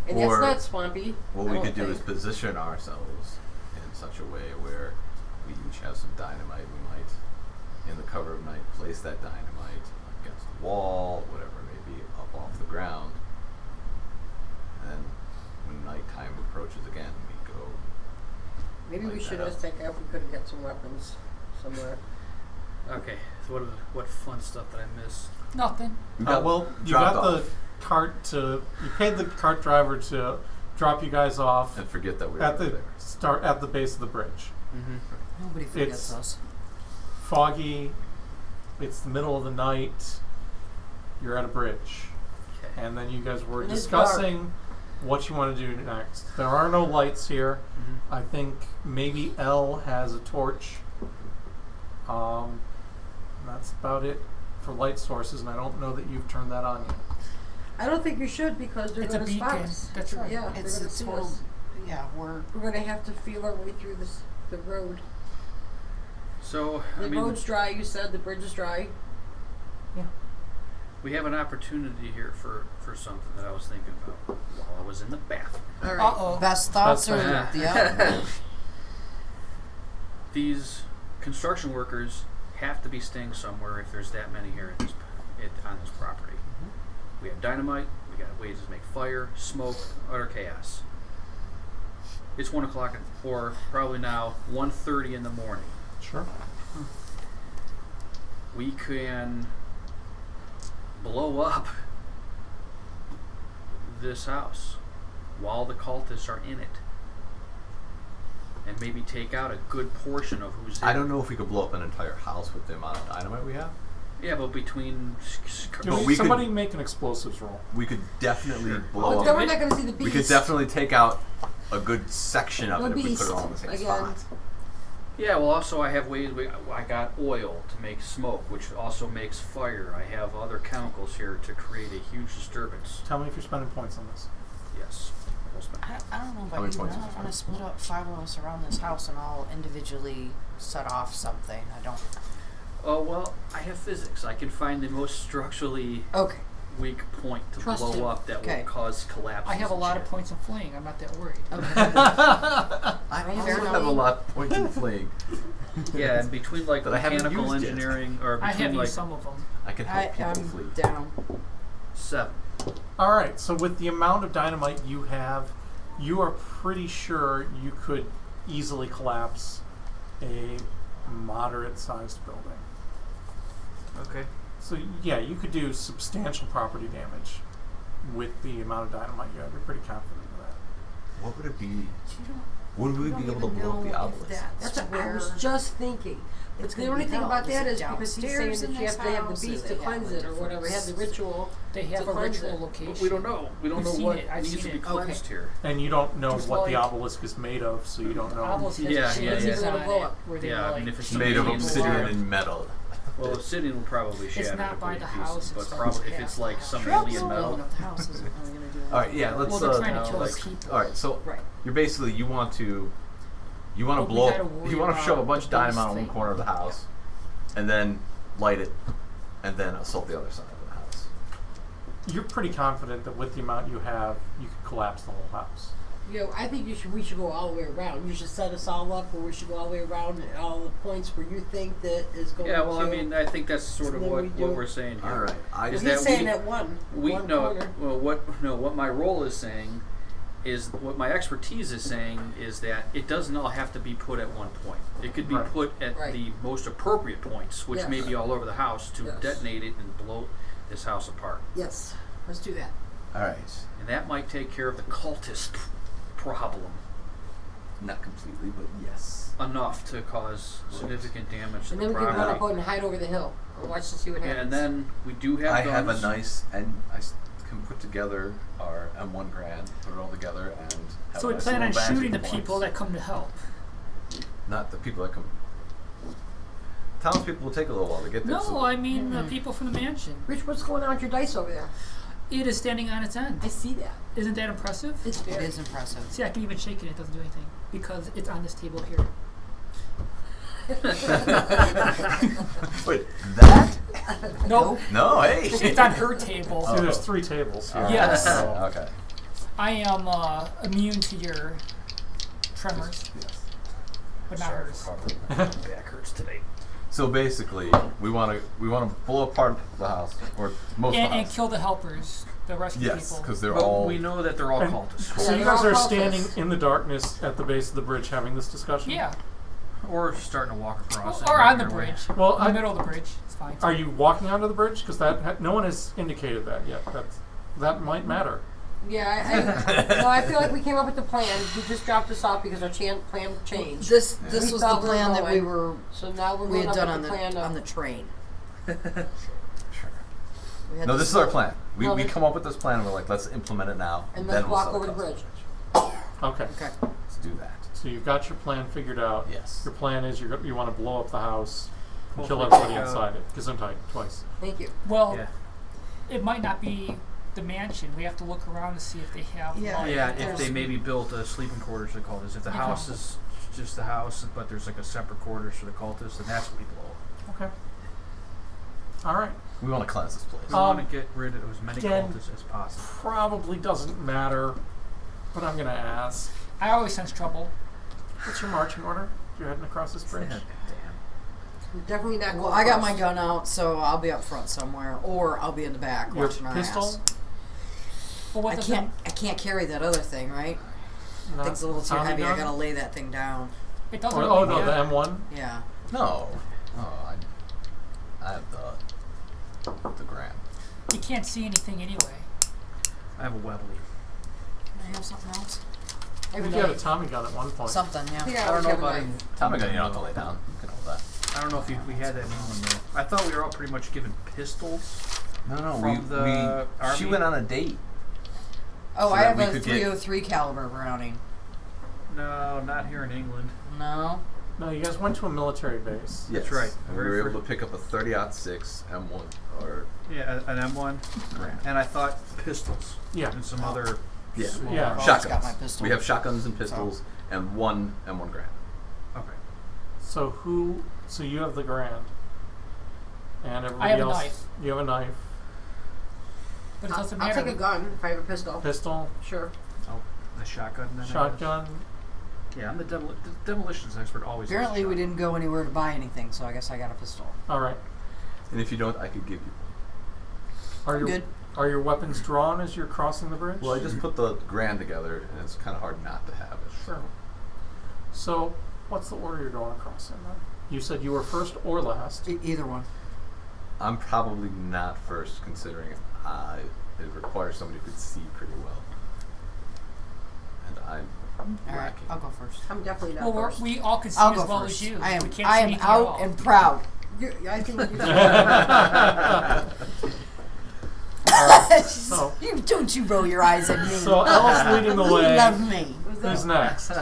And Or that's not swampy. What I we don't could do is think. position ourselves in such a way where we each have some dynamite. We might, in the cover of night, place that dynamite against the wall, whatever it may be, up off the ground. And then when nighttime approaches again, we go. Maybe we light should that just up. take out. We could get some weapons somewhere. Okay, so what fun stuff did I miss? Nothing. We got Well, you dropped got the off cart to. You paid the cart driver to drop you guys off and forget that we were at the there. start at the base of the bridge. Mm-hmm. Nobody forgets It's- us. Foggy. It's the middle of the night. You're at a bridge, Okay. and then you guys were And it's dark. discussing what you want to do next. There are no lights here. Mm-hmm. I think maybe L has a torch. That's about it for light sources, and I don't know that you've turned that on yet. I don't think you should because they're It's a going to spot beacon. us. That's right. Yeah, It's they're going to a see total. us. Yeah, we're. We're going to have to feel our way through the road. So The I mean, road's dry. You said the bridge is dry. we have an opportunity here for something that I was thinking about while I was in the bathroom. All right. Uh-oh. Best thoughts Best are. thoughts. Yeah. These construction workers have to be staying somewhere if there's that many here on this property. We have dynamite. We got ways to make fire, smoke, utter chaos. It's 1 o'clock, or probably now 1:30 in the morning. Sure. We can blow up this house while the cultists are in it, and maybe take out a good portion of who's in I don't know if we could blow up an entire house with the amount of dynamite we have. Yeah, but between Can But we somebody could- make an explosives roll? We could definitely Sure. blow But then up. we're not going to see the beast. We could definitely take out a good section of The it if we put beast it all in the same again. spot. Yeah, well, also I have ways. I got oil to make smoke, which also makes fire. I have other chemicals here to create a huge disturbance. Tell me if you're spending points on this. Yes. We'll spend- I don't know How about many you. points I is don't this want one? to split up 5 of us around this house and all individually set off something. I don't. Oh well, I have physics. I can find the most structurally Okay. weak point to Trust blow him. up that Okay. will cause collapse. I have a lot of points in fleeing. I'm not that worried. Okay. I Fair also enough. have a lot of points in fleeing. Yeah, and between like That I haven't mechanical used yet. engineering, or I between have like used some of them. I can help people I'm flee. down. 7. All right. So with the amount of dynamite you have, you are pretty sure you could easily collapse a moderate-sized building. Okay. So yeah, you could do substantial property damage with the amount of dynamite you have. You're pretty confident of that. What would it be? You don't, Would we you be don't able to even blow up know the if obelisk? that's That's what I where was just thinking. But it's the gonna only be thing held. about that Is is it because he's saying downstairs that in you have this to have house, the or beast they to have cleanse a it or whatever. Have the different ritual. They have to a cleanse ritual it. location. But we don't know. We don't We've know seen what it. I've needs seen to be it. cleansed Okay. here. And you don't know Just what the like- obelisk is made of, so you don't know. Obelisk has Yeah, chains yeah, yeah. on Blow it up. where they Yeah, I like mean, if it's Made of people obsidian are- and metal. Well, obsidian will probably shatter. not by in the pieces, house, but it's probably if past it's the like house. some Shrubs alien blowing metal. up the house isn't really gonna do All right, yeah. Let's. Well, they're trying to kill like, us people. all right, so Right. you're basically you want to But we blow gotta up, worry you want to shove a about bunch of the beast dynamite on one thing. corner of the house, and then light it, and then assault the other side of the house. you're pretty confident that with the amount you have, you could collapse the whole house. You know, I think we should go all the way around. You should set us all up where we should go all the way around at all the points where you think that is going Yeah, well, to. I mean, I think that's sort of then we do- what we're saying here. All right. I Is He's that saying we- that one No, corner. well, what my role is saying is what my expertise is saying is that it doesn't all have to be put at one point. It could be Right. put at Right. the most appropriate points, which may Yes. be all over the house, to Yes. detonate it and blow this house apart. Yes, let's do that. All right. And that might take care of the cultist problem Not completely, but yes. enough to cause significant damage to And the then we can run up property. and hide over the hill and watch to see what happens. And then we do have I guns. have a nice, and can put together our M1 Grand, put it all together, and have So a we nice plan on little shooting the vantage people point. that come to help. Not the people that come. Townspeople will take a little while to get there. No, so I mean the people from the mansion. Rich, what's going on with your dice over there? It is standing on its end. I see that. Isn't that impressive? It's It very. is impressive. See, I can even shake it. It doesn't do anything because it's on this table here. Wait, that? Nope. No, hey. It's on her table. See, there's 3 tables here. Yes. So- Okay. I am immune to your tremors, Yes. but not hers. back hurts today. So basically, we want to blow apart the house, or most of the And house. kill the helpers, the rescue Yes, people. because they're But all. we know that they're all And- cultists. So Yeah, you they're guys all are cultists. standing in the darkness at the base of the bridge having this discussion? Yeah, Or starting to walk across. and or make on the their way. bridge. Well, in the middle of the bridge. It's fine. Are you walking onto the bridge? Because no one has indicated that yet. That might matter. Yeah, no, I feel like we came up with the plan. We just dropped this off because our plan changed. This We was the thought we were plan that we going. were So now we're we going had up done with on the plan the of on the train. Sure. We had No, this is our plan. We No, we this- come up with this plan. And we're like, let's implement it now. and then let's we'll walk sell over the customers. bridge. Okay. Okay. Let's do that. So you've got your plan figured out. Yes. Your plan is you want to blow up the house and kill Hopefully everybody take out- inside it. Gesundheit, twice. Thank you. Well, Yeah. it might not be the mansion. We have to look around to see if they have. Yeah. like, Yeah, if there's- they maybe built a sleeping quarters, they call this. If the Okay. house is just the house, but there's like a separate quarters for the cultists, then that's what we blow up. Okay. All right. We want to cleanse this place. We want to get rid of as many again, cultists as possible. Probably doesn't matter, but I'm going to ask. I always sense trouble. What's your marching order? You're heading across this bridge? Damn. We're definitely not Well, going I got across. my gun out, so I'll be up front somewhere, or I'll be in the back Your watching our pistol? ass. But what I does can't carry that other thing, right? Not Thing's a little too Tommy heavy. I gun? gotta lay that thing down. it doesn't. Oh, really no, the matter. M1? Yeah. No. Oh, I have the gram. You can't see anything anyway. I have a Webley. Can I have something else? I Every think you had a night. Tommy gun at one point. Something, yeah. Yeah, I don't always know have a about knife. in Tommy gun, you don't have to lay down. You can hold that. I don't know if we had that in England though. I thought we were all pretty much given pistols. No, From the she army? went on a date. Oh, So I that have we a could get- 303 caliber Browning. No, not here in England. No. No, you guys went to a military base. Yes. That's right. And we Very were able fir- to pick up a 30-06 M1 or Yeah, an M1, gram. and I thought pistols. Yeah. And some other. Yeah. small Yeah. arms. Shot- Shotguns. got my pistol. We have shotguns and pistols and one M1 Grand. Okay. So so you have the Grand. And everybody I have a else. knife. You have a knife. But it doesn't I'll matter. take a gun if I have a pistol. Pistol. Sure. Oh, the shotgun. Then I guess? Shotgun. Yeah, I'm the demolitions expert. Always. Apparently, uses we shotgun. didn't go anywhere to buy anything, so I guess I got a pistol. All right. And if you don't, I could give you. Are your Good. Are your weapons drawn as you're crossing the bridge? Well, I just put the Grand together, and it's kind of hard not to have it. Sure. So, what's the order you're going across in then? You said you were first or last. Either one. I'm probably not first, considering it requires somebody who could see pretty well, and I'm All right, lacking. I'll go first. I'm definitely not Well, first. we all can see I'll as go well first. as you. I am. We can't I see am anything at all. out and proud. I think you So, You don't you roll your eyes at me. so Elle's leading the You way. love me. Who's next?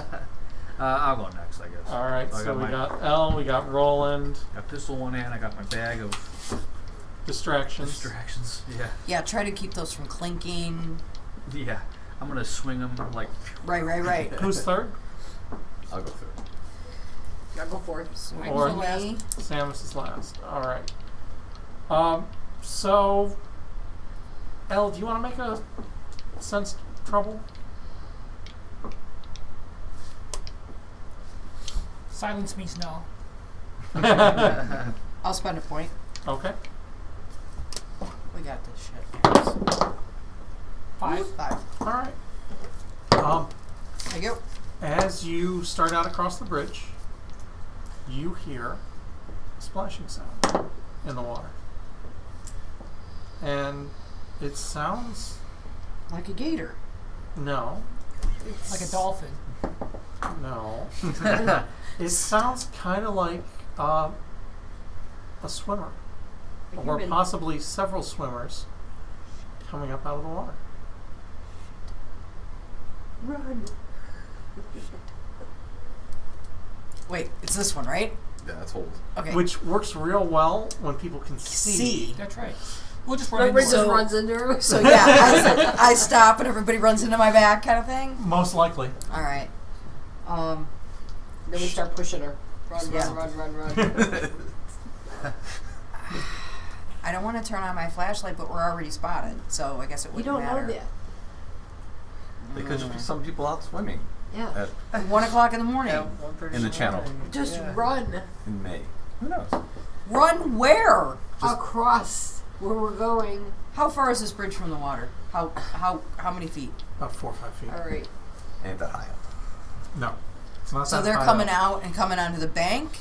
I'll go next, I guess. All right. I So we my, got Elle. We got Roland. got pistol in one hand. I got my bag of Distractions. distractions. Yeah. Yeah, try to keep those from clinking. Yeah. I'm gonna swing them like. Right. Who's third? I'll go through. I'll go for it. I Or- go last. Me. Samus is last. All right. So Elle, do you want to make a sense trouble? Silence means no. I'll spend a point. Okay. We got this shit, guys. 5. 5. All right. There you go. As you start out across the bridge, you hear a splashing sound in the water. And it sounds... Like a gator. No. Like a dolphin. No. It sounds kind of like a swimmer. A Or human. possibly several swimmers coming up out of the water. Run. Wait, it's this one, right? Yeah, that's hold. Okay. Which works real well when people can see. That's right. We'll just run Everybody into just it. runs into her. So yeah, I stop and everybody runs into my back, kind of thing. Most likely. All right. Then we start pushing her. Run, Yeah. run. I don't want to turn on my flashlight, but we're already spotted, so I guess it You wouldn't don't matter. know that. They could just be some people out swimming Yeah. 1 o'clock in the morning. in the channel Just run in May. Who knows? Run where? across where we're going. How far is this bridge from the water? How many feet? About 4 or 5 feet. All right. Ain't that high up. No. It's not So that they're high coming up. out and coming onto the bank.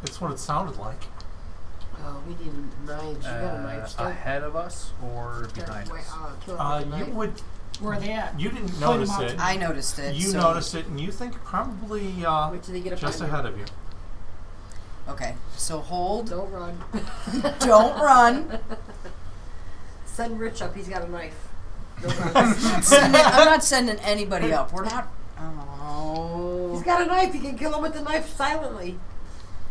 It's what it sounded like. Oh, we need knives. You got a knife. Start. Ahead of us or behind Wait, us? kill it with a You knife. would. Where are they at? You didn't Point notice them out. it. I noticed it. You so- noticed it, and you think probably Wait till they get up just on you. ahead of you. Okay, so hold. Don't run. Don't run. Send Rich up. He's got a knife. Don't run. I'm not sending anybody up. We're not. Oh. He's got a knife. You can kill him with the knife silently.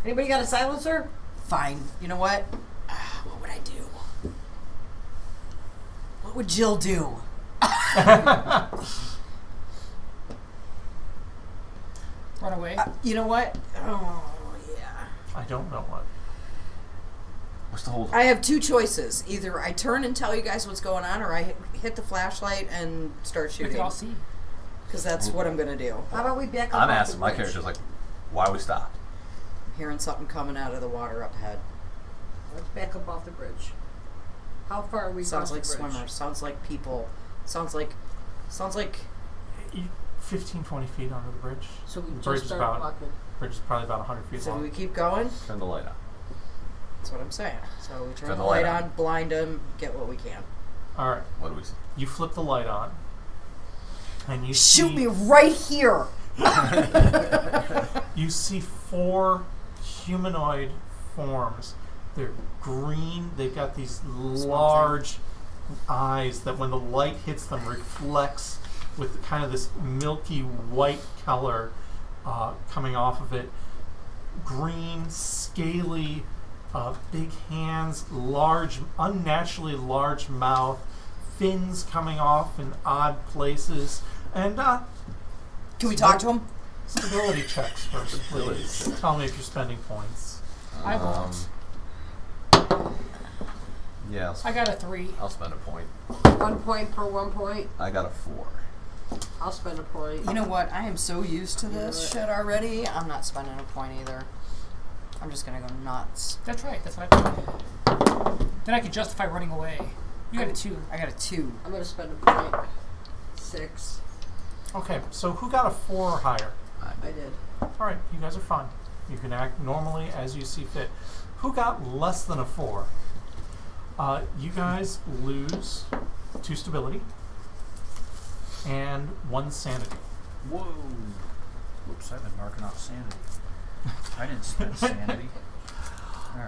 Anybody got a silencer? Fine. You know what? What would I do? What would Jill do? Run away. You know what? Oh, yeah. I don't know what. What's the hold? I have two choices. Either I turn and tell you guys what's going on, or I hit the flashlight and start We shooting. can all see. Because that's what I'm going to do. How about we back up? I'm off asking the my bridge? character's like, why we stopped? I'm hearing something coming out of the water up ahead. Let's back up off the bridge. How far are we Sounds across like the bridge? swimmers. Sounds like people. Sounds like 15, 20 feet under the bridge. So we The just bridge is start about walking. bridge is probably about 100 feet So do long. we keep going? Turn the light on. That's what I'm saying. So we turn Turn the the light light on, blind them, get what we can. All right, What do we see? you flip the light on, and you Shoot see, me right here. You see 4 humanoid forms. They're green. They've got these large eyes that, when the light hits them, reflects with kind of this milky white color coming off of it. Green, scaly, big hands, large, unnaturally large mouth, fins coming off in odd places, and Can we talk to him? stability checks first, Stability please. check. Tell me if you're spending points. I won't. Yeah, I got a 3. I'll spend a point. 1 point per 1 point. I got a 4. I'll spend a point. You know what? I am so used to this shit already. I'm not spending a point either. I'm just gonna go nuts. That's right. That's what I thought. Then I could justify running away. You got a 2. I got a 2. I'm gonna spend a point. 6. Okay, so who got a 4 or higher? I did. All right, you guys are fine. You can act normally as you see fit. Who got less than a 4? You guys lose 2 stability and 1 sanity. Whoa. Whoops, I've been marking off sanity. I didn't spend sanity.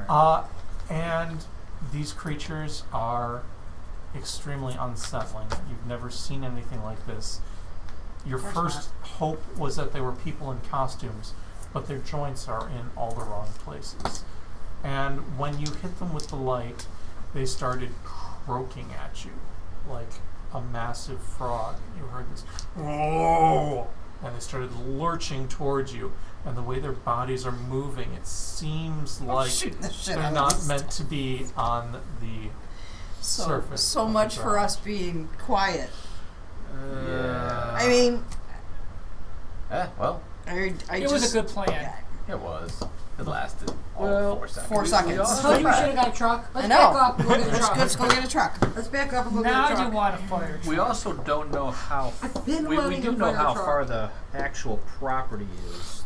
Alright. And these creatures are extremely unsettling. You've never seen anything like this. Your course first hope was that they were people in costumes, but their joints are in all the wrong places. And when you hit them with the light, they started croaking at you like a massive frog. You heard this, "Whoa!" and they started lurching towards you. And the way their bodies are moving, it seems like shooting the shit they're out of not this meant to be on the surface. So of the much for ground. us being quiet. Yeah. I mean, Well, I It was a good plan. it was. It lasted all Well, 4 seconds. 4 seconds. I told you we should have got a truck. Let's I back know. up and go get a Let's truck. go get a truck. Let's back up and go Now get a truck. you want a fire truck. We also don't know how. I've been We wanting do a know fire how truck. far the actual property is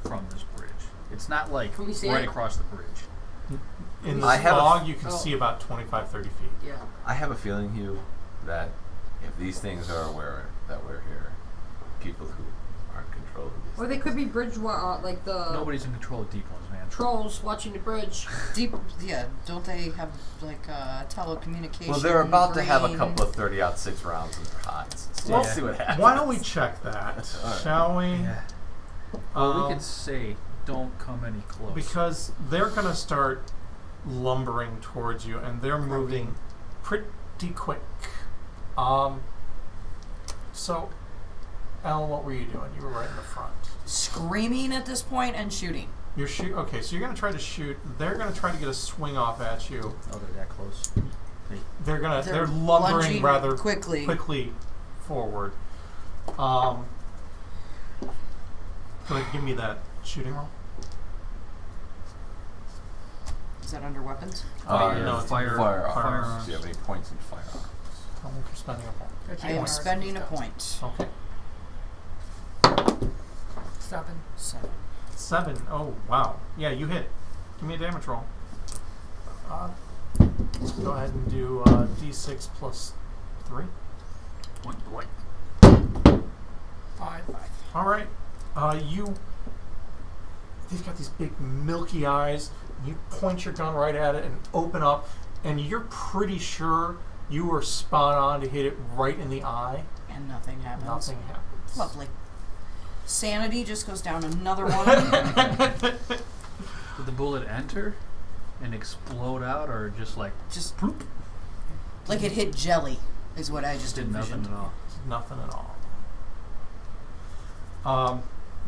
from this bridge. It's not like Can we see right it? across the bridge. In the I have a- fog, you can Oh. see about 25, 30 feet. Yeah. I have a feeling, Hugh, that if these things are aware that we're here, people who are in control of these Or they could be bridge like the Nobody's in control of deep ones, man. trolls watching the bridge. Deep, yeah. Don't they have like telecommunication? Well, they're about to have a brain? couple of 30-06 rounds in their hides. So Well, let's see what happens. Why don't we check that, Alright. shall we? Yeah. Well, we Um, could say, don't come any close. Because they're going to start lumbering towards you, and they're moving pretty quick. So, Elle, what were you doing? You were right in the front. Screaming at this point and shooting. You're Okay, so you're going to try to shoot. They're going to try to get a swing off at you. Oh, they're that close. They're lumbering lunging rather quickly. forward. Go ahead, give me that shooting roll. Is that under weapons? No, it's firearms. firearms. Do you have any points in firearms? Tell me if you're spending a point. That's I your am ours. spending a point. Okay. Stopping. 7. 7. Oh, wow. Yeah, you hit. Give me a damage roll. Go ahead and do D6 plus 3. Boink, boink. 5. All right. They've got these big milky eyes. You point your gun right at it and open up, and you're pretty sure you were spot on to hit it right in the eye. And nothing happens. Nothing happens. Lovely. Sanity just goes down another one. Did the bullet enter and explode out, or just like Just like it hit jelly is what I just did envisioned. nothing at all? Nothing at all.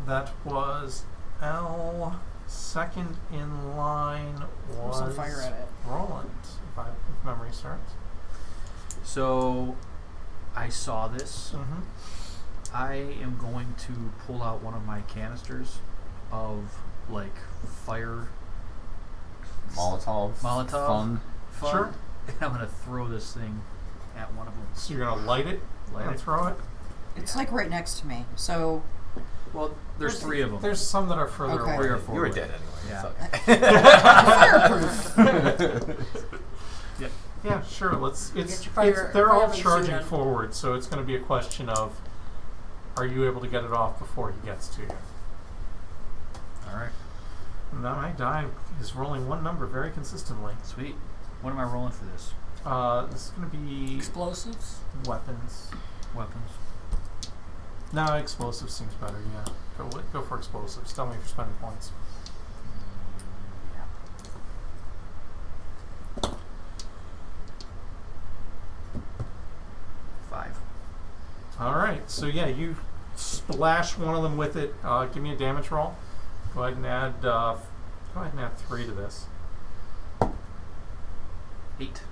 That was L. Second in line was Some fire at it. Roland, if memory serves. So, I saw this. Mm-hmm. I am going to pull out one of my canisters of like fire Molotov. Molotov. Fun. Sure. And I'm gonna throw this thing at one of them. So you're gonna light it and it. throw it. It's like right next to me. So Well, there's 3 of them. There's some that are further Okay. away. 3 or 4. You were away. dead anyway. Yeah. Fireproof. Yep. Yeah, sure. Let's. Get your fire- They're all fireman suit charging on. forward, so it's going to be a question of, are you able to get it off before he gets to you? All right. Now my die is rolling one number very consistently. Sweet. What am I rolling for this? This is going to be Explosives. weapons. Weapons. No, explosives seems better. Yeah, go for explosives. Tell me if you're spending points. Yeah. 5. All right. So yeah, you splash one of them with it. Give me a damage roll. Go ahead and add. Go ahead and add 3 to this. 8.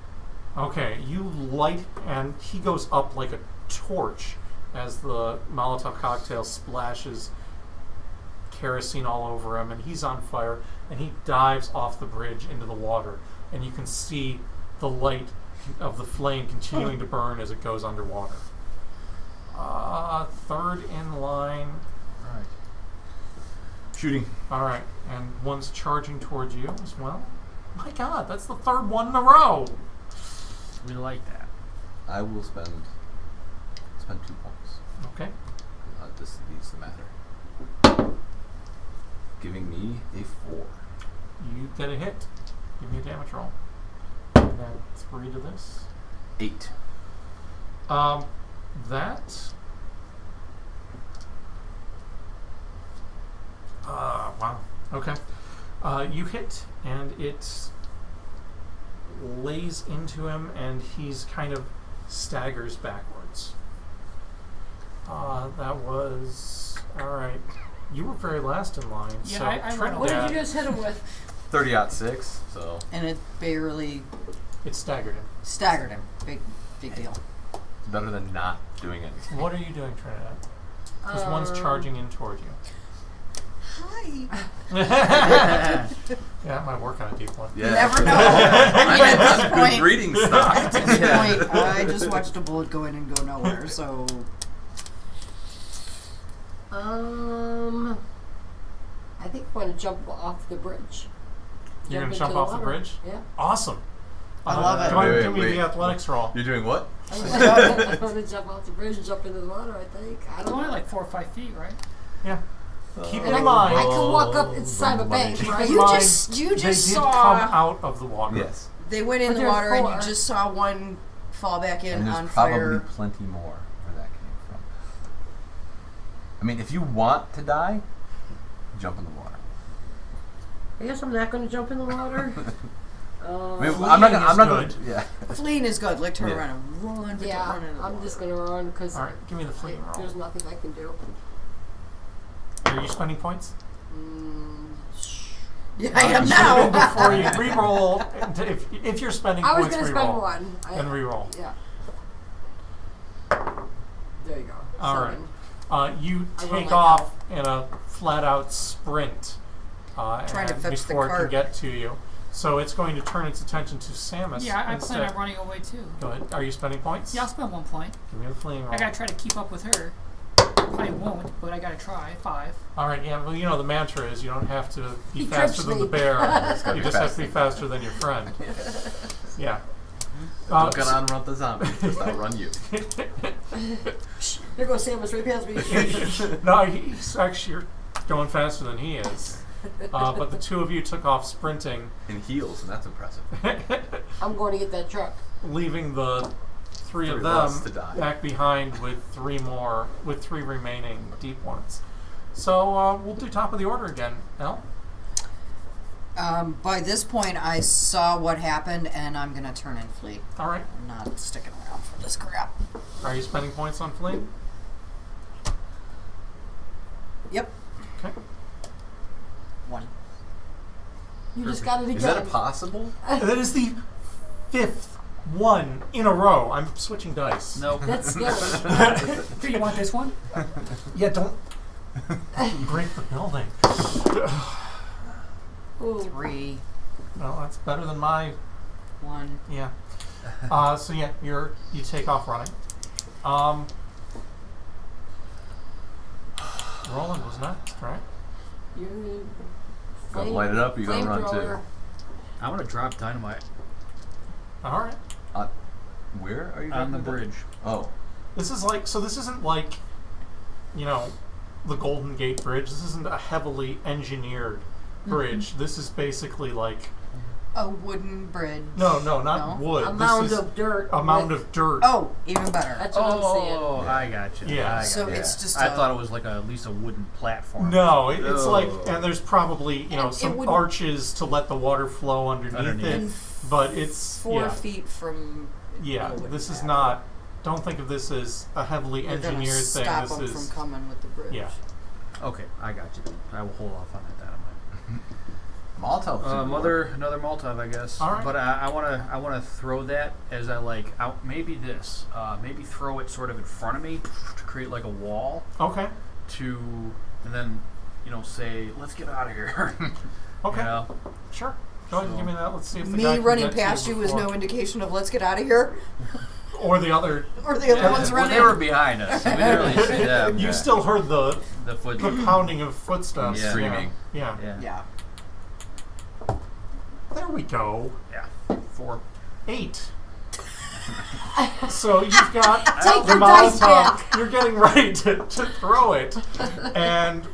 Okay, you light, and he goes up like a torch as the Molotov cocktail splashes kerosene all over him, and he's on fire, and he dives off the bridge into the water, and you can see the light of the flame continuing to burn as it goes underwater. Third in line. All right. Shooting. All right, and one's charging towards you as well. My God, that's the 3rd one in a row. We like that. I will spend 2 points. Okay. This needs to matter. Giving me a 4. You get a hit. Give me a damage roll. And add 3 to this. 8. That. Wow. Okay. You hit, and it lays into him, and he's kind of staggers backwards. That was alright. You were very last in line, Yeah, so I Trinidad. What did you just hit him with? 30-06, so and it barely It staggered him. Staggered him. Big deal. It's better than not doing anything. What are you doing, Trinidad? Because one's charging in toward you. Hi. Yeah, it might work on a deep one. Yeah. You never know. I Even at got this good point, breeding stock. at this point, I just watched a bullet go in and go nowhere. So I think I'm going to jump off the bridge. You're going to into jump off the water. bridge? Yeah. Awesome. I love it. Go ahead and Wait, give me wait. the athletics roll. You're doing what? I'm going to jump off the bridge and jump into the water, I think. I It's don't only know. like 4 or 5 feet, right? Yeah. Keep And in mind. I can walk up inside a bank, Keep right? in You mind, just they did saw- come out of the water. Yes. they went in But the there's water, and you 4. just saw one fall back in And there's on probably fire. plenty more where that came from. I mean, if you want to die, jump in the water. I guess I'm not going to jump in the water. I mean, Fleeing I'm not is gonna. good. Yeah. Fleeing is good. Like turn Yeah. around and run. But Yeah, don't run into the I'm water. just going to run because All right, give me the fleeing roll. there's nothing I can do. Are you spending points? Yeah, I am Spend now. before you re-roll. If you're spending I was points, going to re-roll. spend one. And re-roll. Yeah. There you go. All right. 7. You I roll take like off in a flat-out sprint Trying to and fetch the before it can cart. get to you. So it's going to turn its attention to Samus. Yeah, I instead. plan on running away too. Go ahead. Are you spending points? Yeah, I'll spend 1 point. Give me the fleeing roll. I gotta try to keep up with her. Probably won't, but I gotta try. 5. All right. Yeah. Well, you know the mantra is you don't have to be He faster trips than the me. bear. It's gotta You be just have to faster. be faster than your friend. Yeah. Don't get on run the zombie. Just outrun you. There goes Samus right past me. No, he's actually you're going faster than he is. But the two of you took off sprinting, In heels, and that's impressive. I'm going to get that truck. leaving the three of Three of us them to die. back behind with three remaining deep ones. So we'll do top of the order again. El? By this point, I saw what happened, and I'm gonna turn and flee. All right. I'm not sticking around for this crap. Are you spending points on flee? Yep. Okay. 1. You just got it again. Is that possible? That is the 5th one in a row. I'm switching dice. Nope. That's scary. Do you want this one? Yeah, don't break the building. Ooh. 3. Well, that's better than my 1. yeah. So yeah, you take off running. Roland was next, right? You Gonna light it up, or you gonna run too? flamethrower. I want to drop dynamite All right. Where are you on the dropping it? bridge. Oh. This isn't like, the Golden Gate Bridge. This isn't a heavily engineered bridge. This is basically like A wooden bridge. no, not No? wood. A This mound is of dirt. a mound with- of dirt. Oh, even better. That's what I'm saying. Oh, I got you. Yeah. I got So you. it's just I a- thought it was like at least a wooden platform. No, it's Oh. like, and there's probably And it some would- arches to let the water flow underneath it, And but it's 4 feet from. yeah. it wouldn't This is matter. not. Don't think of this as a heavily You're gonna engineered thing. stop This them is from coming with the bridge. yeah. Okay, I got you. I will hold off on that dynamite. Molotov. Another Molotov, I guess. All right. But I wanna throw that as maybe this. Maybe throw it sort of in front of me to create like a wall Okay. and then say let's get out of here. Okay. You know? Sure. Go ahead and So- give me that. Let's see if the Me guy can running get to past you was before- no indication of let's get out of here. Or the other. Or the other ones Well, running. they were behind us. So we didn't really see them. You still heard the foot. pounding of footsteps. Yeah. Screaming. Yeah. Yeah. Yeah. There we go. Yeah. 4. 8. So you've got Take the your dice Molotov. back. You're getting ready to throw it, and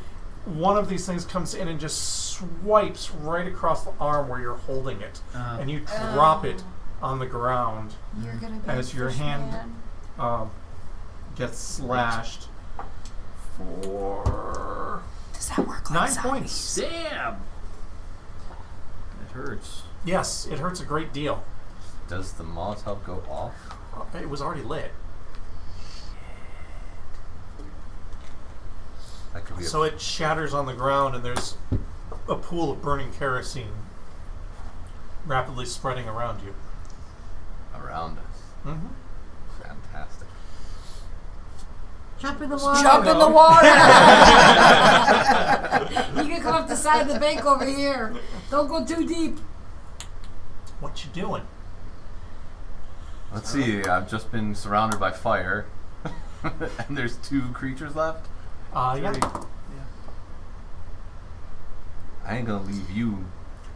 one of these things comes in and just swipes right across the arm where you're holding it, and you drop it on the ground You're gonna be as your hand gets slashed for Does that work? 9 Like points. Damn. It hurts. Yes, it hurts a great deal. Does the Molotov go off? It was already lit. That could be. So it shatters on the ground, and there's a pool of burning kerosene rapidly spreading around you. Around us. Mm-hmm. Fantastic. Jump in the water. Jump in the water. You can come up the side of the bank over here. Don't go too deep. What you doing? Let's see. I've just been surrounded by fire, and there's 2 creatures left. Yeah. I ain't gonna leave you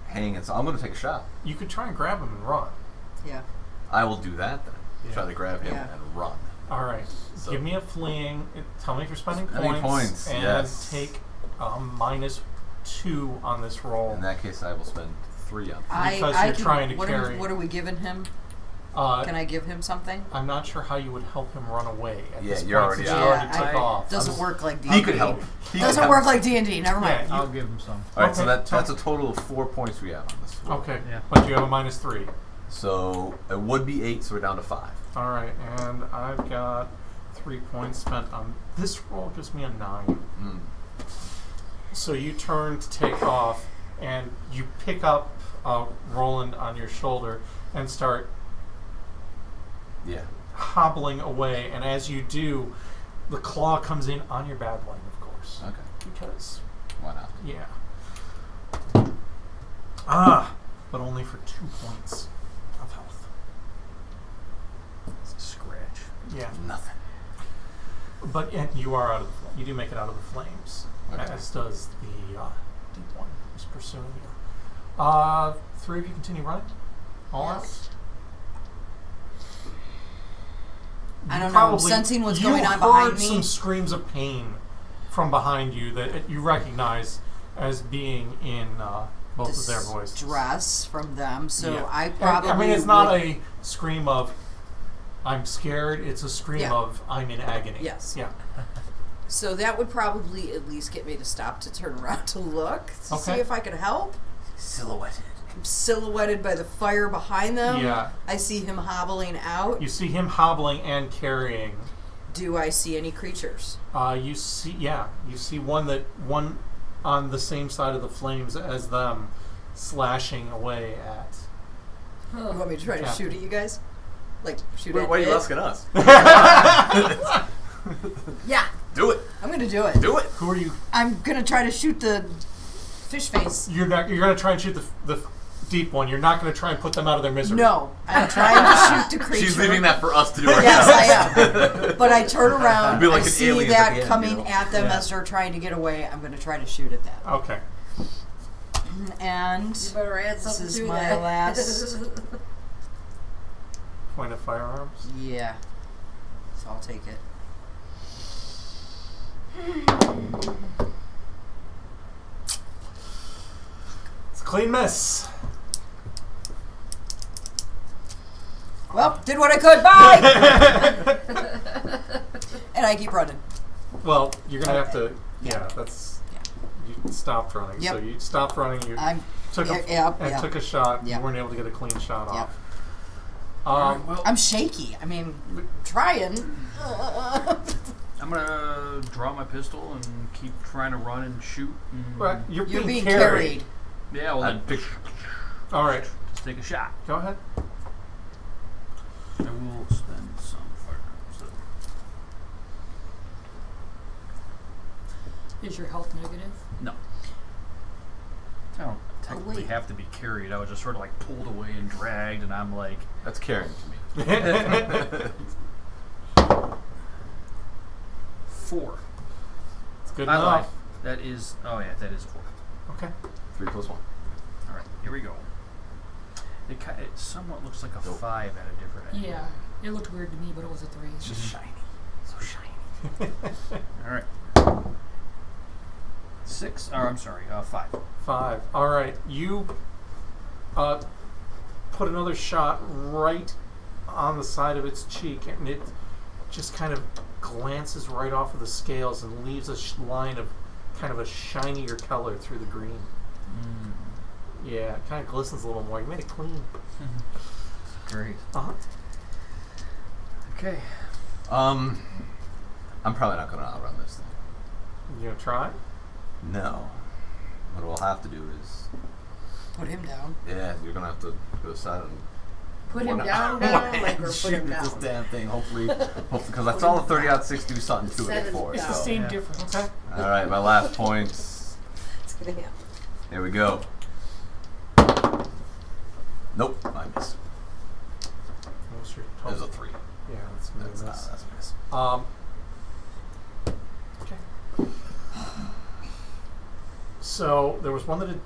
hanging, so I'm gonna take a shot. You could try and grab him and run. Yeah. I will do that then. Yeah. Try to grab him Yeah. and run. All right. So- Give me a fleeing. Tell me if you're spending Spending points, and yes. take -2 on this roll. In that case, I will spend 3 on. Because I you're can- trying to what carry- What are we giving him? Can I give him something? I'm not sure how you would help him run away at Yeah, this you're point, already since out. you already Yeah, took I- off. Doesn't work like D&D. He could help. He Doesn't could work help. like D&D. Never mind. Yeah, I'll you, give him some. All right, so Okay, that's a total of 4 points we have on this. roll. okay, Yeah. but you have a -3. So it would be 8, so we're down to 5. All right, and I've got 3 points spent on this roll. Gives me a 9. Mm. So you turn to take off, and you pick up Roland on your shoulder and start Yeah. hobbling away. And as you do, the claw comes in on your bad leg, of course, Okay. because Why not? yeah. But only for 2 points of health. It's a scratch. Yeah. Nothing. But you are out of you do make it out of the flames, Okay. as does the deep one who's pursuing you. 3 of you continue running. All out. Yes. I You don't know. probably- Sensing what's you going on heard behind some me. screams of pain from behind you that you recognize as being in both of their voices. Distress from them. So Yeah. I And, probably. I mean, it's not would- a scream of "I'm scared." It's a scream Yeah. of "I'm in agony." Yes. Yeah. So that would probably at least get me to stop to turn around to look to see Okay. if I could help. Silhouetted. I'm silhouetted by the fire behind them. Yeah. I see him hobbling out. You see him hobbling and carrying. Do I see any creatures? You see one on the same side of the flames as them, slashing away at. You want me to try to Captain. shoot at you guys? Like shoot Wait, at why are you it? asking us? Yeah, Do it. I'm gonna do it. Do it. Who are you? I'm gonna try to shoot the fish face. You're gonna try and shoot the deep one. You're not gonna try and put them out of their misery. No, I'm trying to shoot the creature. She's leaving that for us to do ourselves. Yes, I am. But I turn around, It'd be like I an see Aliens at that the end, coming you know? at them Yeah. as they're trying to get away. I'm going to try to shoot at that. Okay. And You better add this something is to my that. last. Point of firearms. Yeah. So I'll take it. It's a clean miss. Well, did what I could. Bye! And I keep running. Well, you're gonna have Okay. to. Yeah, that's. Yeah. You stopped running. So Yep. you stopped running. You I'm. took yeah. took a shot. Yep. You weren't able to get a clean shot Yep. off. Well, I'm shaky. I mean, trying. I'm gonna draw my pistol and keep trying to run and shoot. And Right, you're You're being carried. carried. Yeah, well, then All right, just take a shot. go ahead. I will spend some firearms. Is your health negative? No. I don't technically wait. have to be carried. I was just sort of like pulled away and dragged, and I'm like, That's carrying to me. 4. It's good I lied. enough. That is, oh yeah, that is 4. Okay. 3 + 1. All right, here we go. It somewhat looks like a 5 at a different angle. Yeah. It looked weird to me, but it was a 3. It's just shiny. So shiny. All right. 6. Or I'm sorry, 5. 5. All right, you put another shot right on the side of its cheek, and it just kind of glances right off of the scales and leaves a line of kind of a shinier color through the green. Yeah, it kind of glistens a little more. You made it clean. Great. Uh-huh. Okay. I'm probably not going to outrun this thing. You gonna try? No. What we'll have to do is, Put him down. yeah, you're going to have to go aside and Put him One down, like, or put shoot him at this down. damn thing. Hopefully, because I saw the 30-6 do something to Set it him before. It's the down. So. same Yeah. difference. Okay. All right, my last points. It's gonna happen. Here we go. Nope, I missed. What was your It was a total? 3. Yeah, that's me. That's That's a miss. Okay. So there was one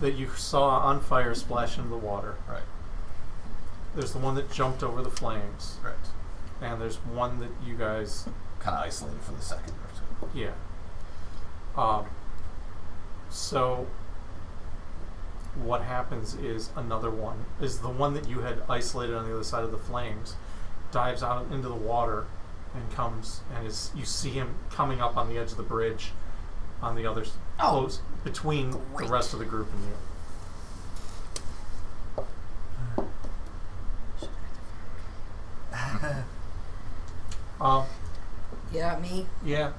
that you saw on fire splash into the water. Right, There's the one that jumped over the flames, right. and there's one that you guys, Kind of isolated for the second or two. yeah. So what happens is another one is the one that you had isolated on the other side of the flames, dives out into the water, and comes and you see him coming up on the edge of the bridge, on the other close between Great. the rest of the group and you. Yeah, me. Yeah.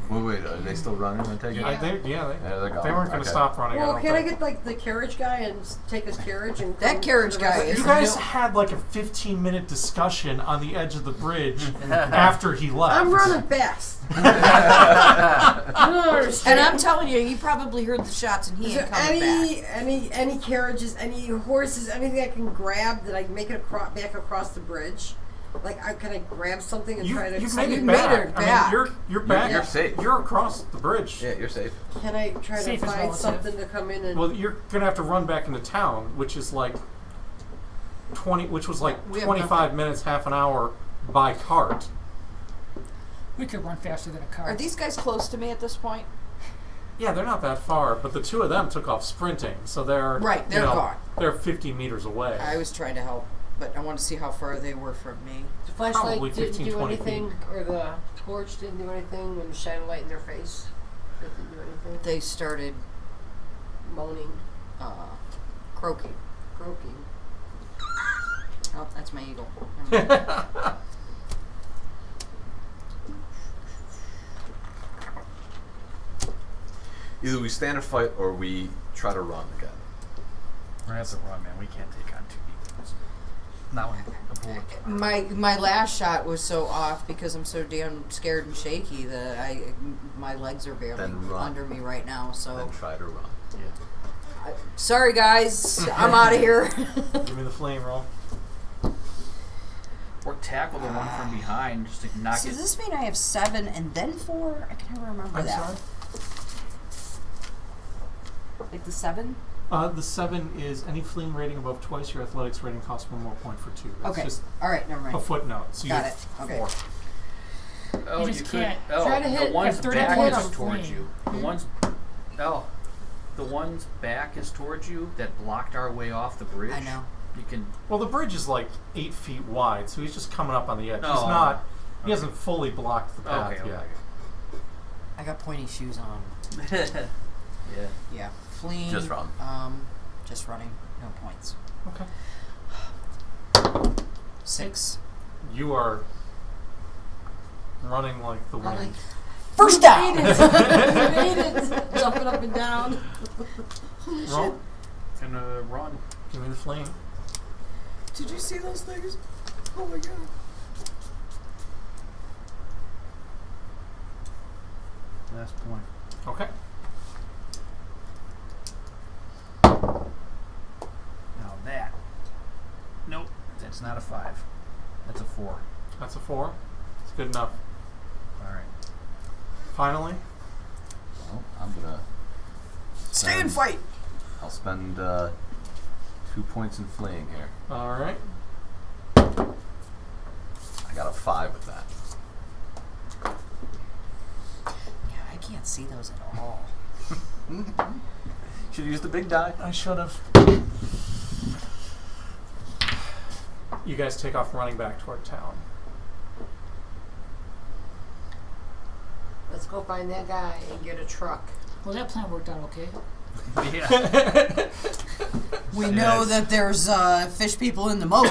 Wait, are they still running? I take it? They're There they go. they weren't going to Okay. stop running. I Well, don't can I think. get like the carriage guy and take his carriage and That come carriage to the rest guy of is- You the- guys had like a 15-minute discussion on the edge of the bridge after he left. I'm running fast. I don't understand. And I'm telling you, he probably heard the shots and he Is ain't there coming back. any carriages, any horses, anything I can grab that I can make it back across the bridge? Like, can I grab something and try to? You've made it made back. it I back. mean, you're back. You're safe. You're across the bridge. Yeah, you're safe. Can I try Safe to as find relative. something to come in and? Well, you're gonna have to run back into town, which is like 20, which was like We have 25 nothing. minutes, half an hour by cart. We could run faster than a car. Are these guys close to me at this point? Yeah, they're not that far, but the two of them took off sprinting, so they're Right, they're gone. They're 50 meters away. I was trying to help, but I want to see how far they were from me. the flashlight probably didn't 15, do 20 anything, or the torch didn't do anything when you shine a light in their face. It didn't do anything. They started Moaning, croaking. croaking. Oh, that's my eagle. Never mind. Either we stand and fight or we try to run again. We're gonna have to run, man. We can't take on 2 people. Not when a bullet. My last shot was so off because I'm so damn scared and shaky that my legs are barely Then run. under me right now. So Then try to run. Yeah. sorry guys, I'm out of here. Give me the flame roll. Or tackle the one from behind just to knock So it. does this mean I have 7 and then 4? I can never remember I'm that. sorry. Like the 7? The 7 is any fleeing rating above twice your athletics rating costs 1 more point for 2. That's Okay. just All right, never mind. a footnote. So Got you it. Okay. 4. Oh, You just could. can't Oh, try to hit- the one's have 30 back points is of towards flame. you. The one's. Oh. The one's back is towards you that blocked our way off the bridge. I know. You can. Well, the bridge is like 8 feet wide, so he's just coming up on the edge. He's Oh, not. He okay. hasn't fully blocked the path Okay, yet. I got pointy shoes on. Yeah. Yeah. Fleeing. Just run. Just running. No points. Okay. 6. You are running like the I'm wind. like, First down! made it! Made it! Jumping up and down. Holy shit. Roll. Gonna run. Give me the flame. Did you see those things? Oh my god. Last point. Okay. Now that. Nope. That's not a 5. That's a 4. That's a 4. It's good enough. Alright. Finally, Well, I'm gonna Stay and fight! I'll spend 2 points in fleeing here. all right. I got a 5 with that. Yeah, I can't see those at all. Should have used the big die. I should have. You guys take off running back toward town. Let's go find that guy and get a truck. Well, that plan worked out okay. Yeah. We know Yes. that there's fish people in the moat.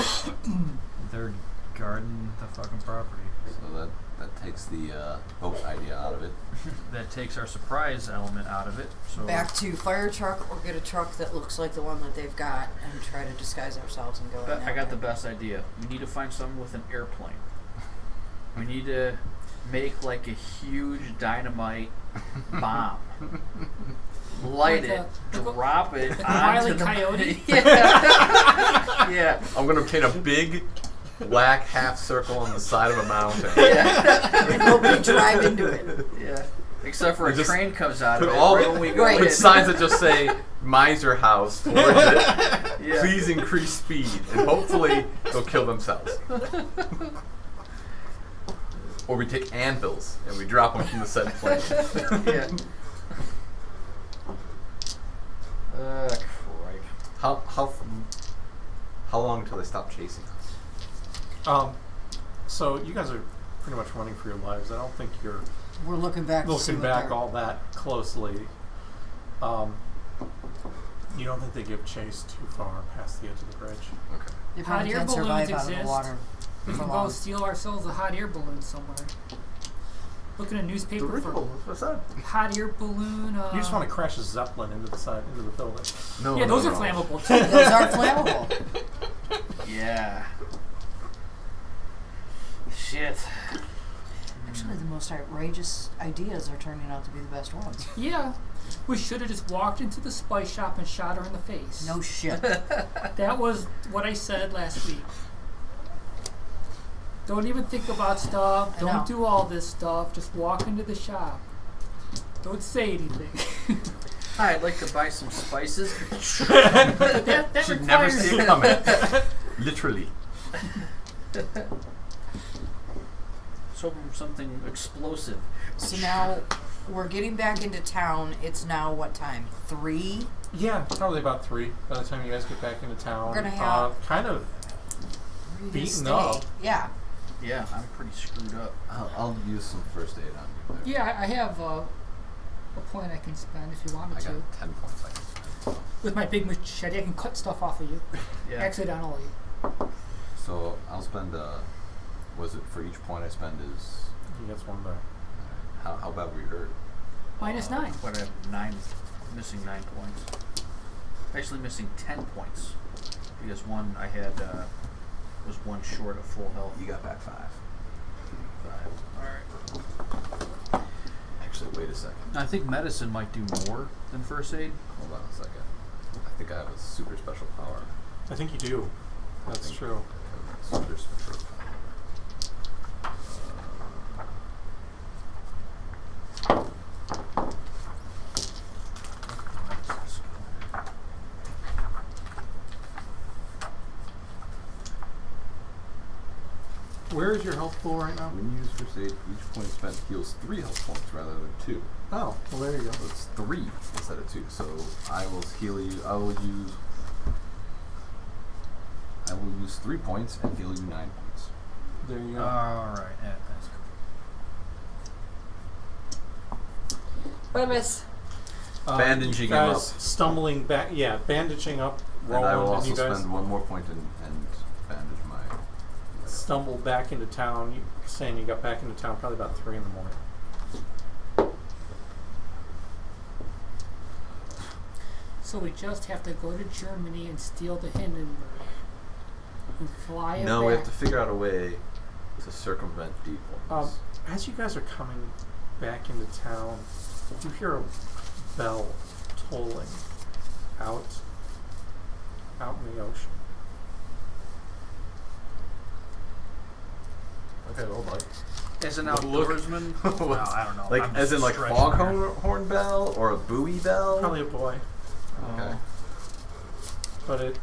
They're guarding the fucking property. So that That takes the boat idea out of it. That takes our surprise element out of it. So Back to fire truck, or get a truck that looks like the one that they've got, and try to disguise ourselves and go. in But that I got way. the best idea. We need to find someone with an airplane. We need to make like a huge dynamite bomb. Light Like it, a- drop it like a onto Wile E. the Coyote? Yeah. Yeah. I'm gonna paint a big black half circle on the side of a mountain. Yeah. And hope we drive into it. Yeah. Except for a Just train comes out of Put it all right when we go right. in. put signs that just say Miser House towards it. Yeah. Please increase speed, and hopefully they'll kill themselves. Or we take anvils and we drop them from the said plane. Yeah. Crike. How long until they stop chasing us? So you guys are pretty much running for your lives. I don't think you're We're looking back. to see looking what back they're- all that closely. You don't think they give chase too far past the edge of the bridge? Okay. They Hot probably air can't balloons survive out of the exist. water. We for can go long. steal ourselves a hot air balloon somewhere. Look in a newspaper for What's that? hot air balloon. You just want to crash a zeppelin into the building. No. Yeah, no, those no. are flammable too. Those are flammable. Yeah. Shit. Actually, the most outrageous ideas are turning out to be the best ones. Yeah, we should have just walked into the spice shop and shot her in the face. No shit. That was what I said last week. Don't even think about stuff. I know. Don't do all this stuff. Just walk into the shop. Don't say anything. Hi, I'd like to buy some spices. But that Should never requires see it coming. Literally. Something explosive. So now we're getting back into town. It's now what time? 3? Yeah, probably about 3 by the time you guys get back into town. We're gonna have- kind of 3 to Beaten stay. up. Yeah. Yeah, I'm pretty screwed up. I'll use some first aid on you. Yeah, I have a point I can spend if you want me I got to. 10 points I can spend. With my big machete, I can cut stuff off of you Yeah. accidentally. So I'll spend. Was it for each point I spend is? he gets one back. How bad were you hurt? -9. But I have missing 9 points. Actually, missing 10 points because one I had was one short of full health. You got back 5. 5. All right. Actually, wait a second. I think medicine might do more than first aid. Hold on a second. I think I have a super special power. I think you do. That's true. Super special power. Where is your health pool right now? When you use first aid, each point spent heals 3 health points rather than 2. Oh, well there you go. So it's 3 instead of 2. So I will heal you. I will use 3 points and heal you 9 points. There you go. All right. Yeah, that's cool. What I miss? Bandaging you him guys up. stumbling back. Yeah, bandaging up. And I will Roland, also you guys spend 1 more point and bandage my. stumble back into town. You saying you got back into town probably about 3 in the morning. So we just have to go to Germany and steal the Hindenburg. And fly it No, back. we have to figure out a way to circumvent deep As you guys are coming back into town, you hear a bell tolling out in the ocean. Okay, well, like. As an Look. outdoorsman, well, I don't know. Like, I'm as in, just like, stretching foghorn here. horn bell or a buoy bell? Probably a boy, Okay. but it's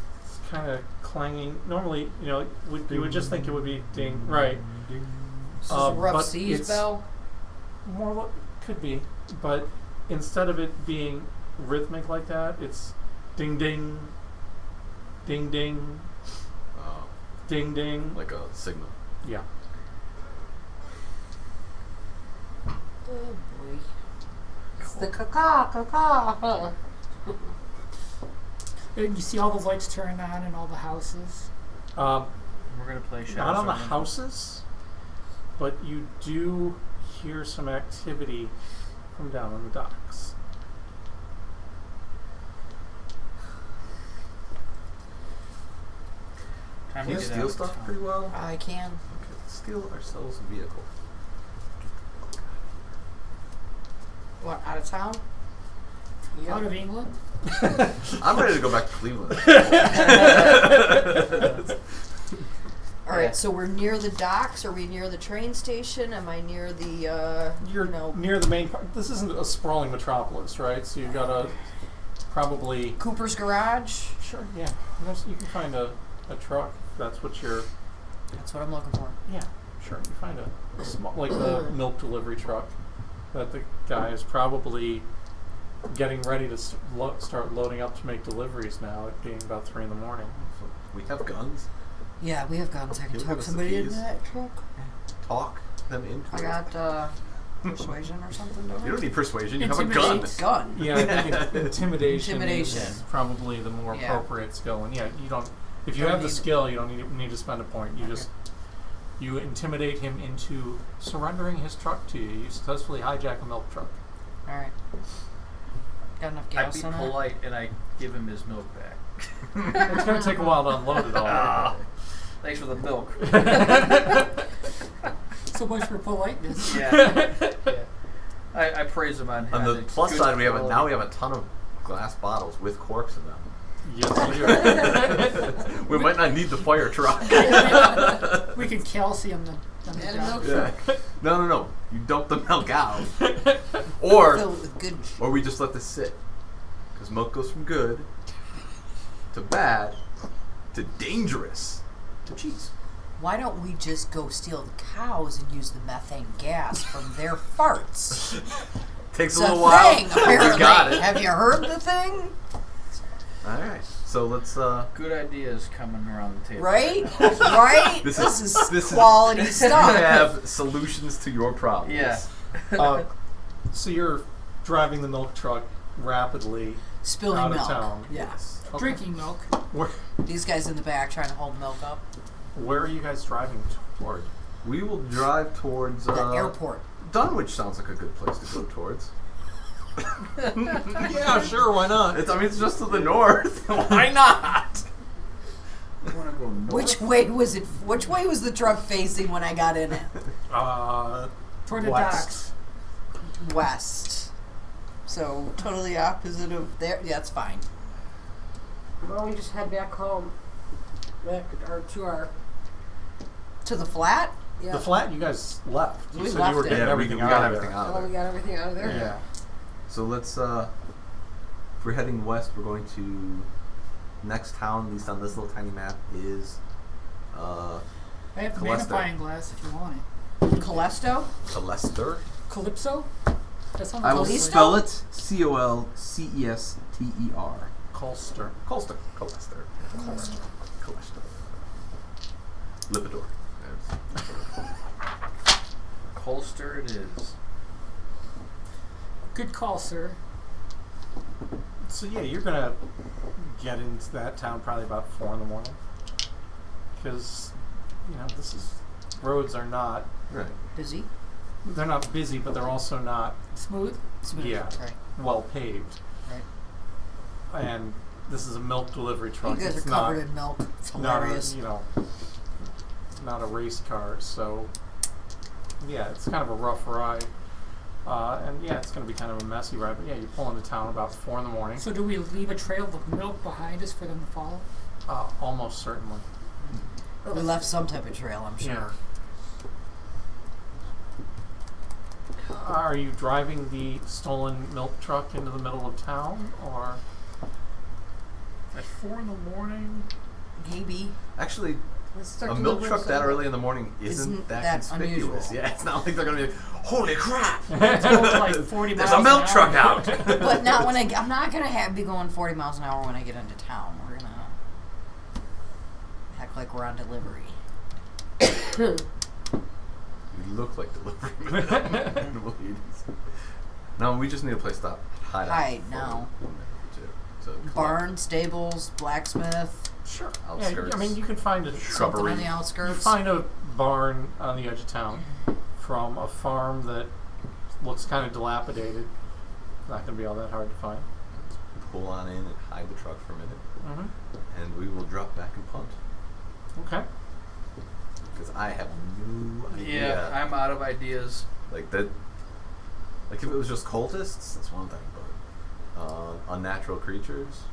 kind of clanging. Normally, you would just think it would be ding, right? This is a rough but seas it's bell. could be, but instead of it being rhythmic like that, it's ding ding, ding ding, ding ding. Like a signal. Yeah. Oh boy. It's the caca. And you see all the lights turn on in all the houses. Um, We're gonna play Shadows. not on the over. houses. but you do hear some activity from down on the docks. Time Can you to get steal out. stuff pretty well? I can. Okay, let's steal ourselves a vehicle. What, out of town? Out of England? I'm ready to go back to Cleveland. All right, Yeah. so we're near the docks. Are we near the train station? Am I near the, You're you know, near the main part. This isn't a sprawling metropolis, right? So you've got a probably. Cooper's garage? Sure, yeah. You can find a truck. If that's what you're. That's what I'm looking for. Yeah, sure. You find a small, like the milk delivery truck that the guy is probably getting ready to start loading up to make deliveries now, it being about 3 in the morning. We have guns. Yeah, we have guns. I can Can you talk give us the somebody into keys? that truck. Talk them into I it. got persuasion or something. You don't need persuasion. You have a gun. Intimidate. gun. Yeah, I think intimidation Intimidation. is probably the more Yeah. appropriate skill. And yeah, you don't. If you Don't have the need- skill, you don't need to spend a point. You just you intimidate him into surrendering his truck to you. You successfully hijack a milk truck. All right. Got enough I'd gas be in it? polite and I give him his milk back. It's going to take a while to unload it all. Ah, thanks for the milk. So much for politeness. Yeah. I praise him on. On the its plus good side, we have quality. now we have a ton of glass bottles with corks in them. Yes, you do. We might not need the fire truck. We could calcium them. And a milk Yeah. truck. No. You dump the milk out, or Filled with good. or we just let this sit, because milk goes from good to bad to dangerous to cheese. Why don't we just go steal the cows and use the methane gas from their farts? Takes It's a little a while. thing, apparently. We got it. Have you heard the thing? All right. So let's. Good ideas coming around the table. Right? Right? This This is- is this is- quality We stuff. have solutions to your problems. Yeah. So you're driving the milk truck rapidly Spilling out milk. of town. Yes. Okay. Drinking milk. These guys in the back trying to hold milk up. Where are you guys driving toward? We will drive towards The airport. Dunwich sounds like a good place to go towards. Yeah, sure. Why not? It's just to the north. Why not? You want to go north? Which way was it? Which way was the truck facing when I got in it? Toward the West. docks. West. So totally opposite of there. Yeah, it's fine. Why don't we just head back home? Back or to our To the flat. yeah. The flat you guys left. You We said left you were it. getting Yeah, we everything got out of everything there. out Oh, of we there. got everything out of there. Yeah. So let's. If we're heading west, we're going to next town. At least on this little tiny map is I have the Callisto. magnifying glass if you want it. Callisto. Colester. Calypso? That sounds I will Callisto? spell it Colcester. Colster. Colster. Colester. Colester. Colester. Lipitor. There's- Colster it is. Good call, sir. So yeah, you're gonna get into that town probably about 4 in the morning, because this is roads are not Right. Busy. they're not busy, but they're also not Smooth. Smooth. Yeah. Right. well paved. Right. And this is a milk delivery truck. You guys It's are covered in milk. It's hilarious. not a race car. So yeah, it's kind of a rough ride. And yeah, it's going to be kind of a messy ride. But yeah, you pull into town about 4 in the morning. So do we leave a trail of milk behind us for them to follow? Almost certainly. We left some type of trail, I'm sure. Are you driving the stolen milk truck into the middle of town, or At 4 in the morning. Maybe. Actually, Let's start a milk delivering truck that some- early in the morning isn't Isn't that that conspicuous. unusual. Yeah, it's not like they're gonna be like, holy crap! It's going like 40 There's miles a milk an truck hour. out. But not when I'm not gonna be going 40 miles an hour when I get into town. We're gonna act like we're on delivery. You look like delivery men. No, we just need a place to hide out. Hide for now. a minute or two to collect. Barn, stables, blacksmith. Sure. Outskirts. Yeah, I mean, you can find a Something on the You outskirts. find a barn on the edge of town from a farm that looks kind of dilapidated. Not going to be all that hard to find. Pull on in and hide the truck for a minute, Mm-hmm. and we will drop back and punt. Okay. Because I have no idea. Yeah, I'm out of ideas. Like that. Like if it was just cultists, that's one thing, but unnatural creatures,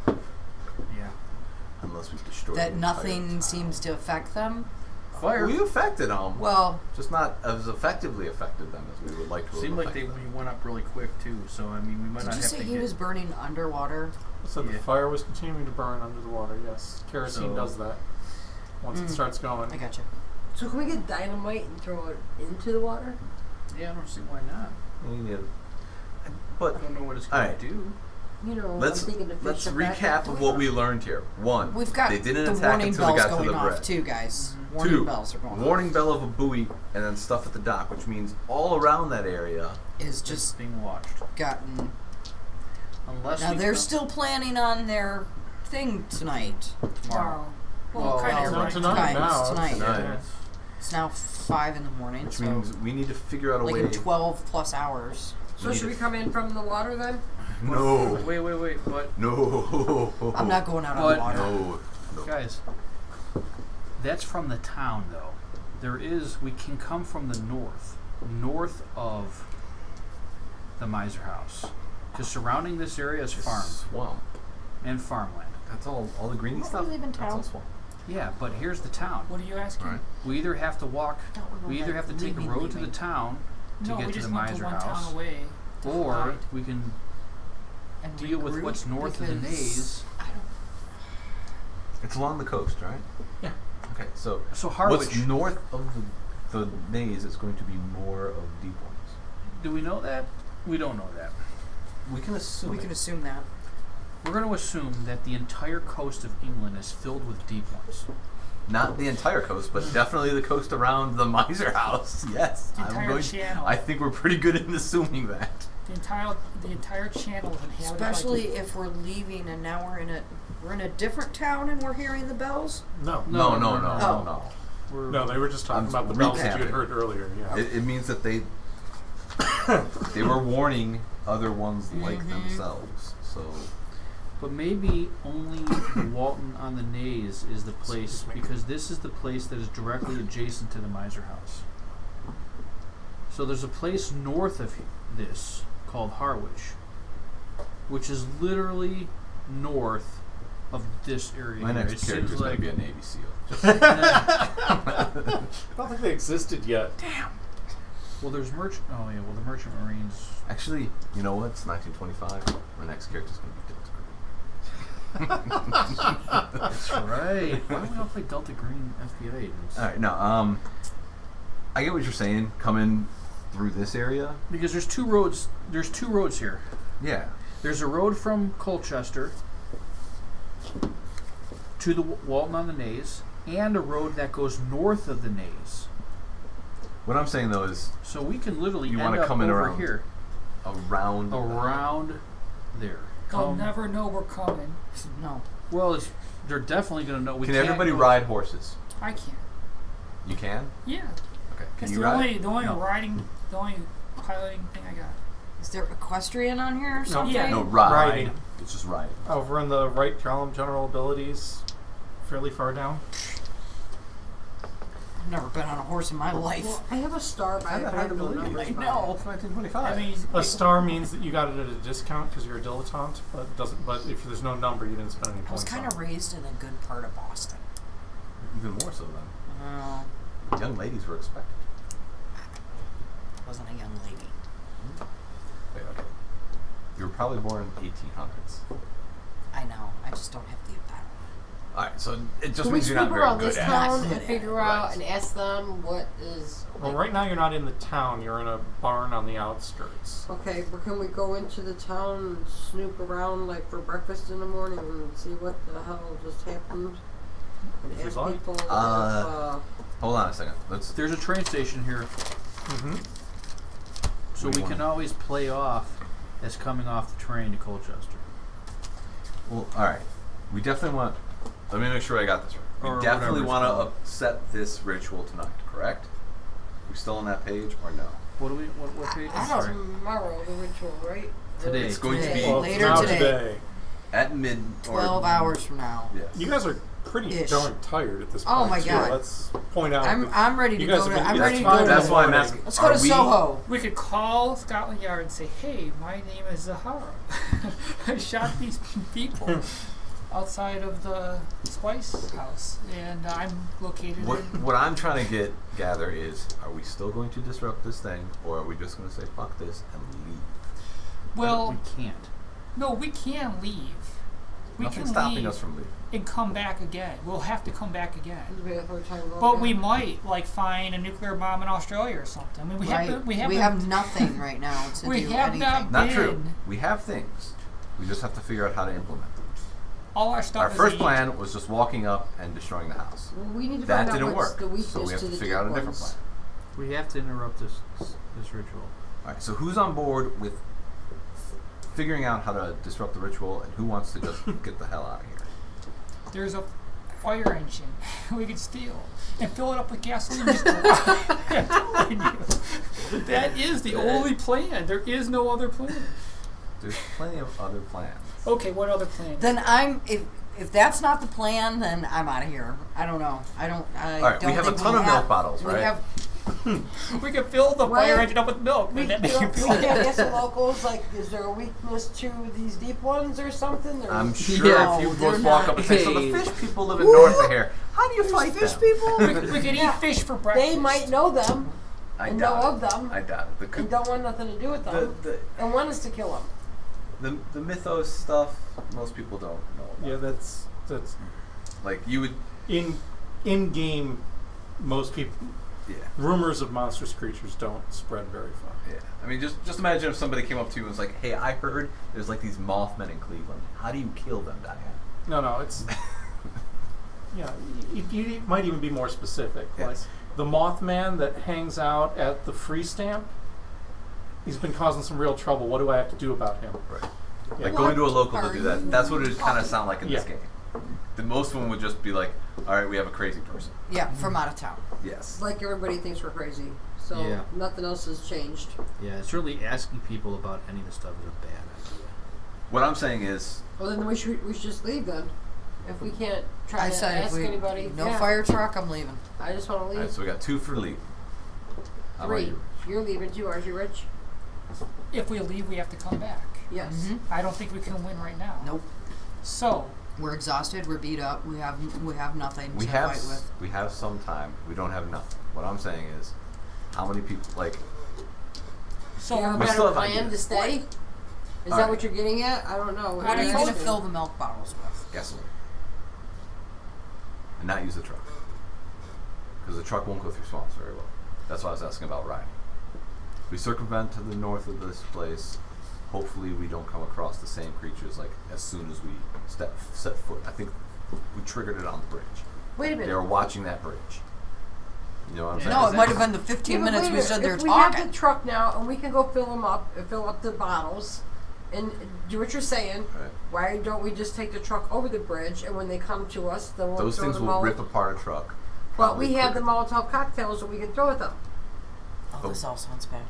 Yeah. unless we've destroyed That the entire nothing town. seems to affect them. Fire. We affected them. Well, Just not as effectively affected them as we would like to. Seemed have like we affected went up really quick too. So I mean, we might did not you have say to he get. was burning underwater? So the Yeah. fire was continuing to burn under the water, yes. Kerosene So- does that once it starts going. I gotcha. So can we get dynamite and throw it into the water? Yeah, I don't see why not. them. Yeah. I But don't know what it's going Alright. to do. You know, let's I'm thinking to fish let's it back recap up to of the what we river. learned here. One, We've got they didn't the attack warning until they bells got to going the off bread. too, guys. Mhm. Warning Two, bells are going warning off. bell of a buoy, and then stuff at the dock, which means all around that area. Is Just just being watched. gotten. Unless Now we they're come still planning on their thing tonight. tomorrow. Well, kind well, of Not right. tonight, Tonight, now. tonight. Tonight. Yeah. It's now 5 in the morning, Which so means we need to figure out a like way. in 12 plus hours. So should we come in from the water then? No. Wait, but No. I'm not going out on But- the water. No. No. guys, that's from the town though. We can come from the north of the Miser House, because surrounding this area is farm Swamp. and farmland. That's all the greeny Don't we stuff. live in That's all town? swamp. Yeah, but here's the town. What are you asking? Right. We either have to walk. Thought we were We either like have to take a road to the leaving. town to No, get we to just the went Miser to one House, town away. to or hide. we can And deal with regroup what's north of the because Naze. I don't. It's along the coast, right? Yeah. Okay, so So Harwich, what's north of the maze is going to be more of deep ones. do we know that? We don't know that. We can assume. We can assume that. We're going to assume that the entire coast of England is filled with deep ones. Not the entire coast, but definitely the coast around the Miser House. Yes, The entire channel. I think we're pretty good in assuming that. The entire channel is inhabited by Especially deep- if we're leaving and now we're in a different town and we're hearing the bells. No. No, Oh. We're, No, they were just talking I'm about the bells that you recapping. had heard earlier. Yeah. It means that they were warning other ones like themselves. So But maybe only Walton on the Naze is the place, Excuse me. because this is the place that is directly adjacent to the Miser House. So there's a place north of this called Harwich, which is literally north of this area. my here. next It character seems is going like to be a Navy SEAL. Just I don't think they existed yet. well, there's merchant. Oh yeah, well the Merchant Marines. actually, you know what? It's 1925. My next character is going to be That's right. Why don't we all play Delta Green FBI agents? All right, no. I get what you're saying. Coming through this area. Because there's two roads. There's two roads here. Yeah. There's a road from Colchester to the Walton on the Naze, and a road that goes north of the Naze. What I'm saying though is So we can literally You end wanna up come in over around here, around. around there. They'll Come- never know we're coming. No. Well, they're definitely going to know. We Can can't everybody go- ride horses? I can't. You can. Yeah, Okay. Can that's you the ride? only No. the only piloting thing I got. Is there equestrian on here or something? Yeah. No, ride. Riding. It's just riding. Over in the right column, general abilities, fairly far down. I've never been on a horse in my life. Well, I have a star, but I Kinda hard have to no believe. numbers. I by know. it. It's 1925. I mean, A star means that you got it at a discount because you're a dilettante, but it doesn't. But if there's no number, you didn't spend any I was points. kind on of it. raised in a good part of Boston. Even more so than Oh, young ladies were expected. wasn't a young lady. Wait, okay. You were probably born in 1800s. I know. I just don't have the battle. All right, so it just Can we means you're not snoop very around good this at town it. and figure Right. out and ask them what is? Well, right now you're not in the town. You're in a barn on the outskirts. Okay, but can we go into the town and snoop around like for breakfast in the morning and see what the hell just happened? And If you'd ask like. people if, Hold on a second. Let's. There's a train station here, Mm-hmm. so What do we you can want? always play off as coming off the train to Colchester. Well, all right. We definitely want. Let me make sure I got this right. Or We definitely whatever it's want to called. upset this ritual tonight, correct? We still on that page or no? What do we? What page? I Sorry. Tomorrow, the ritual, right? Today. It's going to Today. be Later now today. at mid. 12 hours from now. Yes. You guys are pretty Ish. darn tired at this point. Oh my too. God. Let's point out. I'm ready to you guys go to. have been- I'm it's ready to fine. go to. That's why I'm morning. asking. Let's go Are to we- Soho. We could call Scotland Yard and say, "Hey, my name is Zahara. I shot these people outside of the Spice House, and I'm located What in." what I'm trying to gather is, are we still going to disrupt this thing, or are we just going to say fuck this and leave? Well, we can't. no, we can leave. We Nothing's can stopping leave us from leaving. and come back again. We'll have to come back again. We have our time going But down. we might like find a nuclear bomb in Australia or something. I mean, we Right. have We haven't- have nothing right now to We do have anything. not Not true. Been- We have things. We just have to figure out how to implement them. all our stuff. Our is first in plan was just walking up and destroying the house. Well, we need to That find out didn't what's work, the weakness so we have to to the figure out a deep different ones. plan. We have to interrupt this ritual. All right. So who's on board with figuring out how to disrupt the ritual, and who wants to just get the hell out of here? There's a fire engine we could steal and fill it up with gasoline. And just drive. I'm telling you. That is the only plan. There is no other plan. There's plenty of other plans. Okay, what other plan? Then if that's not the plan, then I'm out of here. I don't know. I don't right, we have a think ton of have- milk bottles, we right? have- We could fill the Why- fire engine up with milk. We and that make don't- you we feel can't better. get some locals, like, is there a weakness to these deep ones or something? Or I'm sure Yeah, if you they're both walk not- up and say, "So the Hey. fish people live in north of here. How do you fight fish them?" people. We could eat fish for breakfast. they might know them I and know doubt of it. them I doubt it. and don't want nothing to do with them and want us to kill them. The mythos stuff, most people don't know about. Yeah, that's Like you would, in game. Most people yeah, rumors of monstrous creatures don't spread very far. yeah. I mean, just imagine if somebody came up to you and was like, "Hey, I heard there's like these Mothmen in Cleveland. How do you kill them, Diane?" No, it's yeah. You might even be more specific. Yes. Like the Mothman that hangs out at the Free Stamp. He's been causing some real trouble. What do I have to do about him? Right. Yeah. Like going to a local What to do are that. you That's what it would kind of talking sound like in this Yeah. game. The most of them would just be like, "All right, we have a crazy person." Yeah, from out of town. Yes. Like everybody thinks we're crazy. So Yeah. nothing else has changed. Yeah, it's really asking people about any of this stuff is a bad idea. What I'm saying is, Well, then we should just leave then. If we can't try I to said if ask we anybody. no yeah. fire truck, I'm leaving. I just want to all leave. right, so we got 2 for leave. How about 3. you? You're leaving too, aren't you, Rich? If we leave, we have to come back. Yes. Mhm. I don't think we can win right now. Nope. So, We're exhausted. We're beat up. We have nothing We to have fight with. we have some time. We don't have nothing. What I'm saying is, how many people like? so Do you have a We better still have plan ideas. to stay? Is that Alright. what you're getting at? I don't know. What are you told going to you. fill the milk bottles with? Gasoline. And not use the truck. Because the truck won't go through swamps very well. That's why I was asking about riding. We circumvent to the north of this place. Hopefully we don't come across the same creatures like as soon as we set foot. I think we triggered it on the bridge. Wait a They minute. were watching that bridge. You know what I'm saying? No, it might have been the 15 Yeah, but minutes wait a we minute. stood there if we have talking. the truck now and we can go fill them up, fill up the bottles, and do what you're saying, Right. why don't we just take the truck over the bridge and when they come to us, then we'll Those throw things them will all. rip apart a truck. But probably we have the quicker. Molotov cocktails that we can throw at them. Oh, this all sounds bad.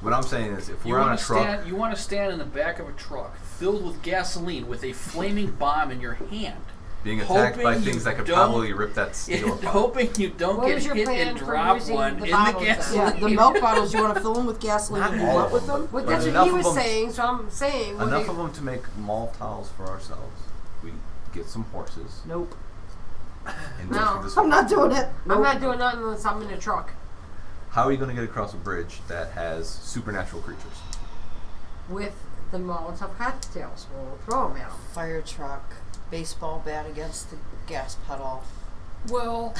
What I'm saying is, if You we're on a want to truck, stand. You want to stand in the back of a truck filled with gasoline with a flaming bomb in your hand, being attacked by hoping things you that could don't- probably rip that steel and apart. hoping you don't What get was your hit plan and for drop using one the in the bottles then? gasoline. The milk bottles, you want to fill them with gasoline Not and all what of with them, them? But but that's enough what he of was them- saying, so I'm saying. when Enough they- of them to make Molotovs for ourselves. We get some horses Nope. and No. go through this. I'm not doing it. I'm not doing nothing unless I'm in a truck How are you going to get across a bridge that has supernatural creatures? with the Molotov cocktails. We'll throw them at them. Fire truck, baseball bat against the gas pedal. well,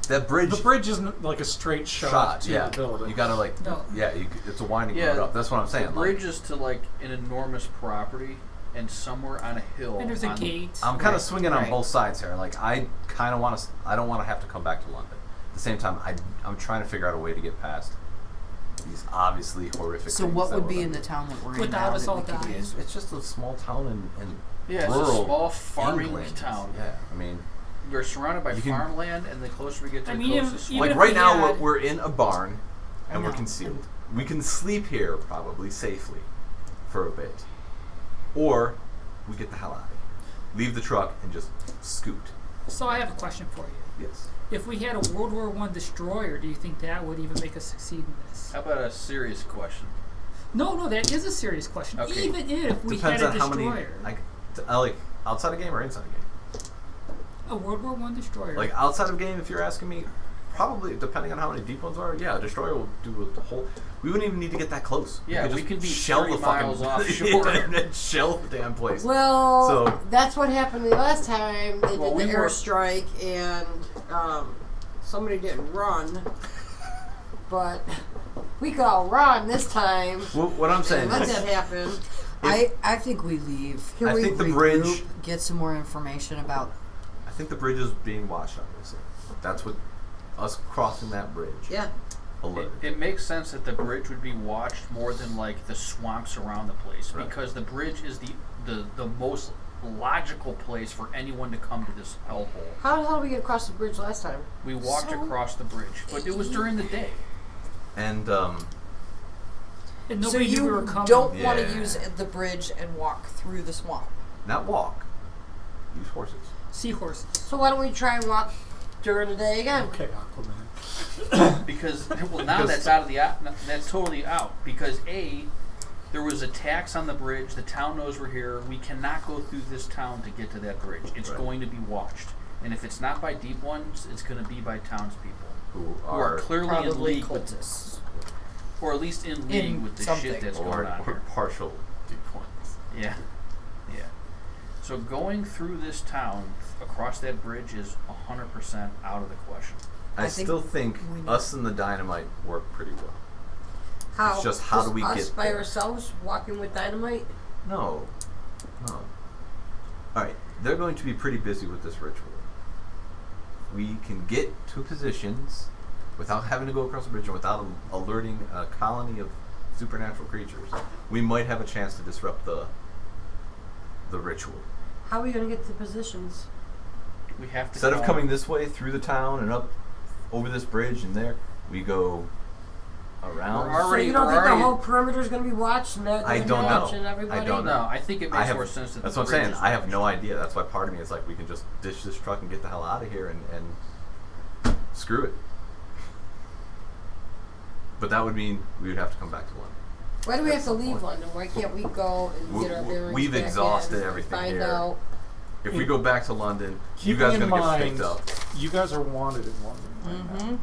That bridge. The bridge isn't like a straight shot to yeah. the building. You gotta like, No. yeah, it's a winding Yeah, road up. That's what I'm saying. The bridge is to like an enormous property and somewhere on a hill. and there's a on- gate. I'm kind of Right, swinging on right. both sides here. Like I kind of want to. I don't want to have to come back to London. At the same time, I'm trying to figure out a way to get past these obviously horrific. So things what that would we're be gonna in the do. town that we're in Without now us that all we could dying. use? It's just a small town in Yeah, it's a rural small farming England. town. Yeah, I mean, We're surrounded by You can- farmland, and the closer we get to I the mean, coast, the even like if right we now had- we're in a barn I and we're know. concealed. We can sleep here probably safely for a bit, or we get the hell out of here, leave the truck, and just scoot. So I have a question for you. Yes. If we had a World War I destroyer, do you think that would even make us succeed in this? How about a serious question? No, that is a serious question. Okay. Even if we Depends had on a how destroyer, many. Like outside of game or inside of game. a World War I destroyer. Like outside of game, if you're asking me, probably depending on how many deep ones are. Yeah, a destroyer will do a whole. We wouldn't even need to get that close. Yeah, could we just can be shell 30 the fucking miles offshore. and then shell the damn place. Well, So- that's what happened the last time they Well, did we the were- airstrike, and somebody didn't run. But we could all run this time. Well, what I'm saying Let is, that happen. I think we leave. Can I we think the regroup, bridge. get some more information about. I think the bridge is being watched. Obviously, that's what us crossing that bridge. Yeah. Alerted. It makes sense that the bridge would be watched more than like the swamps around the place, Right. because the bridge is the most logical place for anyone to come to this hellhole. How the hell did we get across the bridge last time? We walked So- across the bridge, but it was during the day. And and So nobody knew we were you coming. don't want Yeah. to use the bridge and walk through the swamp. not walk. Use horses. Seahorses. So why don't we try and walk during the day again? Okay, Aquaman. Because well, now Because- that's out of the that's totally out. Because there was a tax on the bridge. The town knows we're here. We cannot go through this town to get to that bridge. It's Right. going to be watched, and if it's not by deep ones, it's going to be by townspeople Who who are clearly in Probably league with, cultists. or at least in league In with the something. shit that's or, going on or here. partial deep ones. Yeah, yeah. So going through this town across that bridge is 100% out of the question. I I think still think we need- us and the dynamite work pretty well. How? It's just how do we us get by there? ourselves walking with dynamite? No. Alright, they're going to be pretty busy with this ritual. We can get to positions without having to go across the bridge and without alerting a colony of supernatural creatures. We might have a chance to disrupt the ritual. How are we gonna get to positions? We have to. Instead of go- coming this way through the town and up over this bridge and there, we go around. We're already- So you don't think the already- whole perimeter's gonna be watched and they're I don't know. watching everybody? I don't No, I think it makes I have, more sense that that's the what I'm bridge saying. is I have watched. no idea. That's why part of me is like, we can just ditch this truck and get the hell out of here and screw it. But that would mean we would have to come back to London. Why do we have At to some leave point. London? Why can't we go and get our bearings We've back exhausted in, everything find here. out? If we go back to London, you Keeping guys are in gonna get mind, picked up. you guys are wanted in London right now. Mm-hmm.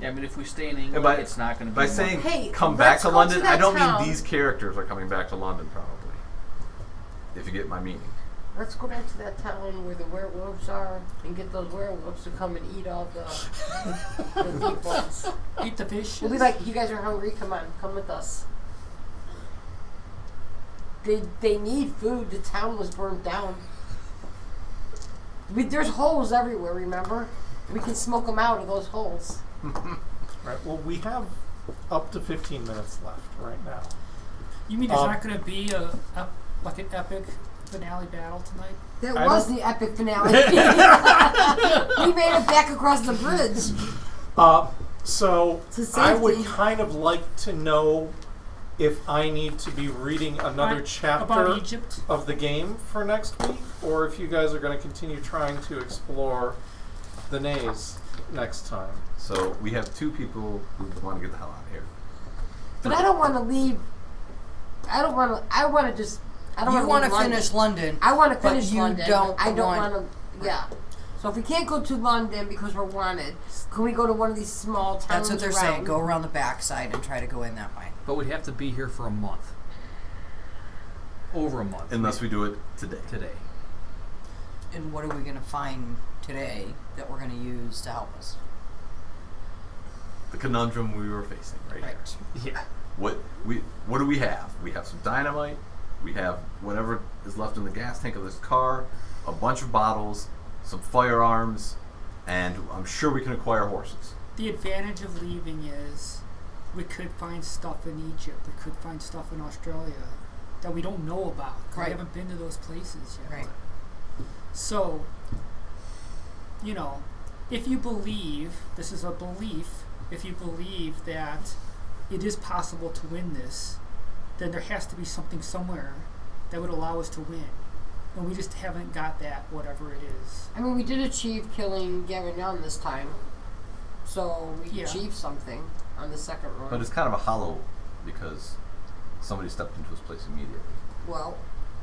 Yeah, I mean, if we stay in England, And by- it's not going to be. By more- saying Hey, come back let's to go London, to that I don't town. mean these characters are coming back to London, probably. If you get my meaning. Let's go back to that town where the werewolves are and get those werewolves to come and eat all the deep ones. Eat the fish. We'll be like, you guys are hungry? Come on, come with us. They need food. The town was burnt down. There's holes everywhere, remember? We can smoke them out of those holes. Right. Well, we have up to 15 minutes left right now. You mean there's Um, not going to be like an epic finale battle tonight? That I was don't- the epic finale. We made it back across the bridge. So To I would safety. kind of like to know if I need to be reading another chapter About Egypt? of the game for next week, or if you guys are going to continue trying to explore the Nays next time. So we have two people who want to get the hell out of here. But I don't want to leave. I don't want to. I want to just. I don't You want to finish London. I want to but finish you London. don't I don't want- want to. Yeah. So if we can't go to London because we're wanted, can we go to one of these small towns? That's what they're around? saying. Go around the backside and try to go in that way. But we'd have to be here for a month. Over a month. Unless we do it today. today. And what are we going to find today that we're going to use to help us? The conundrum we were facing right here. Yeah. What do we have? We have some dynamite. We have whatever is left in the gas tank of this car, a bunch of bottles, some firearms, and I'm sure we can acquire horses. The advantage of leaving is we could find stuff in Egypt. We could find stuff in Australia. that we don't know about. 'Cause Right. we haven't been to those places yet. Right. So, you know, if you believe, this is a belief, if you believe that it is possible to win this, then there has to be something somewhere that would allow us to win. And we just haven't got that, whatever it is. I mean, we did achieve killing Gavin Young this time, so we Yeah. achieved something on the second run. But it's kind of a hollow because somebody stepped into his place immediately. well,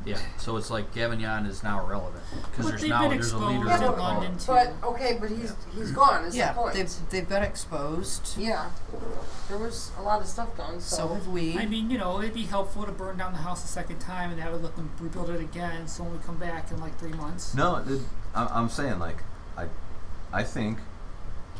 Yeah. So it's like Gavignon is now irrelevant because But there's they've now been there's a leader exposed of in the London cult. too. but okay, but he's gone. Is Yeah, the point? they've been exposed. Yeah, there was a lot of stuff done. So have we. I mean, you know, it'd be helpful to burn down the house a second time, and that would let them rebuild it again. So when we come back in like 3 months, No, I'm saying like I think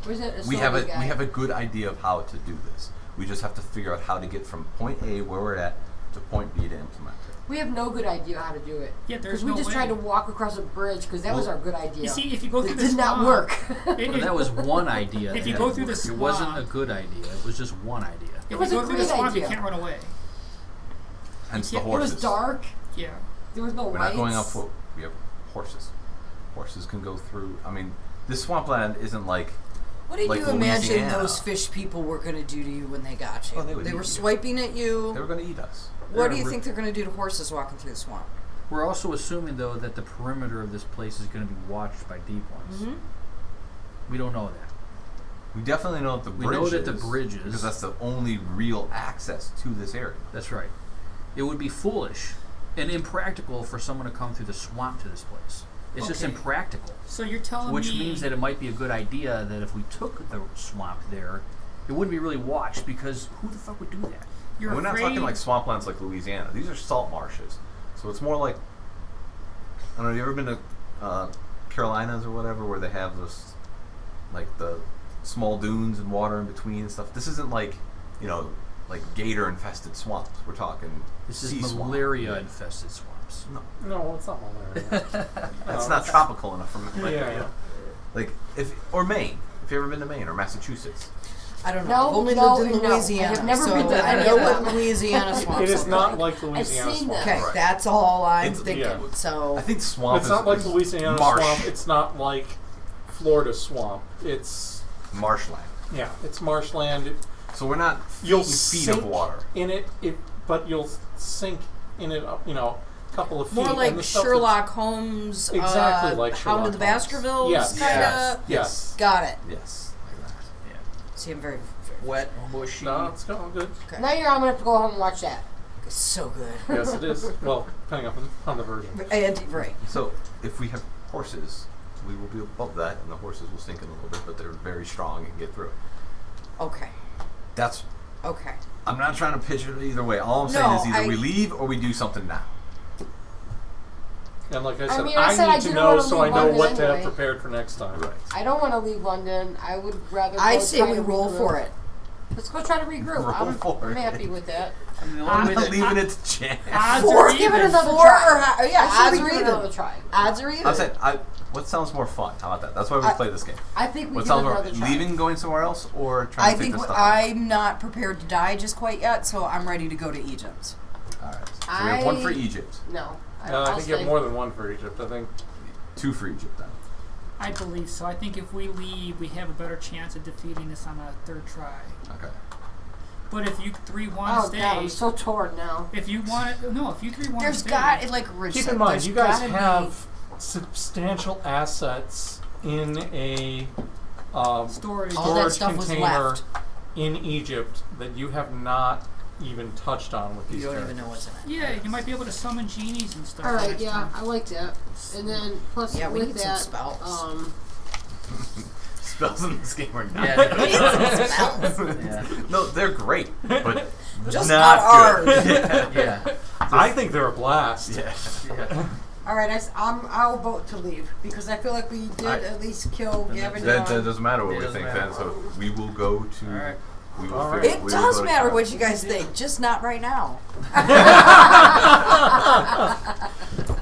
was it a we have Soviet guy? we have a good idea of how to do this. We just have to figure out how to get from point A where we're at to point B to implement it. We have no good idea how to do it. yeah, there's Because we no just way. tried to walk across a bridge because that was Well, our good idea. You see, if you go through it the did not swamp- work. But that was one idea. If you that go had through the worked. It wasn't a swamp- good idea. It was just one idea. If was you a go through the great swamp, you idea. can't run away. Hence the can't- It horses. was dark. Yeah. There was no We're lights. not going on foot. We have horses. Horses can go through. I mean, this swampland isn't like. What did like you imagine Louisiana. those fish people were going to do to you when they got you? Oh, they would eat were you. swiping at you. They were going to eat us. What do They're you think they're going to do to horses walking through the swamp? We're also assuming though that the perimeter of this place is going to be watched by deep ones. Mm-hmm. We don't know that. We definitely know that the We bridge know that the is, bridge is. because that's the only real access to this area. That's right. It would be foolish and impractical for someone to come through the swamp to this place. It's just Okay. impractical. So you're telling Which me means that it might be a good idea that if we took the swamp there, it wouldn't be really watched because who the fuck would do that? you're And we're not afraid. talking like swamplands like Louisiana. These are salt marshes. So it's more like, I don't know, you ever been to Carolinas or whatever where they have those, like the small dunes and water in between and stuff? This isn't like, you know, like gator infested swamps. We're talking This sea is swamp. malaria infested swamps. No, No, it's not malaria. that's No, not tropical enough for malaria. Yeah, yeah. Like or Maine. If you ever been to Maine or Massachusetts. I don't know. No, I've only no, lived in no. Louisiana. I have never so been to I any know of what them. Louisiana swamps It is look not like. like Louisiana seen swamp. them. Okay, Right. that's all I'm It's- thinking. yeah. So I think swamp It's is not like is Louisiana marsh. swamp. It's not like Florida swamp. It's Marshland. yeah, it's marshland. So we're not You'll feet of sink water. in it, but you'll sink in it. You know, a couple of feet. more and like the stuff Sherlock Holmes. Exactly like Hound of the Sherlock Holmes. Baskervilles. Yes. Kind of. that's- Yes. Got it. Yes. Like that. See, I'm very Wet, mushy. No, it's going good. okay. Now I'm gonna have to go home and watch that. So good. Yes, it is. Well, depending on the version. And right. So if we have horses, we will be above that, and the horses will sink in a little bit, but they're very strong and can get through it. Okay. That's. Okay. I'm not trying to pitch it either way. All I'm No, saying is either I- we leave or we do something now. And like I I said, mean, I said I need to didn't know wanna so I leave know London what to have anyway. prepared for next time. Right. I don't want to leave London. I would rather. I go say try we to roll regroup. for it. Let's go try to regroup. Roll for I'm it. happy with that. I mean, the Ah, only way I'm that leaving it to chance. Odds Four, are Let's give it even. another Four try. or yeah, I odds should are give it even. another try. Odds are even. I'm saying, what sounds more fun? How about that? That's why we I- play this game. I think we What give it sounds more another try. leaving, and going somewhere else, or trying I to think take this stuff out? I'm not prepared to die just quite yet, so I'm ready to go to Egypt. All right. So we have one for I- Egypt, No. I I'll think you have stay. more than one for Egypt. I think. 2 for Egypt then. I believe so. I think if we leave, we have a better chance of defeating this on a third try. Okay. But if you three want to Oh stay, God, I'm so torn now. if you want to, no, if you three want to There's stay, got like Rich Keep said, in mind, there's you guys gotta have substantial assets in a storage. All that storage stuff was container left. in Egypt that you have not even touched on with be, these you don't characters. even know what's in it. Yeah, you might be able to summon genies and stuff. All right, next yeah, time. I like that. And then plus Yeah, we with need some that, spells. Spells in this game are not. Yeah, Spells. yeah, No, they're great, but Just not not good. ours. Yeah. yeah, I think they're a blast. Yeah. yeah. all right, I'll vote to leave because I feel like we did Alright. at least kill Then Gavin. That Young. doesn't matter what It we doesn't think matter. then. So we will go to. All right. We will All right. figure- It we will does go to matter trial. what you guys think, just not right now.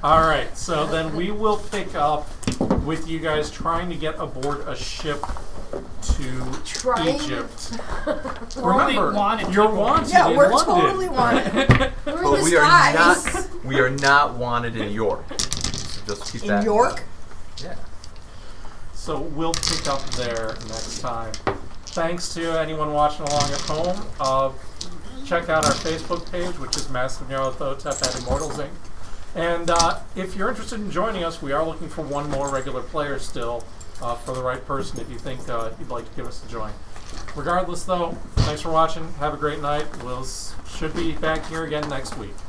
All right, so then we will pick up with you guys trying to get aboard a ship to to Trying to- Egypt. We're only Remember, wanted you're people. wanted Yeah, in we're London. totally wanted. We're in But the we are skies. not. We are not wanted in York. So just keep that In York? mind. Yeah. So we'll pick up there next time. Thanks to anyone watching along at home. Check out our Facebook page, which is Massive Nyarlathotep at Immortals Inc. And if you're interested in joining us, we are looking for one more regular player still for the right person if you think you'd like to give us a join. Regardless, though, thanks for watching. Have a great night. We'll should be back here again next week.